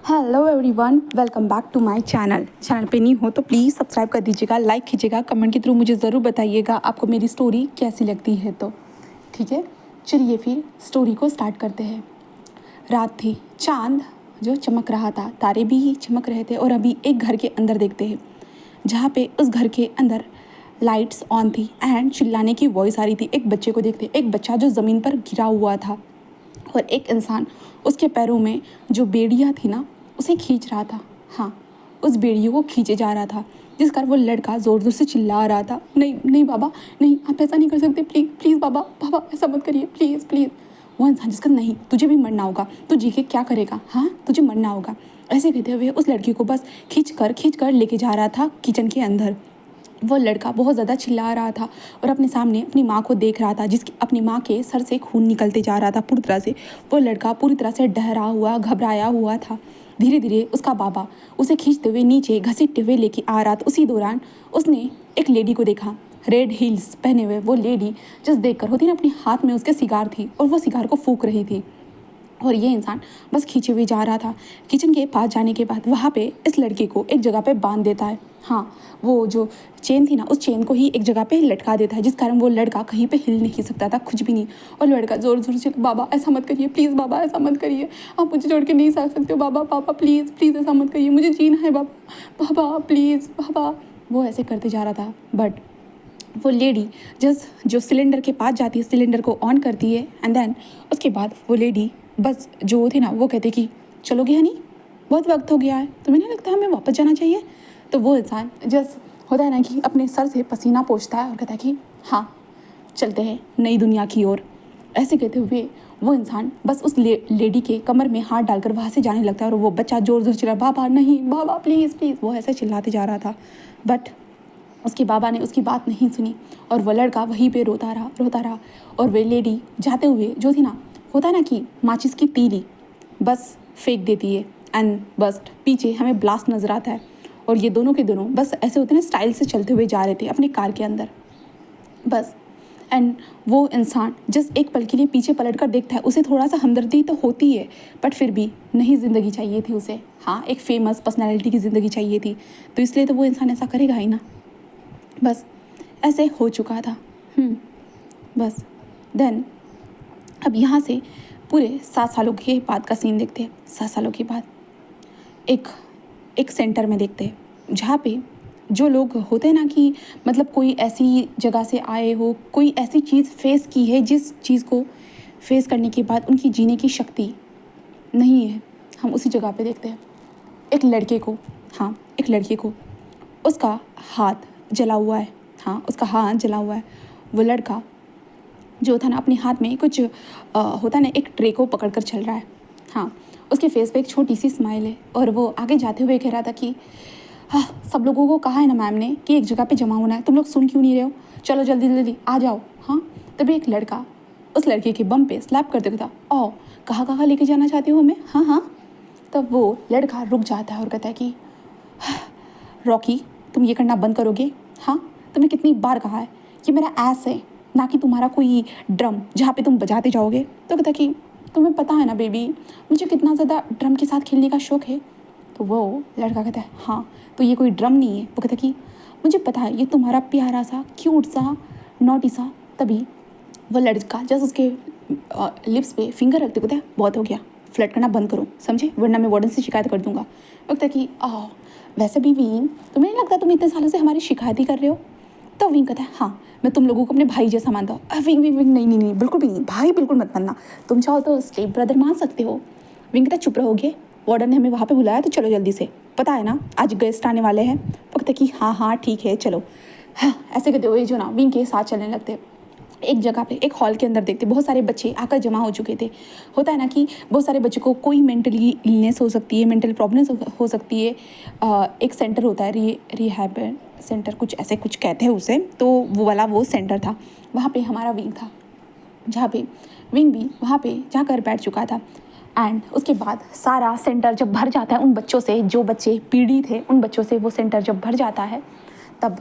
Hello everyone, welcome back to my channel पे नहीं हो तो प्लीज़ सब्सक्राइब कर दीजिएगा, लाइक कीजिएगा, कमेंट के थ्रू मुझे ज़रूर बताइएगा आपको मेरी स्टोरी कैसी लगती है। तो ठीक है, चलिए फिर स्टोरी को स्टार्ट करते हैं। रात थी, चांद जो चमक रहा था, तारे भी चमक रहे थे और अभी एक घर के अंदर देखते हैं जहाँ पे उस घर के अंदर लाइट्स ऑन थी एंड चिल्लाने की वॉइस आ रही थी। एक बच्चे को देखते, एक बच्चा जो ज़मीन पर गिरा हुआ था और एक इंसान उसके पैरों में जो बेड़ियाँ थी ना उसे खींच रहा था। हाँ, उस बेड़ियों को खींचे जा रहा था, जिस कारण वो लड़का ज़ोर ज़ोर से चिल्ला रहा था, नहीं नहीं बाबा, नहीं आप ऐसा नहीं कर सकते, प्लीज़ प्लीज़ बाबा, बाबा ऐसा मत करिए, प्लीज़ प्लीज़। वो इंसान जिसका नहीं, तुझे भी मरना होगा, तू जी के क्या करेगा, हाँ तुझे मरना होगा, ऐसे कहते हुए उस लड़की को बस खींच कर लेके जा रहा था किचन के अंदर। वो लड़का बहुत ज़्यादा चिल्ला रहा था और अपने सामने अपनी माँ को देख रहा था, जिसकी अपनी माँ के सर से खून निकलते जा रहा था पूरी तरह से। वो लड़का पूरी तरह से डरा हुआ, घबराया हुआ था। धीरे धीरे उसका बाबा उसे खींचते हुए नीचे घसीटते हुए लेके आ रहा था। उसी दौरान उसने एक लेडी को देखा, रेड हील्स पहने हुए। वो लेडी जिस देख कर होती ना, अपने हाथ में उसके सिगार थी और वो सिगार को फूंक रही थी और ये इंसान बस खींचे हुए जा रहा था। किचन के पास जाने के बाद वहाँ पे इस लड़के को एक जगह पे बांध देता है। हाँ, वो जो चेन थी ना, उस चेन को ही एक जगह पे लटका देता है, जिस कारण वो लड़का कहीं पे हिल नहीं सकता था, कुछ भी नहीं। और लड़का ज़ोर ज़ोर से, बाबा ऐसा मत करिए प्लीज़, बाबा ऐसा मत करिए, आप मुझे छोड़ के नहीं जा सकते हो बाबा, पापा प्लीज़ प्लीज़ ऐसा मत करिए, मुझे जीना है बाबा, बाबा प्लीज़ बाबा। वो ऐसे करते जा रहा था। बट वो लेडी जो सिलेंडर के पास जाती है, सिलेंडर को ऑन करती है एंड देन उसके बाद वो लेडी बस जो थी ना, वो कहते कि चलोगे हनी, बहुत वक्त हो गया है, तुम्हें नहीं लगता हमें वापस जाना चाहिए? तो वो इंसान जस्ट होता है ना कि अपने सर से पसीना पोंछता है और कहता है कि हाँ चलते हैं नई दुनिया की ओर। ऐसे कहते हुए वो इंसान बस उस लेडी के कमर में हाथ डालकर वहाँ से जाने लगता है और वो बच्चा जोर जोर चिल्ला, बाबा नहीं बाबा प्लीज़ प्लीज़, वो ऐसे चिल्लाते जा रहा था। बट उसके बाबा ने उसकी बात नहीं सुनी और वह लड़का वहीं पे रोता रहा। और वे लेडी जाते हुए जो थी ना, होता है ना कि माचिस की तीली बस फेंक देती है एंड बस पीछे हमें ब्लास्ट नज़र आता है और ये दोनों के दोनों बस ऐसे होते ना, स्टाइल से चलते हुए जा रहे थे अपनी कार के अंदर बस। एंड वो इंसान जस्ट एक पल के लिए पीछे पलट कर देखता है, उसे थोड़ा सा हमदर्दी तो होती है बट फिर भी नहीं ज़िंदगी चाहिए थी उसे। हाँ, एक फेमस पर्सनैलिटी की ज़िंदगी चाहिए थी, तो इसलिए तो वो इंसान ऐसा करेगा ही ना। बस ऐसे हो चुका था। बस देन अब यहाँ से पूरे 7 सालों के बाद का सीन देखते हैं। 7 सालों के बाद एक एक सेंटर में देखते हैं जहाँ पे जो लोग होते हैं ना कि मतलब कोई ऐसी जगह से आए हो, कोई ऐसी चीज़ फेस की है जिस चीज़ को फेस करने के बाद उनकी जीने की शक्ति नहीं है, हम उसी जगह पे देखते हैं एक लड़के को। हाँ, एक लड़के को उसका हाथ जला हुआ है। हाँ, उसका हाथ जला हुआ है। वो लड़का जो था ना, अपने हाथ में कुछ होता ना, एक ट्रे को पकड़ कर चल रहा है। हाँ, उसके फेस पे एक छोटी सी स्माइल है और वो आगे जाते हुए कह रहा था कि हाँ, सब लोगों को कहा है ना मैम ने कि एक जगह पे जमा होना है, तुम लोग सुन क्यों नहीं रहे हो, चलो जल्दी जल्दी आ जाओ। हाँ, तभी एक लड़का उस लड़के के बम पे स्लैप करते हुए था, ओ कहाँ कहाँ लेके जाना चाहती हो हमें, हाँ हाँ। तब वो लड़का रुक जाता है और कहता है कि रॉकी तुम ये करना बंद करोगे? हाँ, तुम्हें कितनी बार कहा है कि मेरा ऐस है, ना कि तुम्हारा कोई ड्रम जहाँ पे तुम बजाते जाओगे। तो कहता कि तुम्हें पता है ना बेबी, मुझे कितना ज़्यादा ड्रम के साथ खेलने का शौक़ है। तो वो लड़का कहता है हाँ, तो ये कोई ड्रम नहीं है। वो कहता कि मुझे पता है, ये तुम्हारा प्यारा सा क्यूट सा नॉटी सा। तभी वो लड़का जस्ट उसके लिप्स पे फिंगर रखते कहता है बहुत हो गया, फ्लर्ट करना बंद करो समझे, वरना मैं वार्डन से शिकायत कर दूंगा। लगता है कि वैसे भी विंग, तुम्हें नहीं लगता तुम इतने सालों से हमारी शिकायत ही कर रहे हो? तो विंग कहता है हाँ, मैं तुम लोगों को अपने भाई जैसा मानता हूँ। विंग विंग विंग नहीं नहीं नहीं, बिल्कुल भी नहीं भाई, बिल्कुल मत मानना, तुम चाहो तो स्टेप ब्रदर मान सकते हो। विंग कहता चुप रहोगे, वार्डन ने हमें वहाँ पे बुलाया तो चलो जल्दी से, पता है ना आज गेस्ट आने वाले हैं। वो कहता कि हाँ हाँ ठीक है चलो। हाँ, ऐसे कहते हुए जो ना विंग के साथ चलने लगते। एक जगह पे एक हॉल के अंदर देखते बहुत सारे बच्चे आकर जमा हो चुके थे। होता है ना कि बहुत सारे बच्चों को कोई मेंटली इलनेस हो सकती है, मेंटल प्रॉब्लम्स हो सकती है। एक सेंटर होता है रिहैब सेंटर, कुछ ऐसे कुछ कहते हैं उसे, तो वो वाला वो सेंटर था। वहाँ पे हमारा विंग था, जहाँ पे विंग भी वहाँ पे जाकर बैठ चुका था। एंड उसके बाद सारा सेंटर जब भर जाता है उन बच्चों से, जो बच्चे पीड़ित थे उन बच्चों से वो सेंटर जब भर जाता है, तब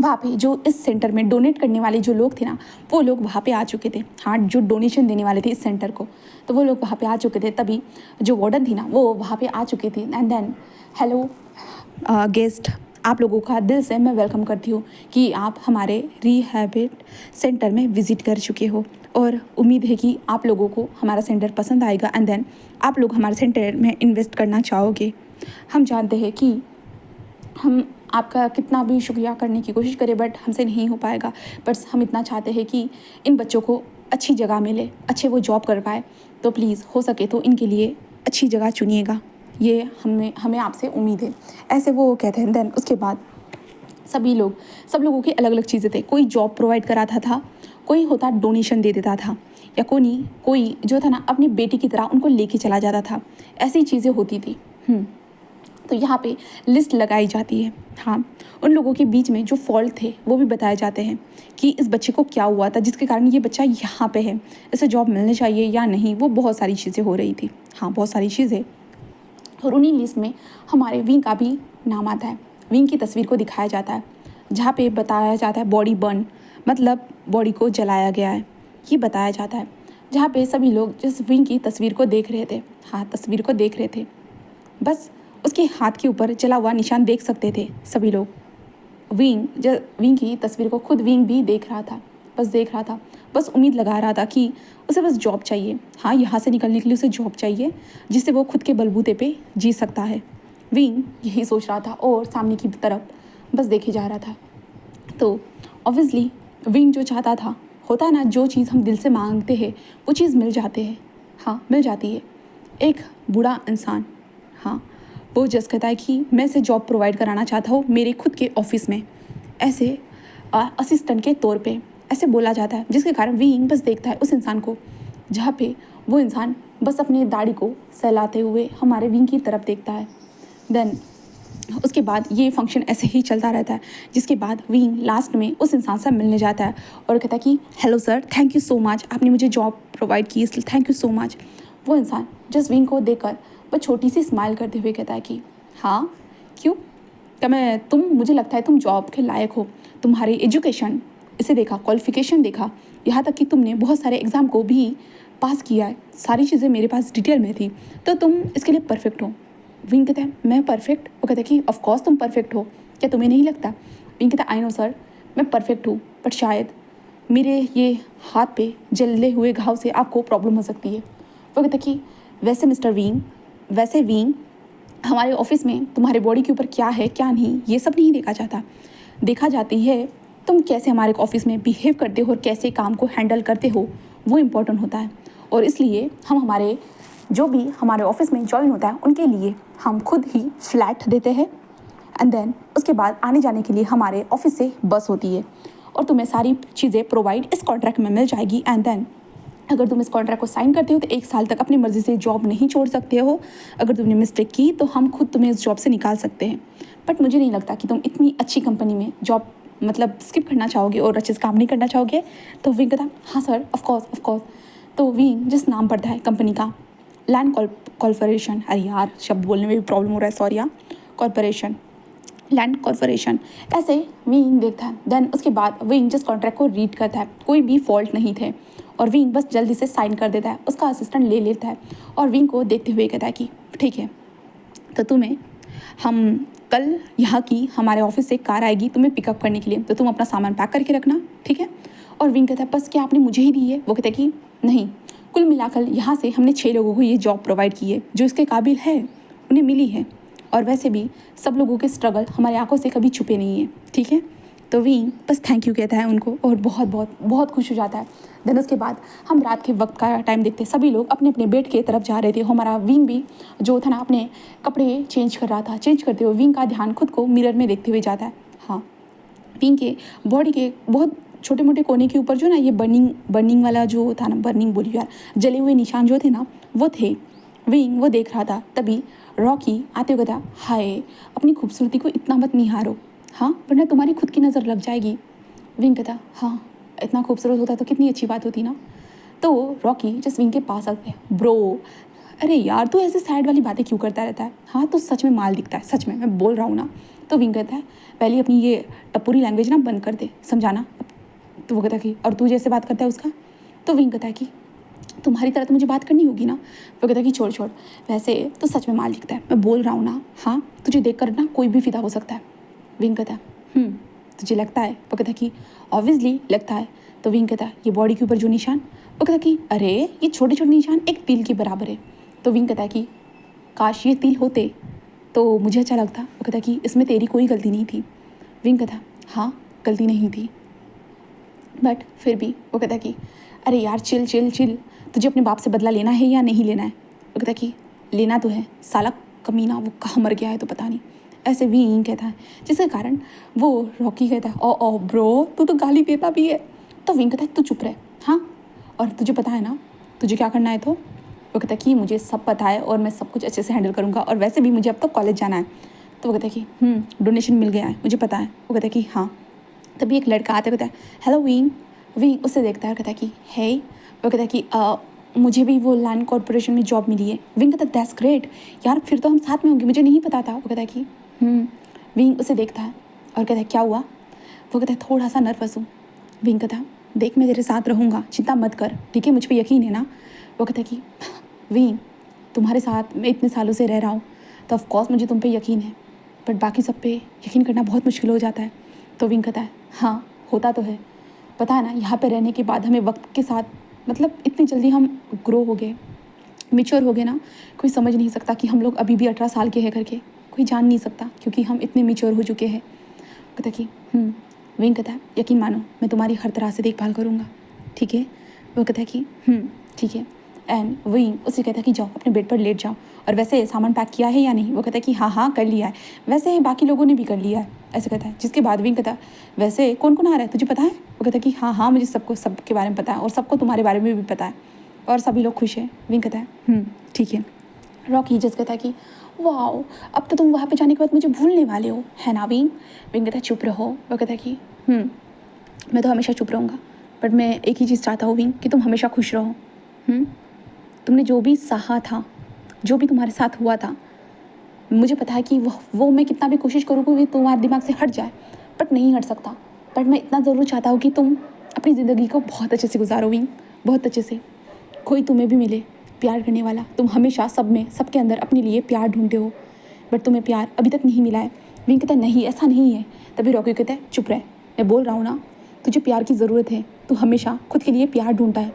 वहाँ पे जो इस सेंटर में डोनेट करने वाले जो लोग थे ना, वो लोग वहाँ पे आ चुके थे। हाँ, जो डोनेशन देने वाले थे इस सेंटर को, तो वो लोग वहाँ पे आ चुके थे। तभी जो वार्डन थी ना, वो वहाँ पे आ चुकी थी। एंड देन हेलो गेस्ट, आप लोगों का दिल से मैं वेलकम करती हूँ कि आप हमारे रिहैबिट सेंटर में विज़िट कर चुके हो, और उम्मीद है कि आप लोगों को हमारा सेंटर पसंद आएगा। एंड देन आप लोग हमारे सेंटर में इन्वेस्ट करना चाहोगे। हम जानते हैं कि हम आपका कितना भी शुक्रिया करने की कोशिश करें, बट हमसे नहीं हो पाएगा। बट हम इतना चाहते हैं कि इन बच्चों को अच्छी जगह मिले, अच्छे वो जॉब कर पाए। तो प्लीज़ हो सके तो इनके लिए अच्छी जगह चुनिएगा, ये हमें आपसे उम्मीद है। ऐसे वो कहते हैं। देन उसके बाद सब लोगों की अलग अलग चीज़ें थे। कोई जॉब प्रोवाइड कराता था, कोई होता डोनेशन दे देता था, या कोई जो था ना अपनी बेटी की तरह उनको लेके चला जाता था। ऐसी चीज़ें होती थी। तो यहाँ पे लिस्ट लगाई जाती है। हाँ, उन लोगों के बीच में जो फॉल्ट थे वो भी बताए जाते हैं कि इस बच्चे को क्या हुआ था जिसके कारण ये बच्चा यहाँ पे है, इसे जॉब मिलनी चाहिए या नहीं। वो बहुत सारी चीज़ें हो रही थी। हाँ, बहुत सारी चीज़ें। और उन्हीं लिस्ट में हमारे विंग का भी नाम आता है। विंग की तस्वीर को दिखाया जाता है, जहाँ पे बताया जाता है बॉडी बर्न, मतलब बॉडी को जलाया गया है, ये बताया जाता है। जहाँ पे सभी लोग जिस विंग की तस्वीर को देख रहे थे, हाँ तस्वीर को देख रहे थे, बस उसके हाथ के ऊपर जला हुआ निशान देख सकते थे सभी लोग। विंग की तस्वीर को खुद विंग भी देख रहा था, बस उम्मीद लगा रहा था कि उसे बस जॉब चाहिए। हाँ, यहाँ से निकलने के लिए उसे जॉब चाहिए जिससे वो खुद के बलबूते पे जी सकता है। विंग यही सोच रहा था और सामने की तरफ बस देखे जा रहा था। तो ऑब्वियसली विंग जो चाहता था, होता है ना, जो चीज़ हम दिल से मांगते हैं वो चीज़ मिल जाते हैं। हाँ, मिल जाती है। एक बूढ़ा इंसान, हाँ, वो जस्ट कहता है कि मैं इसे जॉब प्रोवाइड कराना चाहता हूँ मेरे खुद के ऑफिस में, ऐसे असिस्टेंट के तौर पे ऐसे बोला जाता है। जिसके कारण विंग बस देखता है उस इंसान को, जहाँ पे वो इंसान बस अपने दाढ़ी को सहलाते हुए हमारे विंग की तरफ देखता है। देन उसके बाद ये फंक्शन ऐसे ही चलता रहता है, जिसके बाद विंग लास्ट में उस इंसान से मिलने जाता है और कहता है कि hello sir, thank you so much, आपने मुझे जॉब प्रोवाइड की, इसलिए थैंक यू सो मच। वो इंसान जस्ट विंग को देखकर वो छोटी सी स्माइल करते हुए कहता है कि हाँ, क्यों, क्या मुझे लगता है तुम जॉब के लायक हो। तुम्हारी एजुकेशन इसे देखा, क्वालिफिकेशन देखा, यहाँ तक कि तुमने बहुत सारे एग्ज़ाम को भी पास किया है, सारी चीज़ें मेरे पास डिटेल में थी, तो तुम इसके लिए परफेक्ट हो। विंग कहता है मैं परफेक्ट? वो कहता है कि ऑफ कोर्स तुम परफेक्ट हो, क्या तुम्हें नहीं लगता? विंग कहता है आई नो सर, मैं परफेक्ट हूँ, बट शायद मेरे ये हाथ पे जले हुए घाव से आपको प्रॉब्लम हो सकती है। वो कहता है कि वैसे मिस्टर विंग, वैसे विंग, हमारे ऑफिस में तुम्हारे बॉडी के ऊपर क्या है क्या नहीं ये सब नहीं देखा जाता, देखा जाती है तुम कैसे हमारे ऑफिस में बिहेव करते हो और कैसे काम को हैंडल करते हो, वो इम्पोर्टेंट होता है। और इसलिए हम हमारे जो भी हमारे ऑफिस में ज्वाइन होता है उनके लिए हम खुद ही फ्लैट देते हैं। एंड देन उसके बाद आने जाने के लिए हमारे ऑफिस से बस होती है, और तुम्हें सारी चीज़ें प्रोवाइड इस कॉन्ट्रैक्ट में मिल जाएगी। एंड देन अगर तुम इस कॉन्ट्रैक्ट को साइन करते हो तो 1 साल तक अपनी मर्ज़ी से जॉब नहीं छोड़ सकते हो। अगर तुमने मिस्टेक की तो हम खुद तुम्हें इस जॉब से निकाल सकते हैं। बट मुझे नहीं लगता कि तुम इतनी अच्छी कंपनी में जॉब मतलब स्किप करना चाहोगे और अच्छे से काम नहीं करना चाहोगे। तो विंग कहता हाँ सर, ऑफकोर्स। तो विंग जिस नाम पड़ता है कंपनी का, लैंड कॉर्पोरेशन, अरे यार शब्द बोलने में भी प्रॉब्लम हो रहा है, सॉरी यार, कॉर्पोरेशन, लैंड कॉर्पोरेशन, ऐसे विंग देखता है। देन उसके बाद विंग जिस कॉन्ट्रैक्ट को रीड करता है, कोई भी फॉल्ट नहीं थे, और विंग बस जल्दी से साइन कर देता है। उसका असिस्टेंट ले लेता है और विंग को देखते हुए कहता है कि ठीक है, तो तुम्हें हम कल यहाँ की हमारे ऑफिस से कार आएगी तुम्हें पिकअप करने के लिए, तो तुम अपना सामान पैक करके रखना, ठीक है। और विंग कहता है बस क्या आपने मुझे ही दी है? वो कहता है कि नहीं, कुल मिलाकर यहाँ से हमने 6 लोगों को ये जॉब प्रोवाइड की है, जो इसके काबिल है उन्हें मिली है। और वैसे भी सब लोगों के स्ट्रगल हमारी आंखों से कभी छुपे नहीं है, ठीक है। तो विंग बस थैंक यू कहता है उनको और बहुत बहुत बहुत खुश हो जाता है। देन उसके बाद हम रात के वक्त का टाइम देखते, सभी लोग अपने अपने बेड के तरफ जा रहे थे। हमारा विंग भी जो था ना अपने कपड़े चेंज कर रहा था। चेंज करते हुए विंग का ध्यान खुद को मिरर में देखते हुए जाता है। हाँ, विंग के बॉडी के बहुत छोटे मोटे कोने के ऊपर जो ना ये बर्निंग वाला जो था ना, बर्निंग बोली यार, जले हुए निशान जो थे ना वो थे। विंग वो देख रहा था। तभी रॉकी आते हुए कहता हाय, अपनी खूबसूरती को इतना मत निहारो, हाँ, वरना तुम्हारी खुद की नज़र लग जाएगी। विंग कहता हाँ, इतना खूबसूरत होता तो कितनी अच्छी बात होती ना। तो रॉकी जिस विंग के पास आते हैं, ब्रो अरे यार तू ऐसे सैड वाली बातें क्यों करता रहता है, हाँ तू सच में माल दिखता है, सच में मैं बोल रहा हूँ ना। तो विंग कहता है पहले अपनी ये टप्पूरी लैंग्वेज ना बंद कर दे, समझाना। तो वो कहता है कि और तू जैसे बात करता है उसका। तो विंग कहता है कि तुम्हारी तरह तो मुझे बात करनी होगी ना। वो कहता है कि छोड़ छोड़, वैसे तो सच में माल दिखता है, मैं बोल रहा हूँ ना। हाँ तुझे देख कर ना कोई भी फिदा हो सकता है। विंग कहता है तुझे लगता है। वो कहता है कि ऑब्वियसली लगता है। तो विंग कहता है ये बॉडी के ऊपर जो निशान। वो कहता है कि अरे ये छोटे छोटे निशान एक तिल के बराबर है। तो विंग कहता है कि काश ये तिल होते तो मुझे अच्छा लगता। वो कहता है कि इसमें तेरी कोई गलती नहीं थी। विंग कहता है हाँ गलती नहीं थी, बट फिर भी। वो कहता है कि अरे यार चिल चिल चिल, तुझे अपने बाप से बदला लेना है या नहीं लेना है। वो कहता है कि लेना तो है, साला कमीना वो कहाँ मर गया है तो पता नहीं। ऐसे विंग कहता है, जिसके कारण वो रॉकी कहता है ओ ब्रो तू तो गाली देता भी है। तो विंग कहता है तू चुप रहे, हाँ और तुझे पता है ना तुझे क्या करना है। तो वो कहता है कि मुझे सब पता है और मैं सब कुछ अच्छे से हैंडल करूँगा, और वैसे भी मुझे अब तो कॉलेज जाना है। तो वो कहता है कि डोनेशन मिल गया है मुझे पता है। वो कहता है कि हाँ। तभी एक लड़का आता है, कहता है हेलो विंग। विंग उसे देखता है और कहता है कि हे। वो कहता है कि मुझे भी वो लैंड कॉर्पोरेशन में जॉब मिली है। विंग कहता है दैट्स ग्रेट यार, फिर तो हम साथ में होंगे, मुझे नहीं पता था। वो कहता है कि विंग उसे देखता है और कहता है क्या हुआ। वो कहता है थोड़ा सा नर्वस हूँ। विंग कहता है देख मैं तेरे साथ रहूँगा, चिंता मत कर, ठीक है मुझ पर यकीन है ना। वो कहता है कि विंग तुम्हारे साथ मैं इतने सालों से रह रहा हूँ तो ऑफकोर्स मुझे तुम पे यकीन है, बट बाकी सब पे यकीन करना बहुत मुश्किल हो जाता है। तो विंग कहता है हाँ होता तो है, पता है ना यहाँ पे रहने के बाद हमें वक्त के साथ मतलब इतनी जल्दी हम ग्रो हो गए, मेच्योर हो गए ना, कोई समझ नहीं सकता कि हम लोग अभी भी 18 साल के हैं करके, कोई जान नहीं सकता क्योंकि हम इतने मेच्योर हो चुके हैं। कहता कि विंग कहता है यकीन मानो मैं तुम्हारी हर तरह से देखभाल करूँगा, ठीक है। वो कहता है कि ठीक है। एंड विंग उसे कहता है कि जाओ अपने बेड पर लेट जाओ, और वैसे सामान पैक किया है या नहीं। वो कहता है कि हाँ कर लिया है, वैसे बाकी लोगों ने भी कर लिया है, ऐसे कहता है। जिसके बाद विंग कहता है वैसे कौन कौन आ रहा है तुझे पता है। वो कहता है कि हाँ मुझे सबके बारे में पता है, और सबको तुम्हारे बारे में भी पता है, और सभी लोग खुश हैं। विंग कहता है ठीक है। रॉकी जस्ट कहता है कि वाओ अब तो तुम वहाँ पे जाने के बाद मुझे भूलने वाले हो, है ना विंग। विंग कहता है चुप रहो। वो कहता है कि मैं तो हमेशा चुप रहूँगा, बट मैं एक ही चीज़ चाहता हूँ विंग कि तुम हमेशा खुश रहो। तुमने जो भी सहा था, जो भी तुम्हारे साथ हुआ था, मुझे पता है कि वो मैं कितना भी कोशिश करूँ कि तुम्हारे दिमाग से हट जाए, बट नहीं हट सकता। बट मैं इतना ज़रूर चाहता हूँ कि तुम अपनी ज़िंदगी को बहुत अच्छे से गुजारो विंग, बहुत अच्छे से, कोई तुम्हें भी मिले प्यार करने वाला। तुम हमेशा सब में सबके अंदर अपने लिए प्यार ढूंढते हो, बट तुम्हें प्यार अभी तक नहीं मिला है। विंग कहता है नहीं ऐसा नहीं है। तभी रॉकी कहता है चुप रहे, मैं बोल रहा हूँ ना तुझे प्यार की ज़रूरत है, तू हमेशा खुद के लिए प्यार ढूंढता है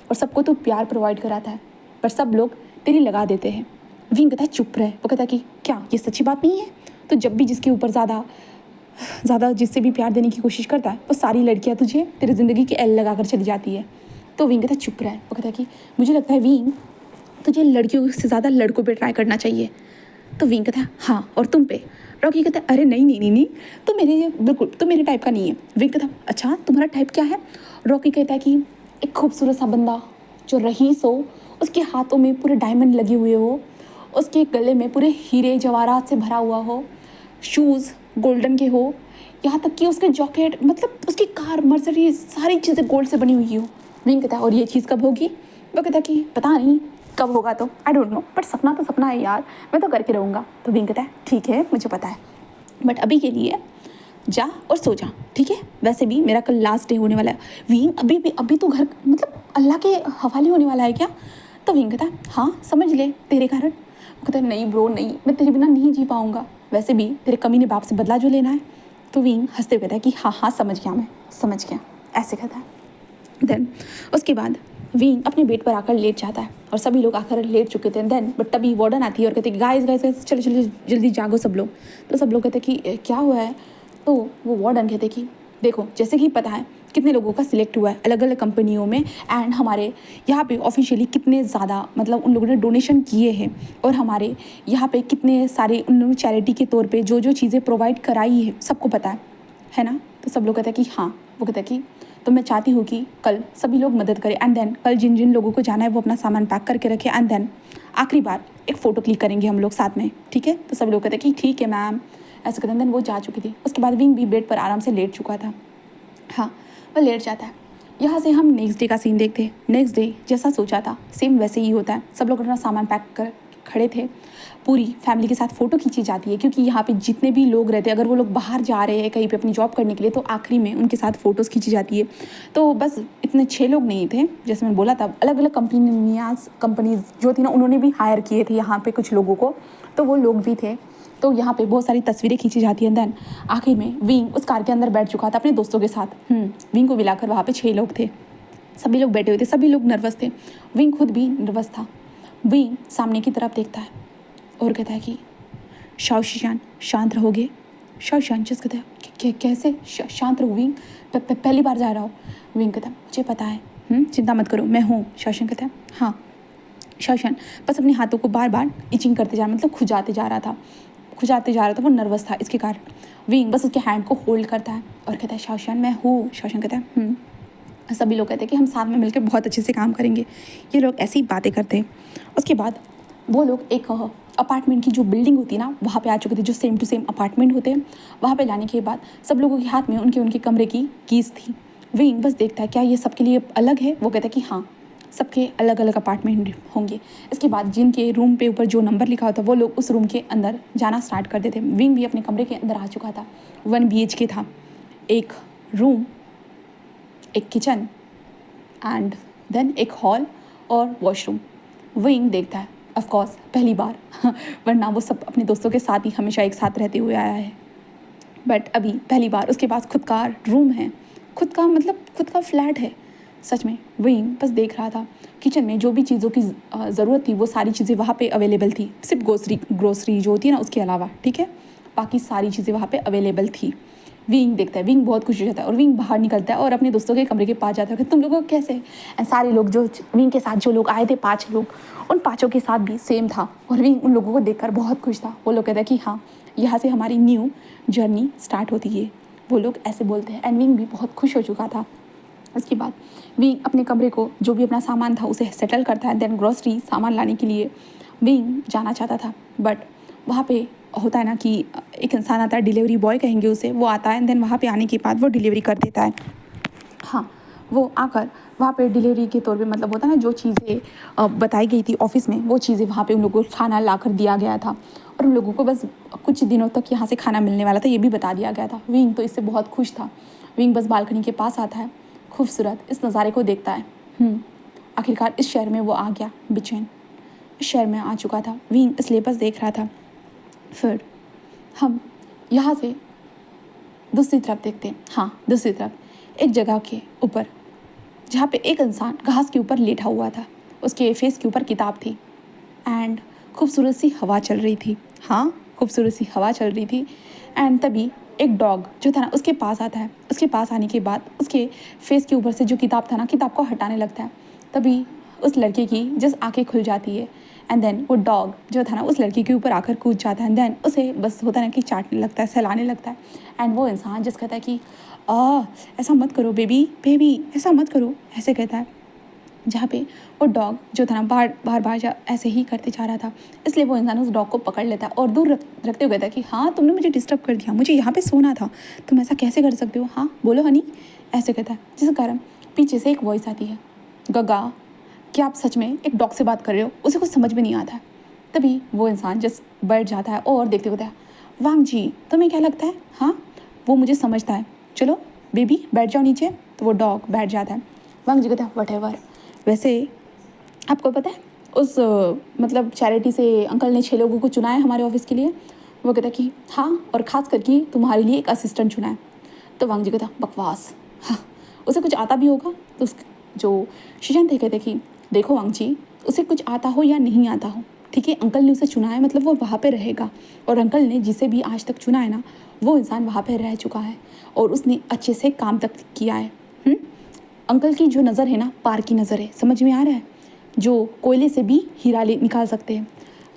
और सबको तू प्यार प्रोवाइड कराता है, पर सब लोग तेरी लगा देते हैं। विंग कहता है चुप रहे। वो कहता है कि क्या ये सच्ची बात नहीं है। तो जब भी जिसके ऊपर ज़्यादा जिससे भी प्यार देने की कोशिश करता है वो सारी लड़कियाँ तुझे तेरी ज़िंदगी की एल लगा कर चली जाती है। तो विंग कहता है चुप रहे। वो कहता है कि मुझे लगता है विंग तुझे लड़कियों से ज़्यादा लड़कों पे ट्राई करना चाहिए। तो विंग कहता है हाँ और तुम पे। रॉकी कहता है अरे नहीं तो बिल्कुल तो मेरे टाइप का नहीं है। विंग कहता है अच्छा तुम्हारा टाइप क्या है। रॉकी कहता है कि एक खूबसूरत सा बंदा जो रईस हो, उसके हाथों में पूरे डायमंड लगे हुए हो, उसके गले में पूरे हीरे जवाहरात से भरा हुआ हो, शूज़ गोल्डन के हो, यहाँ तक कि उसके जॉकेट मतलब उसकी कार मर्सिडीज सारी चीज़ें गोल्ड से बनी हुई हो। विंग कहता है और ये चीज़ कब होगी। वो कहता है कि पता नहीं कब होगा, तो आई डोंट नो, बट सपना तो सपना है यार, मैं तो करके रहूँगा। तो विंग कहता है ठीक है मुझे पता है, बट अभी के लिए जा और सो जा, ठीक है। वैसे भी मेरा कल लास्ट डे होने वाला है। विंग अभी तो घर मतलब अल्लाह के हवाले होने वाला है क्या। तो विंग कहता है हाँ समझ ले तेरे कारण। वो कहता है नहीं ब्रो नहीं, मैं तेरे बिना नहीं जी पाऊँगा, वैसे भी तेरे कमीने बाप से बदला जो लेना है। तो विंग हंसते हुए कहता है कि हाँ समझ गया, मैं समझ गया, ऐसे कहता है। देन उसके बाद विंग अपने बेड पर आकर लेट जाता है और सभी लोग आकर लेट चुके थे। देन बट तभी वार्डन आती है और कहते हैं गाइस चलो जल्दी जागो सब लोग। तो सब लोग कहते हैं कि क्या हुआ है। तो वो वार्डन कहते हैं कि देखो जैसे कि पता है कितने लोगों का सिलेक्ट हुआ है अलग अलग कंपनियों में, एंड हमारे यहाँ पे ऑफिशियली कितने ज़्यादा मतलब उन लोगों ने डोनेशन किए हैं, और हमारे यहाँ पे कितने सारे उन लोगों ने चैरिटी के तौर पे जो चीज़ें प्रोवाइड कराई है सबको पता है ना। तो सब लोग कहते हैं कि हाँ। वो कहता है कि तो मैं चाहती हूँ कि कल सभी लोग मदद करें, एंड देन कल जिन जिन लोगों को जाना है वो अपना सामान पैक करके रखें, एंड देन आखिरी बार एक फ़ोटो क्लिक करेंगे हम लोग साथ में, ठीक है। तो सब लोग कहते हैं कि ठीक है मैम, ऐसे कहते हैं। वो जा चुकी थी। उसके बाद विंग भी बेड पर आराम से लेट चुका था। हाँ वो लेट जाता है। यहाँ से हम नेक्स्ट डे का सीन देखते हैं। नेक्स्ट डे जैसा सोचा था सेम वैसे ही होता है। सब लोग अपना सामान पैक कर खड़े थे। पूरी फैमिली के साथ फ़ोटो खींची जाती है, क्योंकि यहाँ पे जितने भी लोग रहते हैं, अगर वो लोग बाहर जा रहे हैं कहीं पे अपनी जॉब करने के लिए, तो आखिरी में उनके साथ फ़ोटोज़ खींची जाती है। तो बस इतने 6 लोग नहीं थे, जैसे मैंने बोला था, अलग अलग कंपनीज जो थी ना, उन्होंने भी हायर किए थे यहाँ पे कुछ लोगों को, तो वो लोग भी थे। तो यहाँ पे बहुत सारी तस्वीरें खींची जाती हैं। देन आखिर में विंग उस कार के अंदर बैठ चुका था अपने दोस्तों के साथ। विंग को मिलाकर वहाँ पे 6 लोग थे। सभी लोग बैठे हुए थे, सभी लोग नर्वस थे। विंग खुद भी नर्वस था। विंग सामने की तरफ देखता है और कहता है कि शाओशियान शांत रहोगे। शाओशियान जस्ट कहता है कैसे शांत रहो विंग, पहली बार जा रहा हूँ। विंग कहता है मुझे पता है, चिंता मत करो, मैं हूँ। शाओशियान कहता है हाँ। शाओशियान बस अपने हाथों को बार बार इचिंग करते जा, मतलब खुजाते जा रहा था। वो नर्वस था इसके कारण। विंग बस उसके हैंड को होल्ड करता है और कहता है शाओशियान मैं हूँ। शाओशियान कहता है सभी लोग कहते हैं कि हम साथ में मिलकर बहुत अच्छे से काम करेंगे। ये लोग ऐसी बातें करते हैं। उसके बाद वो लोग एक अपार्टमेंट की जो बिल्डिंग होती है ना, वहाँ पे आ चुके थे, जो सेम टू सेम अपार्टमेंट होते हैं। वहाँ पे लाने के बाद सब लोगों के हाथ में उनके कमरे की कीज़ थी। विंग बस देखता है क्या ये सबके लिए अलग है। वो कहता है कि हाँ, सबके अलग अलग अपार्टमेंट होंगे। इसके बाद जिनके रूम पे ऊपर जो नंबर लिखा होता वो लोग उस रूम के अंदर जाना स्टार्ट कर देते। विंग भी अपने कमरे के अंदर आ चुका था। 1 BHK था, एक रूम, एक किचन एंड देन एक हॉल और वॉशरूम। विंग देखता है ऑफ कोर्स पहली बार वरना वो सब अपने दोस्तों के साथ ही हमेशा एक साथ रहते हुए आया है, बट अभी पहली बार उसके पास खुद का रूम है, खुद का फ्लैट है। सच में विंग बस देख रहा था। किचन में जो भी चीज़ों की ज़रूरत थी वो सारी चीज़ें वहाँ पे अवेलेबल थी, सिर्फ ग्रोसरी जो होती है ना उसके अलावा, ठीक है, बाकी सारी चीज़ें वहाँ पे अवेलेबल थी। विंग देखता है, विंग बहुत खुश हो जाता है और विंग बाहर निकलता है और अपने दोस्तों के कमरे के पास जाता है कि तुम लोगों को कैसे। एंड सारे लोग जो विंग के साथ जो लोग आए थे 5 लोग, उन 5 के साथ भी सेम था और विंग उन लोगों को देखकर बहुत खुश था। वो लोग कहते हैं कि हाँ, यहाँ से हमारी न्यू जर्नी स्टार्ट होती है। वो लोग ऐसे बोलते हैं एंड विंग भी बहुत खुश हो चुका था। उसके बाद विंग अपने कमरे को जो भी अपना सामान था उसे सेटल करता है। देन ग्रोसरी सामान लाने के लिए विंग जाना चाहता था, बट वहाँ पे होता है ना कि एक इंसान आता है, डिलीवरी बॉय कहेंगे उसे, वो आता है एंड देन वहाँ पे आने के बाद वो डिलीवरी कर देता है। हाँ, वो आकर वहाँ पे डिलीवरी के तौर पे, मतलब होता है ना, जो चीज़ें बताई गई थी ऑफिस में, वो चीज़ें वहाँ पे उन लोगों को खाना ला कर दिया गया था और उन लोगों को बस कुछ दिनों तक यहाँ से खाना मिलने वाला था, ये भी बता दिया गया था। विंग तो इससे बहुत खुश था। विंग बस बालकनी के पास आता है, खूबसूरत इस नज़ारे को देखता है। आखिरकार इस शहर में वो आ गया, बेचैन इस शहर में आ चुका था। विंग इसलिए बस देख रहा था। फिर हम यहाँ से दूसरी तरफ देखते हैं। हाँ, दूसरी तरफ एक जगह के ऊपर जहाँ पे एक इंसान घास के ऊपर लेटा हुआ था, उसके फेस के ऊपर किताब थी एंड खूबसूरत सी हवा चल रही थी। हाँ, खूबसूरत सी हवा चल रही थी एंड तभी एक डॉग जो था ना उसके पास आता है। उसके पास आने के बाद उसके फेस के ऊपर से जो किताब था ना, किताब को हटाने लगता है। तभी उस लड़के की जस्ट आंखें खुल जाती है एंड देन वो डॉग जो था ना उस लड़की के ऊपर आकर कूद जाता है एंड देन उसे बस होता है ना कि चाटने लगता है, सहलाने लगता है। एंड वो इंसान जस्ट कहता है कि ऐसा मत करो बेबी ऐसा मत करो, ऐसे कहता है। जहाँ पे वो डॉग जो था ना बार ऐसे ही करते जा रहा था, इसलिए वो इंसान उस डॉग को पकड़ लेता है और दूर रखते हुए कहता है कि हाँ, तुमने मुझे डिस्टर्ब कर दिया, मुझे यहाँ पे सोना था, तुम ऐसा कैसे कर सकते हो, हाँ बोलो हनी, ऐसे कहता है। जिस कारण पीछे से एक वॉइस आती है, गगा क्या आप सच में एक डॉग से बात कर रहे हो, उसे कुछ समझ में नहीं आता है। तभी वो इंसान जस्ट बैठ जाता है और देखते हुए वांग जी तुम्हें क्या लगता है, हाँ वो मुझे समझता है, चलो बेबी बैठ जाओ नीचे। तो वो डॉग बैठ जाता है। वांग जी कहता है व्हाटएवर। वैसे आपको पता है उस मतलब चैरिटी से अंकल ने 6 लोगों को चुना है हमारे ऑफिस के लिए। वो कहता है कि हाँ, और ख़ास करके तुम्हारे लिए एक असिस्टेंट चुना है। तो वांग जी कहता बकवास, हाँ उसे कुछ आता भी होगा। तो उस जो शीशन थे कहते कि देखो वांग जी, उसे कुछ आता हो या नहीं आता हो, ठीक है, अंकल ने उसे चुना है, मतलब वो वहाँ पे रहेगा। और अंकल ने जिसे भी आज तक चुना है ना, वो इंसान वहाँ पे रह चुका है और उसने अच्छे से काम तक किया है। अंकल की जो नज़र है ना, पार की नज़र है, समझ में आ रहा है, जो कोयले से भी हीरा निकाल सकते हैं।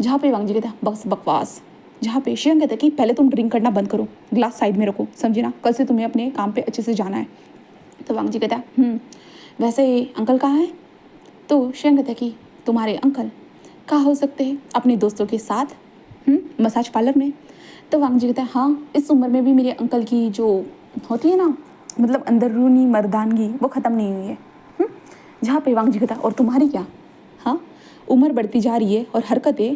जहाँ पे वांग जी कहता है बस बकवास। जहाँ पे शियन कहता है कि पहले तुम ड्रिंक करना बंद करो, ग्लास साइड में रखो, समझे ना, कल से तुम्हें अपने काम पे अच्छे से जाना है। तो वांग जी कहता है वैसे अंकल कहाँ है। तो शियन कहता है कि तुम्हारे अंकल कहाँ हो सकते हैं, अपने दोस्तों के साथ मसाज पार्लर में। तो वांग जी कहता है हाँ, इस उम्र में भी मेरे अंकल की जो होती है ना मतलब अंदरूनी मर्दानगी वो ख़त्म नहीं हुई है। जहाँ पे वांग जी कहता और तुम्हारी क्या, हाँ उम्र बढ़ती जा रही है और हरकतें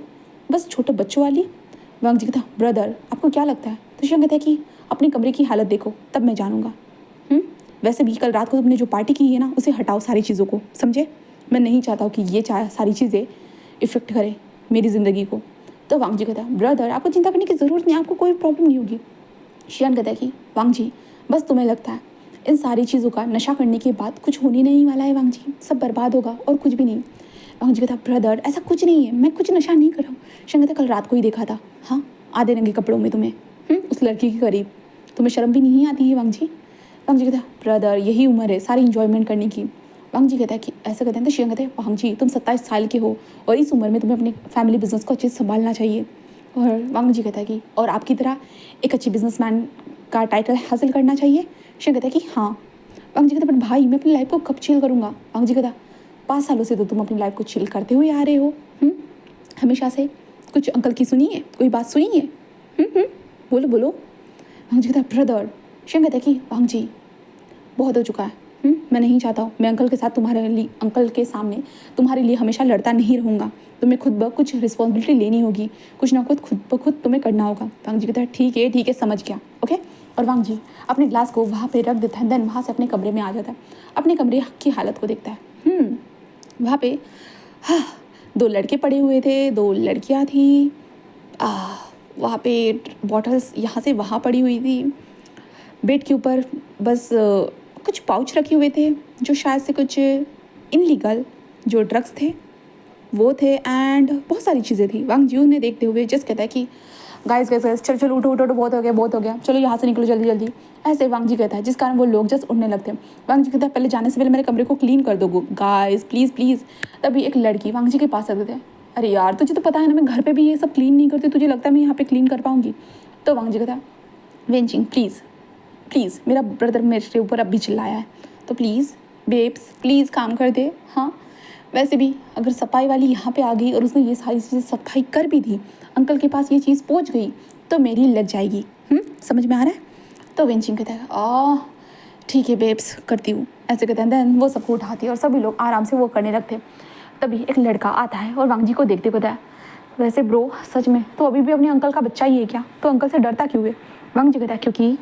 बस छोटे बच्चों वाली। वांग जी कहता ब्रदर आपको क्या लगता है? तो शिशान कहता है कि अपनी कमरे की हालत देखो तब मैं जानूंगा। वैसे भी कल रात को तुमने जो पार्टी की है ना उसे हटाओ सारी चीज़ों को, समझे? मैं नहीं चाहता हूँ कि ये सारी चीज़ें इफ़ेक्ट करे मेरी ज़िंदगी को। तो वांग जी कहता है ब्रदर आपको चिंता करने की ज़रूरत नहीं, आपको कोई प्रॉब्लम नहीं होगी। शियान कहता है कि वांग जी बस तुम्हें लगता है इन सारी चीज़ों का नशा करने के बाद कुछ होने नहीं वाला है वांग जी, सब बर्बाद होगा और कुछ भी नहीं। वांग जी कहता ब्रदर ऐसा कुछ नहीं है, मैं कुछ नशा नहीं कर रहा हूँ। शियान कहता कल रात को ही देखा था, हाँ आधे रंगे कपड़ों में तुम्हें, उस लड़की के करीब, तुम्हें शर्म भी नहीं आती है वांग जी? वांग जी कहता है ब्रदर यही उम्र है सारी इंजॉयमेंट करने की। वांग जी कहता है कि ऐसा कहते हैं तो शियान कहते हैं वांग जी तुम 27 साल के हो और इस उम्र में तुम्हें अपने फैमिली बिजनेस को अच्छे से संभालना चाहिए। और वांग जी कहता है कि और आपकी तरह एक अच्छी बिजनेसमैन का टाइटल हासिल करना चाहिए। शियान कहता है कि हाँ। वांग जी कहता है बट भाई मैं अपनी लाइफ को कब चिल करूँगा? वांग जी कहता 5 सालों से तो तुम अपनी लाइफ को चिल करते हुए आ रहे हो, हमेशा से। कुछ अंकल की सुनी है, कोई बात सुनी है? बोलो बोलो। वांग जी कहता है ब्रदर। शियान कहता है कि वांग जी बहुत हो चुका है, मैं नहीं चाहता हूँ मैं अंकल के साथ अंकल के सामने तुम्हारे लिए हमेशा लड़ता नहीं रहूँगा। तुम्हें खुद ब कुछ रिस्पॉन्सिबिलिटी लेनी होगी, कुछ ना कुछ खुद ब खुद तुम्हें करना होगा। वांग जी कहता है ठीक है समझ गया, ओके। और वांग जी अपने ग्लास को वहाँ पे रख देता है, देन वहाँ से अपने कमरे में आ जाता है, अपने कमरे की हालत को देखता है। वहाँ पे हाँ 2 लड़के पड़े हुए थे, 2 लड़कियाँ थी, वहाँ पे बॉटल्स यहाँ से वहाँ पड़ी हुई थी, बेड के ऊपर बस कुछ पाउच रखे हुए थे जो शायद से कुछ इनलीगल जो ड्रग्स थे वो थे, एंड बहुत सारी चीज़ें थी। वांग जी उन्हें देखते हुए जस्ट कहता है कि गाइस चलो चलो उठो उठो बहुत हो गया चलो यहाँ से निकलो जल्दी जल्दी, ऐसे वांग जी कहता है, जिस कारण वो लोग जस्ट उठने लगते हैं। वांग जी कहता है पहले जाने से पहले मेरे कमरे को क्लीन कर दो गाइस प्लीज़। तभी एक लड़की वांग जी के पास आ गई, अरे यार तुझे तो पता है ना मैं घर पे भी ये सब क्लीन नहीं करती, तुझे लगता है मैं यहाँ पे क्लीन कर पाऊँगी? तो वांग जी कहता है वेंचिंग प्लीज़ मेरा ब्रदर मेरे ऊपर अब भी चिल्लाया है तो प्लीज़ बेब्स प्लीज़ काम कर दे। हाँ वैसे भी अगर सफाई वाली यहाँ पे आ गई और उसने ये सारी चीज़ें सफाई कर भी दी, अंकल के पास ये चीज़ पहुँच गई तो मेरी लग जाएगी। समझ में आ रहा है? तो वेंचिंग कहता है ठीक है बेब्स करती हूँ, ऐसे कहते हैं। देन वो सबको उठाती है और सभी लोग आराम से वो करने लगते। तभी एक लड़का आता है और वांग जी को देखते कहता है वैसे ब्रो सच में तो अभी भी अपने अंकल का बच्चा ही है क्या? तो अंकल से डरता क्यों है? वांग जी कहता है क्योंकि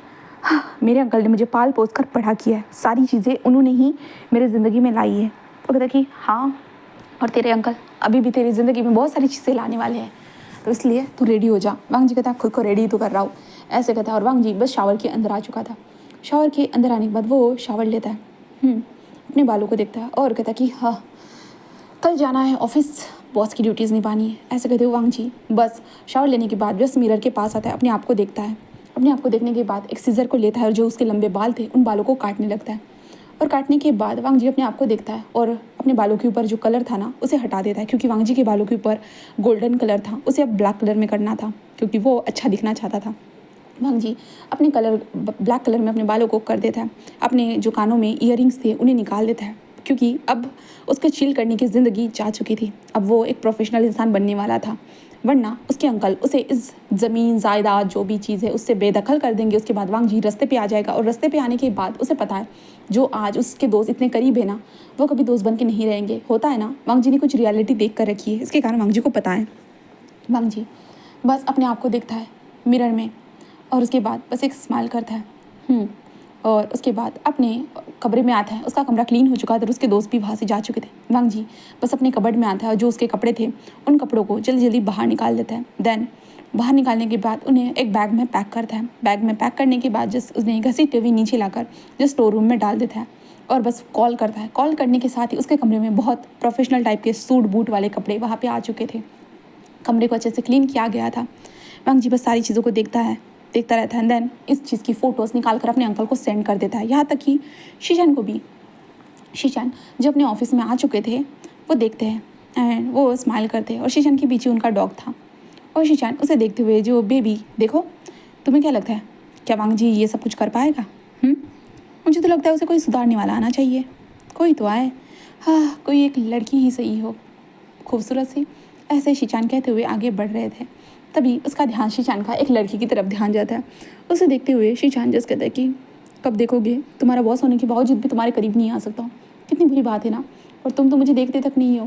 मेरे अंकल ने मुझे पाल पोस कर पढ़ा किया है, सारी चीज़ें उन्होंने ही मेरे ज़िंदगी में लाई है। तो कहता कि हाँ और तेरे अंकल अभी भी तेरी ज़िंदगी में बहुत सारी चीज़ें लाने वाले हैं, तो इसलिए तू रेडी हो जा। वांग जी कहता खुद को रेडी तो कर रहा हूँ, ऐसे कहता है। और वांग जी बस शावर के अंदर आ चुका था। शावर के अंदर आने के बाद वो शावर लेता है, अपने बालों को देखता है और कहता कि हाँ कल जाना है ऑफिस, बॉस की ड्यूटीज़ निभानी है, ऐसे कहते हुए वांग जी बस शावर लेने के बाद जस्ट मिरर के पास आता है, अपने आप को देखता है। अपने आप को देखने के बाद एक सीजर को लेता है और जो उसके लंबे बाल थे उन बालों को काटने लगता है। और काटने के बाद वांग जी अपने आप को देखता है और अपने बालों के ऊपर जो कलर था ना उसे हटा देता है, क्योंकि वांग जी के बालों के ऊपर गोल्डन कलर था, उसे अब ब्लैक कलर में करना था क्योंकि वो अच्छा दिखना चाहता था। वांग जी अपने ब्लैक कलर में अपने बालों को कर देता है। अपने जो कानों में ईयरिंग्स थे उन्हें निकाल देता है, क्योंकि अब उसके चिल करने की ज़िंदगी जा चुकी थी। अब वो एक प्रोफेशनल इंसान बनने वाला था, वरना उसके अंकल उसे इस ज़मीन जायदाद जो भी चीज़ है उससे बेदखल कर देंगे। उसके बाद वांग जी रास्ते पे आ जाएगा और रास्ते पे आने के बाद उसे पता है जो आज उसके दोस्त इतने करीब है ना वो कभी दोस्त बन के नहीं रहेंगे। होता है ना, वांग जी ने कुछ रियलिटी देख कर रखी है, इसके कारण वांग जी को पता है। वांग जी बस अपने आप को देखता है मिरर में और उसके बाद बस एक स्माइल करता है। और उसके बाद अपने कमरे में आता है, उसका कमरा क्लीन हो चुका था और उसके दोस्त भी वहाँ से जा चुके थे। वांग जी बस अपने कबर्ड में आता है और जो उसके कपड़े थे उन कपड़ों को जल्दी जल्दी बाहर निकाल देता है। देन बाहर निकालने के बाद उन्हें एक बैग में पैक करता है। बैग में पैक करने के बाद जस्ट उसने घसीटते हुए नीचे लाकर जस्ट स्टोर रूम में डाल देता है और बस कॉल करता है। कॉल करने के साथ ही उसके कमरे में बहुत प्रोफेशनल टाइप के सूट बूट वाले कपड़े वहाँ पे आ चुके थे। कमरे को अच्छे से क्लीन किया गया था। वांग जी बस सारी चीज़ों को देखता रहता है। देन इस चीज़ की फ़ोटोज़ निकाल कर अपने अंकल को सेंड कर देता है, यहाँ तक कि शीशान को भी। शीशान जो अपने ऑफिस में आ चुके थे वो देखते हैं एंड वो स्माइल करते हैं और शीशान के पीछे उनका डॉग था। और शीशान उसे देखते हुए जो बेबी देखो तुम्हें क्या लगता है क्या वांग जी ये सब कुछ कर पाएगा? मुझे तो लगता है उसे कोई सुधारने वाला आना चाहिए, कोई तो आए, हाँ कोई एक लड़की ही सही हो खूबसूरत सी। ऐसे शीशान कहते हुए आगे बढ़ रहे थे, तभी उसका ध्यान शीशान का एक लड़की की तरफ ध्यान जाता है। उसे देखते हुए शीशान जस्ट कहता है कि कब देखोगे? तुम्हारा बॉस होने के बावजूद भी तुम्हारे करीब नहीं आ सकता। कितनी बुरी बात है ना। और तुम तो मुझे देखते तक नहीं हो।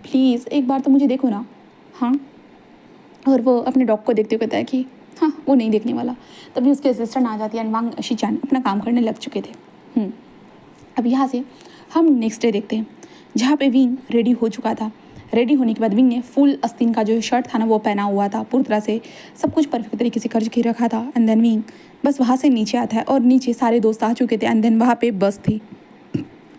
प्लीज़ एक बार तो मुझे देखो ना। हाँ। और वो अपने डॉग को देखते हुए कहता है कि हाँ वो नहीं देखने वाला। तभी उसके असिस्टेंट आ जाती है एंड वांग शीचान अपना काम करने लग चुके थे। अब यहाँ से हम नेक्स्ट डे देखते हैं जहाँ पे विंग रेडी हो चुका था। रेडी होने के बाद विंग ने फुल आस्तीन का जो शर्ट था ना वो पहना हुआ था, पूरी तरह से सब कुछ परफेक्ट तरीके से कर के रखा था। एंड देन विंग बस वहाँ से नीचे आता है और नीचे सारे दोस्त आ चुके थे। एंड देन वहाँ पे बस थी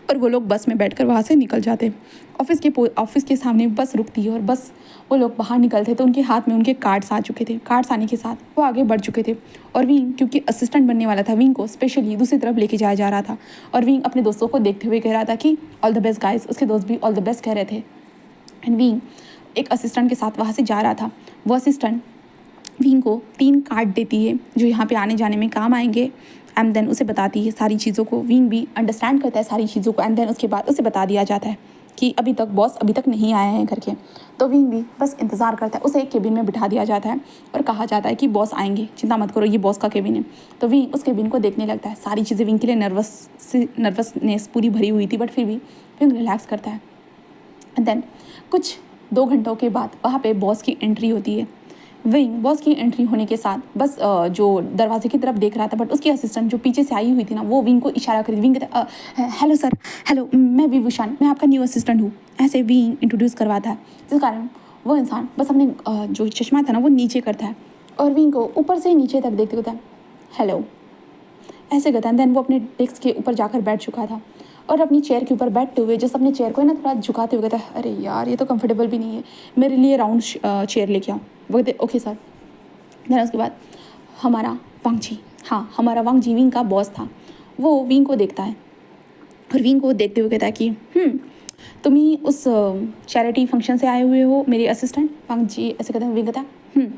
और वो लोग बस में बैठकर वहाँ से निकल जाते। ऑफिस के सामने बस रुकती है और बस वो लोग बाहर निकलते तो उनके हाथ में उनके कार्ड्स आ चुके थे। कार्ड्स आने के साथ वो आगे बढ़ चुके थे और विंग क्योंकि असिस्टेंट बनने वाला था, विंग को स्पेशली दूसरी तरफ लेके जाया जा रहा था। और विंग अपने दोस्तों को देखते हुए कह रहा था कि ऑल द बेस्ट गाइस। उसके दोस्त भी ऑल द बेस्ट कह रहे थे। एंड विंग एक असिस्टेंट के साथ वहाँ से जा रहा था। वो असिस्टेंट विंग को 3 कार्ड देती है जो यहाँ पे आने जाने में काम आएंगे। एंड देन उसे बताती है सारी चीज़ों को। विंग भी अंडरस्टैंड करता है सारी चीज़ों को। एंड देन उसके बाद उसे बता दिया जाता है कि अभी तक बॉस अभी तक नहीं आए हैं करके। तो विंग भी बस इंतज़ार करता है। उसे एक केबिन में बिठा दिया जाता है और कहा जाता है कि बॉस आएंगे, चिंता मत करो, ये बॉस का केबिन है। तो विंग उस केबिन को देखने लगता है। सारी चीज़ें विंग के लिए नर्वसनेस पूरी भरी हुई थी, बट फिर भी विंग रिलैक्स करता है। एंड देन कुछ 2 घंटों के बाद वहाँ पे बॉस की एंट्री होती है। विंग बॉस की एंट्री होने के साथ बस जो दरवाजे की तरफ देख रहा था, बट उसकी असिस्टेंट जो पीछे से आई हुई थी ना वो विंग को इशारा कर विंग कहता हेलो सर, हेलो मैं विभूषण, मैं आपका न्यू असिस्टेंट हूँ। ऐसे विंग इंट्रोड्यूस करवाता है, जिस कारण वो इंसान बस अपने जो चश्मा था ना वो नीचे करता है और विंग को ऊपर से नीचे तक देखते होता है हेलो ऐसे कहता है। देन वो अपने डेस्क के ऊपर जाकर बैठ चुका था और अपनी चेयर के ऊपर बैठते हुए जैसे अपने चेयर को है ना थोड़ा झुकाते हुए कहता है अरे यार ये तो कंफर्टेबल भी नहीं है, मेरे लिए राउंड चेयर लेके आओ। वो कहते ओके सर। देन उसके बाद हमारा वांगजी, हाँ हमारा वांगजी विंग का बॉस था, वो विंग को देखता है और विंग को देखते हुए कहता है कि तुम ही उस चैरिटी फंक्शन से आए हुए हो मेरे असिस्टेंट। वांगजी ऐसे कहता है, विंग कहता है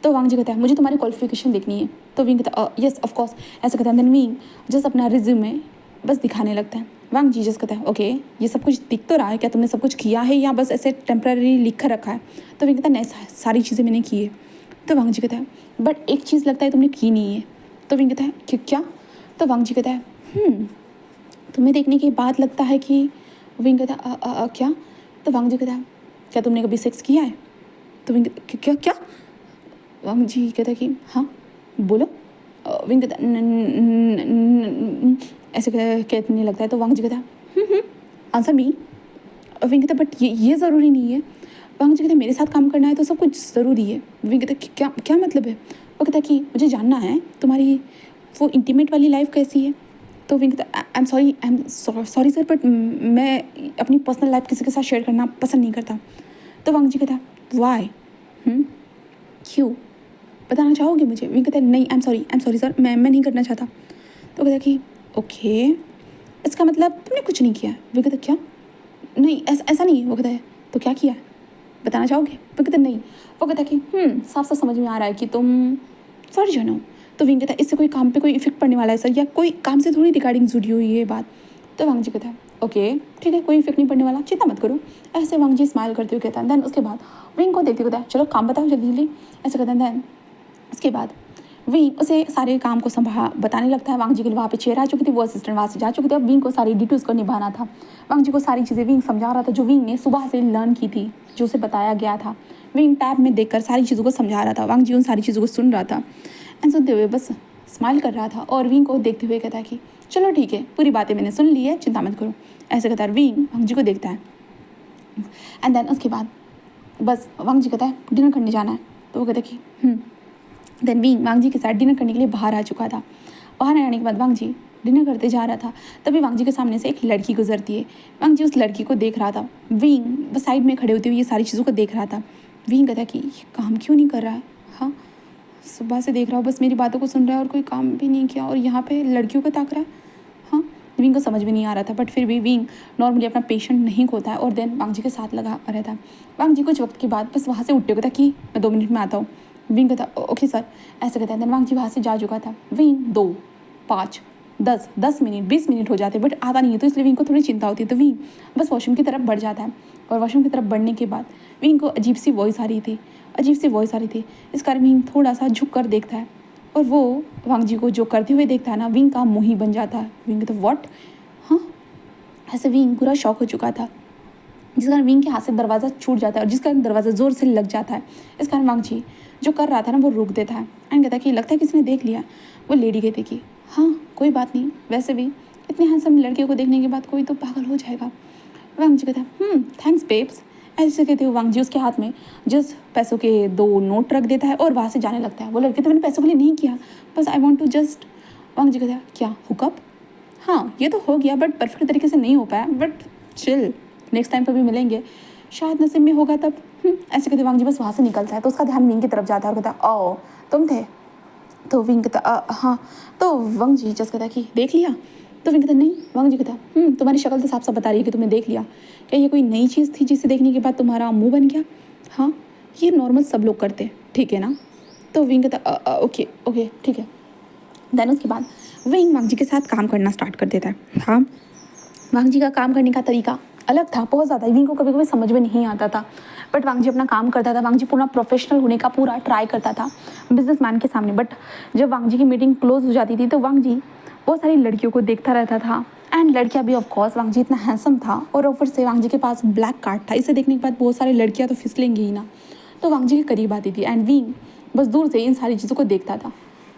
तो वांगजी कहता है मुझे तुम्हारी क्वालिफिकेशन देखनी है। तो विंग कहता है यस ऑफ कोर्स ऐसे कहता है। देन विंग जस्ट अपना रिज्यूमे बस दिखाने लगता है। वांगजी जस्ट कहता है ओके ये सब कुछ दिख तो रहा है, क्या तुमने सब कुछ किया है या बस ऐसे टेम्पररी लिख कर रखा है? तो विंग कहता है नहीं सारी चीज़ें मैंने की है। तो वांगजी कहता है बट एक चीज़ लगता है तुमने की नहीं है। तो विंग कहता है क्या? तो वांगजी कहता है तुम्हें देखने के बाद लगता है कि। विंग कहता है क्या? तो वांगजी कहता है क्या तुमने कभी सेक्स किया है? तो विंग क्या क्या? वांगजी कहता है कि हाँ बोलो। विंग कहता ऐसे कहने लगता है। तो वांगजी कहता है आंसर मी। विंग कहता बट ये ज़रूरी नहीं है। वांगजी कहता मेरे साथ काम करना है तो सब कुछ ज़रूरी है। विंग कहता क्या क्या मतलब है? वो कहता कि मुझे जानना है तुम्हारी वो इंटीमेट वाली लाइफ कैसी है। तो विंग कहता I am sorry sir but मैं अपनी पर्सनल लाइफ किसी के साथ शेयर करना पसंद नहीं करता। तो वांगजी कहता वाई क्यों बताना चाहोगे मुझे? विंग कहता है नहीं आई एम सॉरी सर मैं नहीं करना चाहता। तो कहता कि ओके इसका मतलब तुमने कुछ नहीं किया है। विंग कहता क्या? नहीं ऐसा नहीं है। वो कहता है तो क्या किया है बताना चाहोगे? वो कहता नहीं। वो कहता कि साफ साफ समझ में आ रहा है कि तुम सर्जन हो। तो विंग कहता है इससे कोई काम पे कोई इफेक्ट पड़ने वाला है सर, या कोई काम से थोड़ी रिगार्डिंग जुड़ी हुई है ये बात। तो वांगजी कहता है ओके ठीक है कोई इफेक्ट नहीं पड़ने वाला, चिंता मत करो। ऐसे वांगजी स्माइल करते हुए कहता है। देन उसके बाद विंग को देखते कहता है चलो काम बताओ जल्दी जल्दी ऐसे कहता है। देन उसके बाद विंग उसे सारे काम को बताने लगता है। वांगजी के लिए वहाँ पे चेयर आ चुकी थी, वो असिस्टेंट वहाँ से जा चुकी थी। अब विंग को सारी डिटेल्स को निभाना था। वांगजी को सारी चीज़ें विंग समझा रहा था जो विंग ने सुबह से लर्न की थी, जो उसे बताया गया था। विंग टैब में देखकर सारी चीज़ों को समझा रहा था। वांगजी उन सारी चीज़ों को सुन रहा था एंड सुनते हुए बस स्माइल कर रहा था और विंग को देखते हुए कहता है कि चलो ठीक है पूरी बातें मैंने सुन ली है, चिंता मत करो। ऐसे कहता है। विंग वांगजी को देखता है एंड देन उसके बाद बस वांगजी कहता है डिनर करने जाना है। तो वो कहता है कि देन विंग वांगजी के साथ डिनर करने के लिए बाहर आ चुका था। बाहर आने के बाद वांगजी डिनर करते जा रहा था, तभी वांगजी के सामने से एक लड़की गुजरती है। वांगजी उस लड़की को देख रहा था। विंग बस साइड में खड़े होते हुए ये सारी चीज़ों को देख रहा था। विंग कहता कि ये काम क्यों नहीं कर रहा है? हाँ सुबह से देख रहा हूँ बस मेरी बातों को सुन रहा है और कोई काम भी नहीं किया और यहाँ पे लड़कियों को ताक रहा है। हाँ विंग को समझ में नहीं आ रहा था, बट फिर भी विंग नॉर्मली अपना पेशेंट नहीं खोता है और देन वांगजी के साथ लगा रहता है। वांगजी कुछ वक्त के बाद बस वहाँ से उठते कहता कि मैं 2 मिनट में आता हूँ। विंग कहता ओके सर ऐसे कहता है। देन वांगजी वहाँ से जा चुका था। विंग 2 5 10 मिनट 20 मिनट हो जाते बट आता नहीं है, तो इसलिए विंग को थोड़ी चिंता होती है। तो विंग बस वॉशरूम की तरफ बढ़ जाता है और वॉशरूम की तरफ बढ़ने के बाद विंग को अजीब सी वॉइस आ रही थी। इस कारण विंग थोड़ा सा झुक कर देखता है और वो वांग जी को जो करते हुए देखता है ना, विंग का मुंह ही बन जाता है। विंग कहता है व्हाट, हाँ। ऐसे विंग पूरा शॉक हो चुका था, जिस कारण विंग के हाथ से दरवाज़ा छूट जाता है और जिस कारण दरवाज़ा ज़ोर से लग जाता है। इस कारण वांग जी जो कर रहा था ना वो रोक देता है एंड कहता है कि लगता है किसी ने देख लिया। वो लेडी कहती कि हाँ कोई बात नहीं, वैसे भी इतने हैंडसम लड़के को देखने के बाद कोई तो पागल हो जाएगा। वांग जी कहता है थैंक्स बेब्स। ऐसे कहते हुए वांग जी उसके हाथ में जस्ट पैसों के 2 नोट रख देता है और वहाँ से जाने लगता है। वो लड़के तो मैंने पैसों के लिए नहीं किया, बस आई वॉन्ट टू जस्ट। वांग जी कहता है क्या हुकअप, हाँ ये तो हो गया बट परफेक्ट तरीके से नहीं हो पाया, बट चिल, नेक्स्ट टाइम कभी मिलेंगे, शायद नसीब में होगा तब। ऐसे कहते वांग जी बस वहाँ से निकलता है तो उसका ध्यान विंग की तरफ जाता है और कहता ओ तुम थे। तो विंग कहता हाँ। तो वांग जी जस्ट कहता कि देख लिया। तो विंग कहता नहीं। वांग जी कहता तुम्हारी शक्ल तो साफ साफ बता रही है कि तुमने देख लिया। क्या ये कोई नई चीज़ थी जिसे देखने के बाद तुम्हारा मुंह बन गया? हाँ ये नॉर्मल सब लोग करते हैं, ठीक है ना। तो विंग कहता ओके ओके ठीक है। देन उसके बाद विंग वांग जी के साथ काम करना स्टार्ट कर देता है। हाँ वांग जी का काम करने का तरीका अलग था बहुत ज़्यादा, विंग को कभी कभी समझ में नहीं आता था, बट वांग जी अपना काम करता था। वांग जी पूरा प्रोफेशनल होने का पूरा ट्राई करता था बिजनेसमैन के सामने। बट जब वांग जी की मीटिंग क्लोज हो जाती थी तो वांग जी बहुत सारी लड़कियों को देखता रहता था एंड लड़कियां भी ऑफकोर्स, वांग जी इतना हैंडसम था और ऊपर से वांग जी के पास ब्लैक कार्ड था। इसे देखने के बाद बहुत सारी लड़कियां तो फिसलेंगी ही ना, तो वांग जी के करीब आती थी एंड विंग बस दूर से इन सारी चीज़ों को देखता था,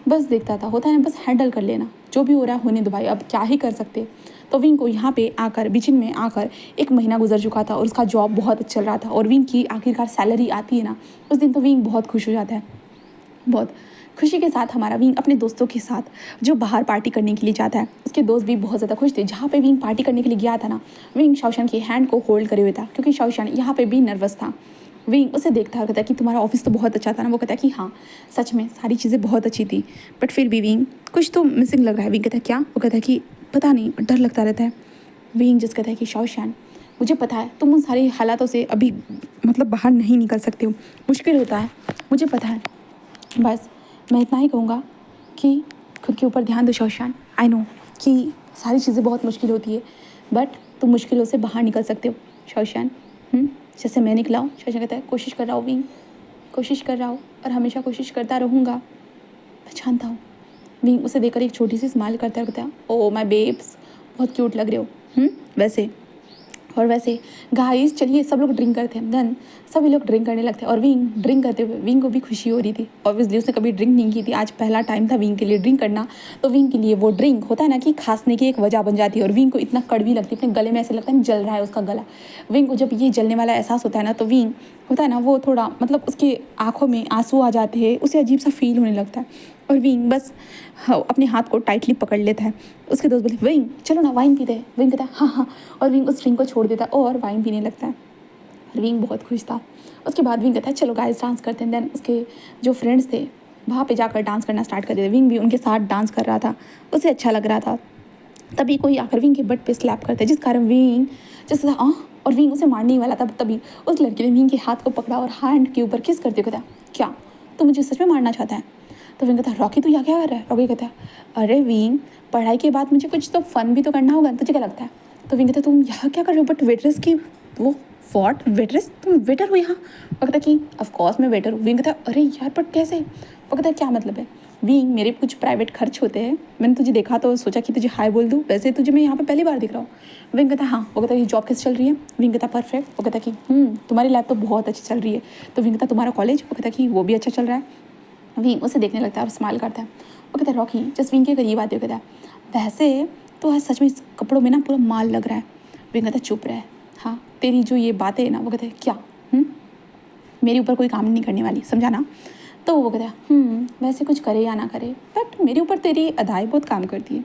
बस देखता था। होता है ना बस हैंडल कर लेना, जो भी हो रहा है होने दो भाई, अब क्या ही कर सकते। तो विंग को यहाँ पे आकर बीचिंग में आकर 1 महीना गुजर चुका था और उसका जॉब बहुत चल रहा था और विंग की आखिरकार सैलरी आती है ना, उस दिन तो विंग बहुत खुश हो जाता है। बहुत खुशी के साथ हमारा विंग अपने दोस्तों के साथ जो बाहर पार्टी करने के लिए जाता है, उसके दोस्त भी बहुत ज़्यादा खुश थे। जहाँ पे विंग पार्टी करने के लिए गया था ना, विंग शाओशान की हैंड को होल्ड करे हुए था क्योंकि शाओशान यहाँ पे भी नर्वस था। विंग उसे देखता है, कहता है कि तुम्हारा ऑफिस तो बहुत अच्छा था ना। वो कहता है कि हाँ सच में सारी चीज़ें बहुत अच्छी थी, बट फिर भी विंग कुछ तो मिसिंग लग रहा है। विंग कहता है क्या? वो कहता है कि पता नहीं, डर लगता रहता है। विंग जिस कहता है कि शाओशान मुझे पता है तुम उन सारी हालातों से अभी मतलब बाहर नहीं निकल सकते हो, मुश्किल होता है, मुझे पता है, बस मैं इतना ही कहूँगा कि खुद के ऊपर ध्यान दो शाओशान। आई नो कि सारी चीज़ें बहुत मुश्किल होती है, बट तुम मुश्किलों से बाहर निकल सकते हो शाओशान, जैसे मैं निकला हूँ। शाओशान कहता है कोशिश कर रहा हूँ विंग, कोशिश कर रहा हूँ और हमेशा कोशिश करता रहूँगा, मैं जानता हूँ। विंग उसे देखकर एक छोटी सी स्माइल करता है, कहता है ओ माय बेब्स बहुत क्यूट लग रहे हो। वैसे और वैसे गाइस चलिए सब लोग ड्रिंक करते हैं। देन सभी लोग ड्रिंक करने लगते हैं और विंग ड्रिंक करते हुए विंग को भी खुशी हो रही थी। ऑब्वियसली उसने कभी ड्रिंक नहीं की थी, आज पहला टाइम था विंग के लिए ड्रिंक करना। तो विंग के लिए वो ड्रिंक होता है ना कि खांसने की एक वजह बन जाती है और विंग को इतना कड़वी लगती है, अपने गले में ऐसे लगता है जल रहा है उसका गला। विंग को जब ये जलने वाला एहसास होता है ना, तो विंग होता है ना वो थोड़ा मतलब उसकी आंखों में आंसू आ जाते हैं, उसे अजीब सा फील होने लगता है और विंग बस अपने हाथ को टाइटली पकड़ लेता है। उसके दोस्त बोले विंग चलो ना वाइन पीते हैं। विंग कहता है हाँ हाँ, और विंग उस ड्रिंक को छोड़ देता है और वाइन पीने लगता है और विंग बहुत खुश था। उसके बाद विंग कहता है चलो गाइस डांस करते हैं। देन उसके जो फ्रेंड्स थे वहाँ पे जाकर डांस करना स्टार्ट कर देते। विंग भी उनके साथ डांस कर रहा था, उसे अच्छा लग रहा था। तभी कोई आकर विंग के बट पे स्लैप करता है, जिस कारण विंग जैसे और विंग उसे मारने ही वाला था। तभी उस लड़के ने विंग के हाथ को पकड़ा और हैंड के ऊपर किस करते कहता क्या तू मुझे सच में मारना चाहता है? तो विंग कहता है रॉकी तू यहाँ क्या कर रहा है? रॉकी कहता है अरे विंग पढ़ाई के बाद मुझे कुछ तो फन भी तो करना होगा, तुझे क्या लगता है? तो विंग कहता है तुम यहाँ क्या कर रहे हो? बट वेटरेस की वो वॉट वेटरेस, तुम वेटर हो यहाँ? वो कहता है कि ऑफकोर्स मैं वेटर हूँ। विंग कहता है अरे यार बट कैसे? वो कहता है क्या मतलब है? विंग मेरे कुछ प्राइवेट खर्च होते हैं, मैंने तुझे देखा तो सोचा कि तुझे हाय बोल दूँ, वैसे तुझे मैं यहाँ पे पहली बार दिख रहा हूँ। विंग कहता है हाँ। वो कहता है कि जॉब कैसे चल रही है? विंग कहता है परफेक्ट। वो कहता है कि तुम्हारी लाइफ तो बहुत अच्छी चल रही है। तो विंग कहता है तुम्हारा कॉलेज? वो कहता है कि वो भी अच्छा चल रहा है। विंग उसे देखने लगता है और स्माइल करता है। वो कहता है रॉकी जस्ट विंग के करीब आते हुए कहता है वैसे तो आज सच में इस कपड़ों में ना पूरा माल लग रहा है। विंग कहता है चुप रहे, हाँ तेरी जो ये बातें है ना, वो कहते हैं क्या मेरे ऊपर कोई काम नहीं करने वाली, समझा ना? तो वो कहता है वैसे कुछ करे या ना करे बट मेरे ऊपर तेरी अदाएँ बहुत काम करती है।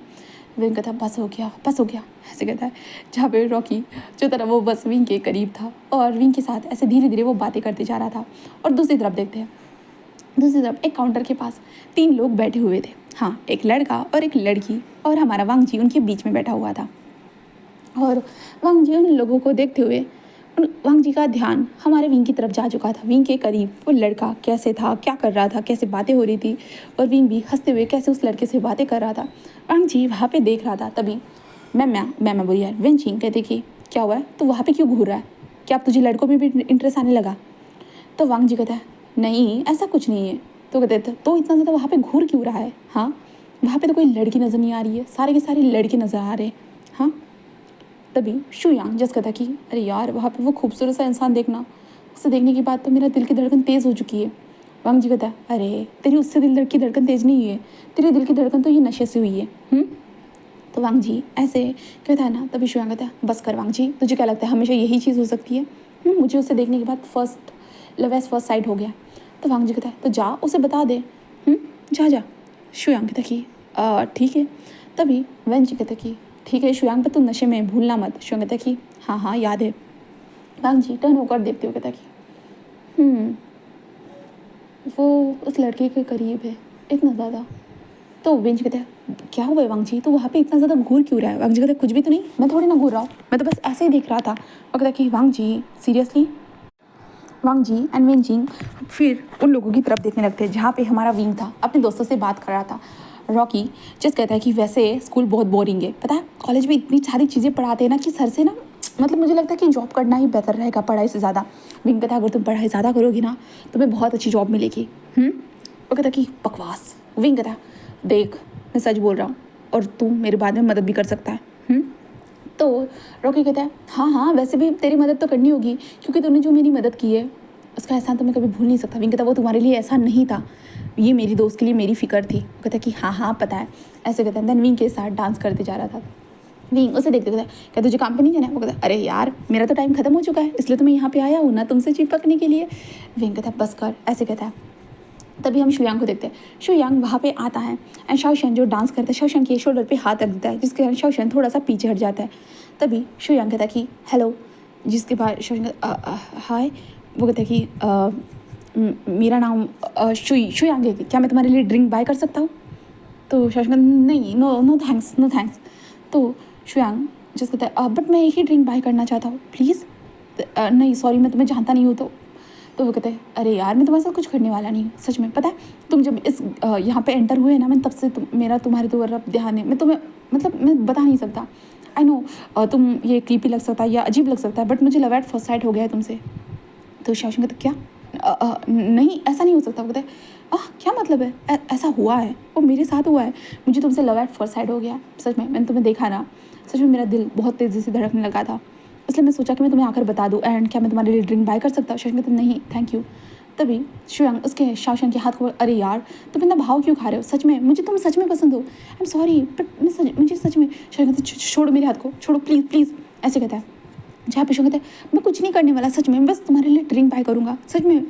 विंग कहता है बस हो गया बस हो गया, ऐसे कहता है। जहाँ पे रॉकी जो तरह वो बस विंग के करीब था और विंग के साथ ऐसे धीरे धीरे वो बातें करते जा रहा था। और दूसरी तरफ देखते हैं, दूसरी तरफ एक काउंटर के पास 3 लोग बैठे हुए थे। हाँ एक लड़का और एक लड़की और हमारा वांग जी उनके बीच में बैठा हुआ था। और वांग जी उन लोगों को देखते हुए वांग जी का ध्यान हमारे विंग की तरफ जा चुका था। विंग के करीब वो लड़का कैसे था, क्या कर रहा था, कैसे बातें हो रही थी और विंग भी हंसते हुए कैसे उस लड़के से बातें कर रहा था। वांग जी वहाँ पे देख रहा था। तभी मैं बोली यार वेंचिंग कहते कि क्या हुआ है, तो वहाँ पे क्यों घूर रहा है? क्या अब तुझे लड़कों में भी इंटरेस्ट आने लगा? तो वांग जी कहता है नहीं ऐसा कुछ नहीं है, तो कहते थे तो इतना ज़्यादा वहाँ पे घूर क्यों रहा है? हाँ, वहाँ पे तो कोई लड़की नज़र नहीं आ रही है, सारे के सारे लड़के नज़र आ रहे हैं। हाँ, तभी शुयांग जस कहता कि अरे यार वहाँ पे वो खूबसूरत सा इंसान देखना, उसे देखने के बाद तो मेरा दिल की धड़कन तेज़ हो चुकी है। वांग जी कहता है अरे तेरी उससे दिल की धड़कन तेज़ नहीं हुई है, तेरे दिल की धड़कन तो ये नशे से हुई है। तो वांग जी ऐसे कहता है ना, तभी शुयांग कहता है बस कर वांग जी, तुझे क्या लगता है हमेशा यही चीज़ हो सकती है? मुझे उसे देखने के बाद first love as first sight हो गया। तो वांग जी कहता है तो जा उसे बता दे। जा जा। शुयांग कहता कि ठीक है। तभी वांग जी कहता कि ठीक है शुयांग, पर तू नशे में भूलना मत। शुयांग कहता कि हाँ हाँ याद है। वांग जी टर्न होकर देखते हुए कहता कि वो उस लड़के के करीब है इतना ज़्यादा। तो वेंज कहता है क्या हुआ है वांग जी, तो वहाँ पे इतना ज़्यादा घूर क्यों रहा है? वांग जी कहता है कुछ भी तो नहीं, मैं थोड़ी ना घूर रहा हूँ, मैं तो बस ऐसे ही देख रहा था। और कहता है कि Wang ji seriously? Wang ji and Wen Jing फिर उन लोगों की तरफ देखने लगते हैं जहाँ पे हमारा विंग था, अपने दोस्तों से बात कर रहा था। रॉकी जिस कहता है कि वैसे स्कूल बहुत बोरिंग है, पता है कॉलेज में इतनी सारी चीज़ें पढ़ाते हैं ना कि सर से ना मतलब मुझे लगता है कि जॉब करना ही बेहतर रहेगा पढ़ाई से ज़्यादा। विंग कहता है अगर तुम पढ़ाई ज़्यादा करोगी ना तुम्हें बहुत अच्छी जॉब मिलेगी। वो कहता कि बकवास। विंग कहता देख मैं सच बोल रहा हूँ और तू मेरे बाद में मदद भी कर सकता है। तो रॉकी कहता है हाँ हाँ वैसे भी तेरी मदद तो करनी होगी क्योंकि तूने जो मेरी मदद की है उसका एहसान तो मैं कभी भूल नहीं सकता। विंग कहता वो तुम्हारे लिए एहसान नहीं था, ये मेरी दोस्त के लिए मेरी फ़िक्र थी। वो कहता कि हाँ हाँ पता है। ऐसे कहता है देन विंग के साथ डांस करते जा रहा था। विंग उसे देखते कहता है क्या तुझे काम पे नहीं जाना है? वो कहता है अरे यार मेरा तो टाइम खत्म हो चुका है इसलिए तो मैं यहाँ पे आया हूँ ना तुमसे चिपकने के लिए। विंग कहता है बस कर। ऐसे कहता है। तभी हम शुयांग को देखते हैं। शुयांग वहाँ पे आता है एंड शाओशन जो डांस करता है शाओशन के शोल्डर पे हाथ रख देता है जिसके कारण शाओशन थोड़ा सा पीछे हट जाता है। तभी शुयांग कहता है कि हेलो, जिसके बाद शाओशन हाय। वो कहता है कि मेरा नाम शुयांग है, क्या मैं तुम्हारे लिए ड्रिंक बाय कर सकता हूँ? तो शाओशन नहीं, no no thanks no thanks. तो शुयांग जिस कहता है बट मैं एक ही ड्रिंक बाय करना चाहता हूँ प्लीज़। नहीं सॉरी मैं तुम्हें जानता नहीं हूँ। तो वो कहते हैं अरे यार मैं तुम्हारे साथ कुछ करने वाला नहीं हूँ सच में। पता है तुम जब इस यहाँ पे एंटर हुए ना मैं तब से मेरा तुम्हारे तरफ ध्यान है। मैं तुम्हें मतलब मैं बता नहीं सकता। आई नो तुम ये क्रीपी लग सकता है या अजीब लग सकता है बट मुझे लव एट फर्स्ट साइट हो गया है तुमसे। तो शाओशन कहते क्या? नहीं ऐसा नहीं हो सकता। वो कहते क्या मतलब है? ऐसा हुआ है, वो मेरे साथ हुआ है, मुझे तुमसे लव एट फर्स्ट साइट हो गया सच में। मैंने तुम्हें देखा ना, सच में मेरा दिल बहुत तेज़ी से धड़कने लगा था, इसलिए मैं सोचा कि मैं तुम्हें आकर बता दूँ। एंड क्या मैं तुम्हारे लिए ड्रिंक बाय कर सकता हूँ? शाओशन कहते नहीं थैंक यू। तभी शुयांग उसके शाओशन के हाथ को अरे यार तुम इतना भाव क्यों खा रहे हो? सच में मुझे तुम सच में पसंद हो। आई एम सॉरी बट मुझे सच में। शाओशन कहते छोड़ो मेरे हाथ को, छोड़ो प्लीज़ प्लीज़। ऐसे कहता है। जहाँ पे शाओशन कहता है मैं कुछ नहीं करने वाला सच में, बस तुम्हारे लिए ड्रिंक बाय करूँगा सच में।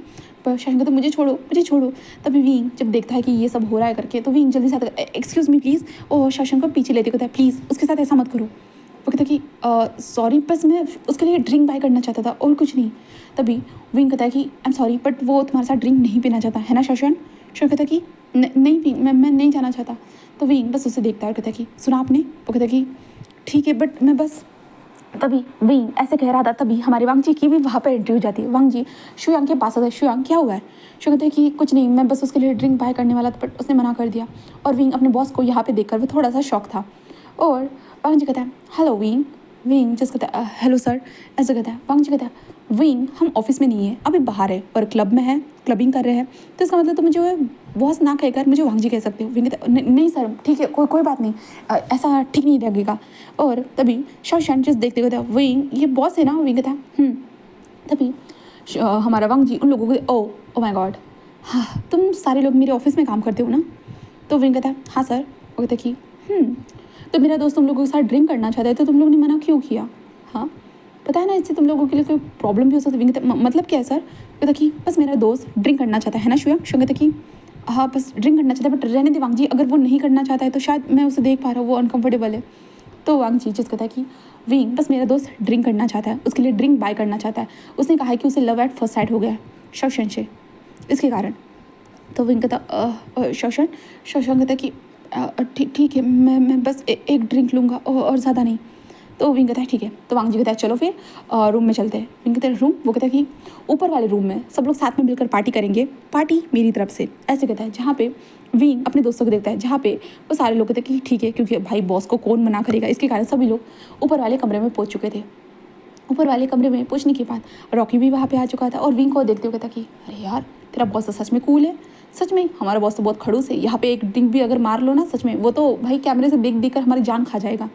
पर शाओशन कहता मुझे छोड़ो मुझे छोड़ो। तभी विंग जब देखता है कि ये सब हो रहा है करके तो विंग जल्दी से आता है एक्सक्यूज़ मी प्लीज़। और शाओशन को पीछे लेते कहता है प्लीज़ उसके साथ ऐसा मत करो। वो कहता कि सॉरी बस मैं उसके लिए ड्रिंक बाय करना चाहता था और कुछ नहीं। तभी विंग कहता है कि आई एम सॉरी बट वो तुम्हारे साथ ड्रिंक नहीं पीना चाहता है ना शाओशन? शाओशन कहता कि नहीं विंग मैं नहीं जाना चाहता। तो विंग बस उसे देखता है और कहता कि सुना आपने? वो कहता कि ठीक है बट मैं बस। तभी विंग ऐसे कह रहा था तभी हमारे वांग जी की भी वहाँ पर एंट्री हो जाती है। वांग जी शुयांग के पास आता है। शुयांग क्या हुआ है? शुयांग कहते हैं कि कुछ नहीं मैं बस उसके लिए ड्रिंक बाय करने वाला था बट उसने मना कर दिया। और विंग अपने बॉस को यहाँ पे देखकर वो थोड़ा सा शौक था। और वांग जी कहता है हेलो विंग। विंग जिस कहता है हेलो सर। ऐसे कहता है। वांग जी कहता है विंग हम ऑफिस में नहीं है अभी बाहर है और क्लब में है, क्लबिंग कर रहे हैं, तो इसका मतलब तुम मुझे बॉस ना कहकर मुझे वांग जी कह सकते हो। विंग कहता है नहीं सर ठीक है कोई बात नहीं, ऐसा ठीक नहीं लगेगा। और तभी शाओशन जिस देखते कहता है विंग ये बॉस है ना? विंग कहता है तभी हमारा वांग जी उन लोगों को ओ माय गॉड हाँ तुम सारे लोग मेरे ऑफिस में काम करते हो ना? तो विंग कहता है हाँ सर। वो कहता है कि तो मेरा दोस्त तुम लोगों के साथ ड्रिंक करना चाहता है तो तुम लोगों ने मना क्यों किया? हाँ पता है ना इससे तुम लोगों के लिए कोई प्रॉब्लम भी हो सकती है। विंग कहता है मतलब क्या है सर? कहता कि बस मेरा दोस्त ड्रिंक करना चाहता है ना शुयांग? शुयांग कहता कि हाँ बस ड्रिंक करना चाहता है बट रहने दे वांग जी, अगर वो नहीं करना चाहता है तो शायद मैं उसे देख पा रहा हूँ वो अनकंफर्टेबल है। तो वांग जी जिस कहता है कि विंग बस मेरा दोस्त ड्रिंक करना चाहता है, उसके लिए ड्रिंक बाय करना चाहता है, उसने कहा है कि उसे लव एट फर्स्ट साइट हो गया है शाओशन से इसके कारण। तो विंग कहता शाओशन कहता कि ठीक है मैं बस एक ड्रिंक लूँगा और ज़्यादा नहीं। तो विंग कहता है ठीक है। तो वांग जी कहता है चलो फिर रूम में चलते हैं। विंग कहता है रूम? वो कहता है कि ऊपर वाले रूम में सब लोग साथ में मिलकर पार्टी करेंगे, पार्टी मेरी तरफ से। ऐसे कहता है जहाँ पे विंग अपने दोस्तों को देखता है जहाँ पे वो सारे लोग कहते हैं कि ठीक है क्योंकि भाई बॉस को कौन मना करेगा, इसके कारण सभी लोग ऊपर वाले कमरे में पहुँच चुके थे। ऊपर वाले कमरे में पहुँचने के बाद रॉकी भी वहाँ पे आ चुका था और विंग को देखते हुए कहता कि अरे यार तेरा बॉस तो सच में कूल है, सच में हमारा बॉस तो बहुत खड़ूस है, यहाँ पे एक ड्रिंक भी अगर मार लो ना सच में वो तो भाई कैमरे से देख देख कर हमारी जान खा जाएगा।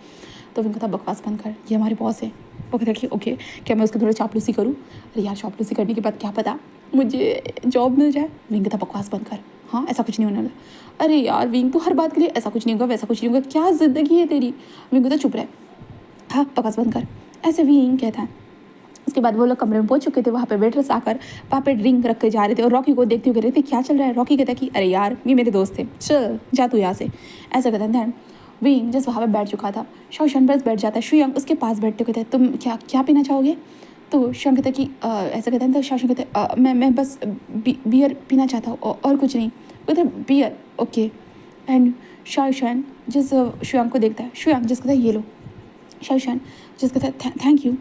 तो विंग कहता बकवास बंद कर, ये हमारे बॉस है। वो कहता कि ओके क्या मैं उसकी थोड़ी चापलूसी करूँ? अरे यार चापलूसी करने के बाद क्या पता मुझे जॉब मिल जाए। विंग कहता बकवास बंद कर, हाँ ऐसा कुछ नहीं होने वाला। अरे यार विंग तो हर बात के लिए ऐसा कुछ नहीं होगा वैसा कुछ नहीं होगा, क्या ज़िंदगी है तेरी। विंग कहता चुप रहे, हाँ बकवास बंद कर, ऐसे विंग कहता है। उसके बाद वो लोग कमरे में पहुंच चुके थे, वहाँ पे वेटर्स आकर वहाँ पे ड्रिंक रख के जा रहे थे और रॉकी को देखते हुए कह रहे थे क्या चल रहा है। रॉकी कहता कि अरे यार ये मेरे दोस्त थे, चल जा तू यहाँ से, ऐसा कहता है। विंग जस्ट वहाँ पे बैठ चुका था, शौशन बस बैठ जाता है, शुयांग उसके पास बैठते कहते हैं तुम क्या क्या पीना चाहोगे? तो शुयांग कहता है कि ऐसा कहता है। तो शौशन कहते हैं मैं बस बियर पीना चाहता हूँ और कुछ नहीं। कहते बियर ओके। एंड शौशन जिस शुयांग को देखता है, शुयांग जिस कहता है ये लो। शौशन जिस कहता है थैंक यू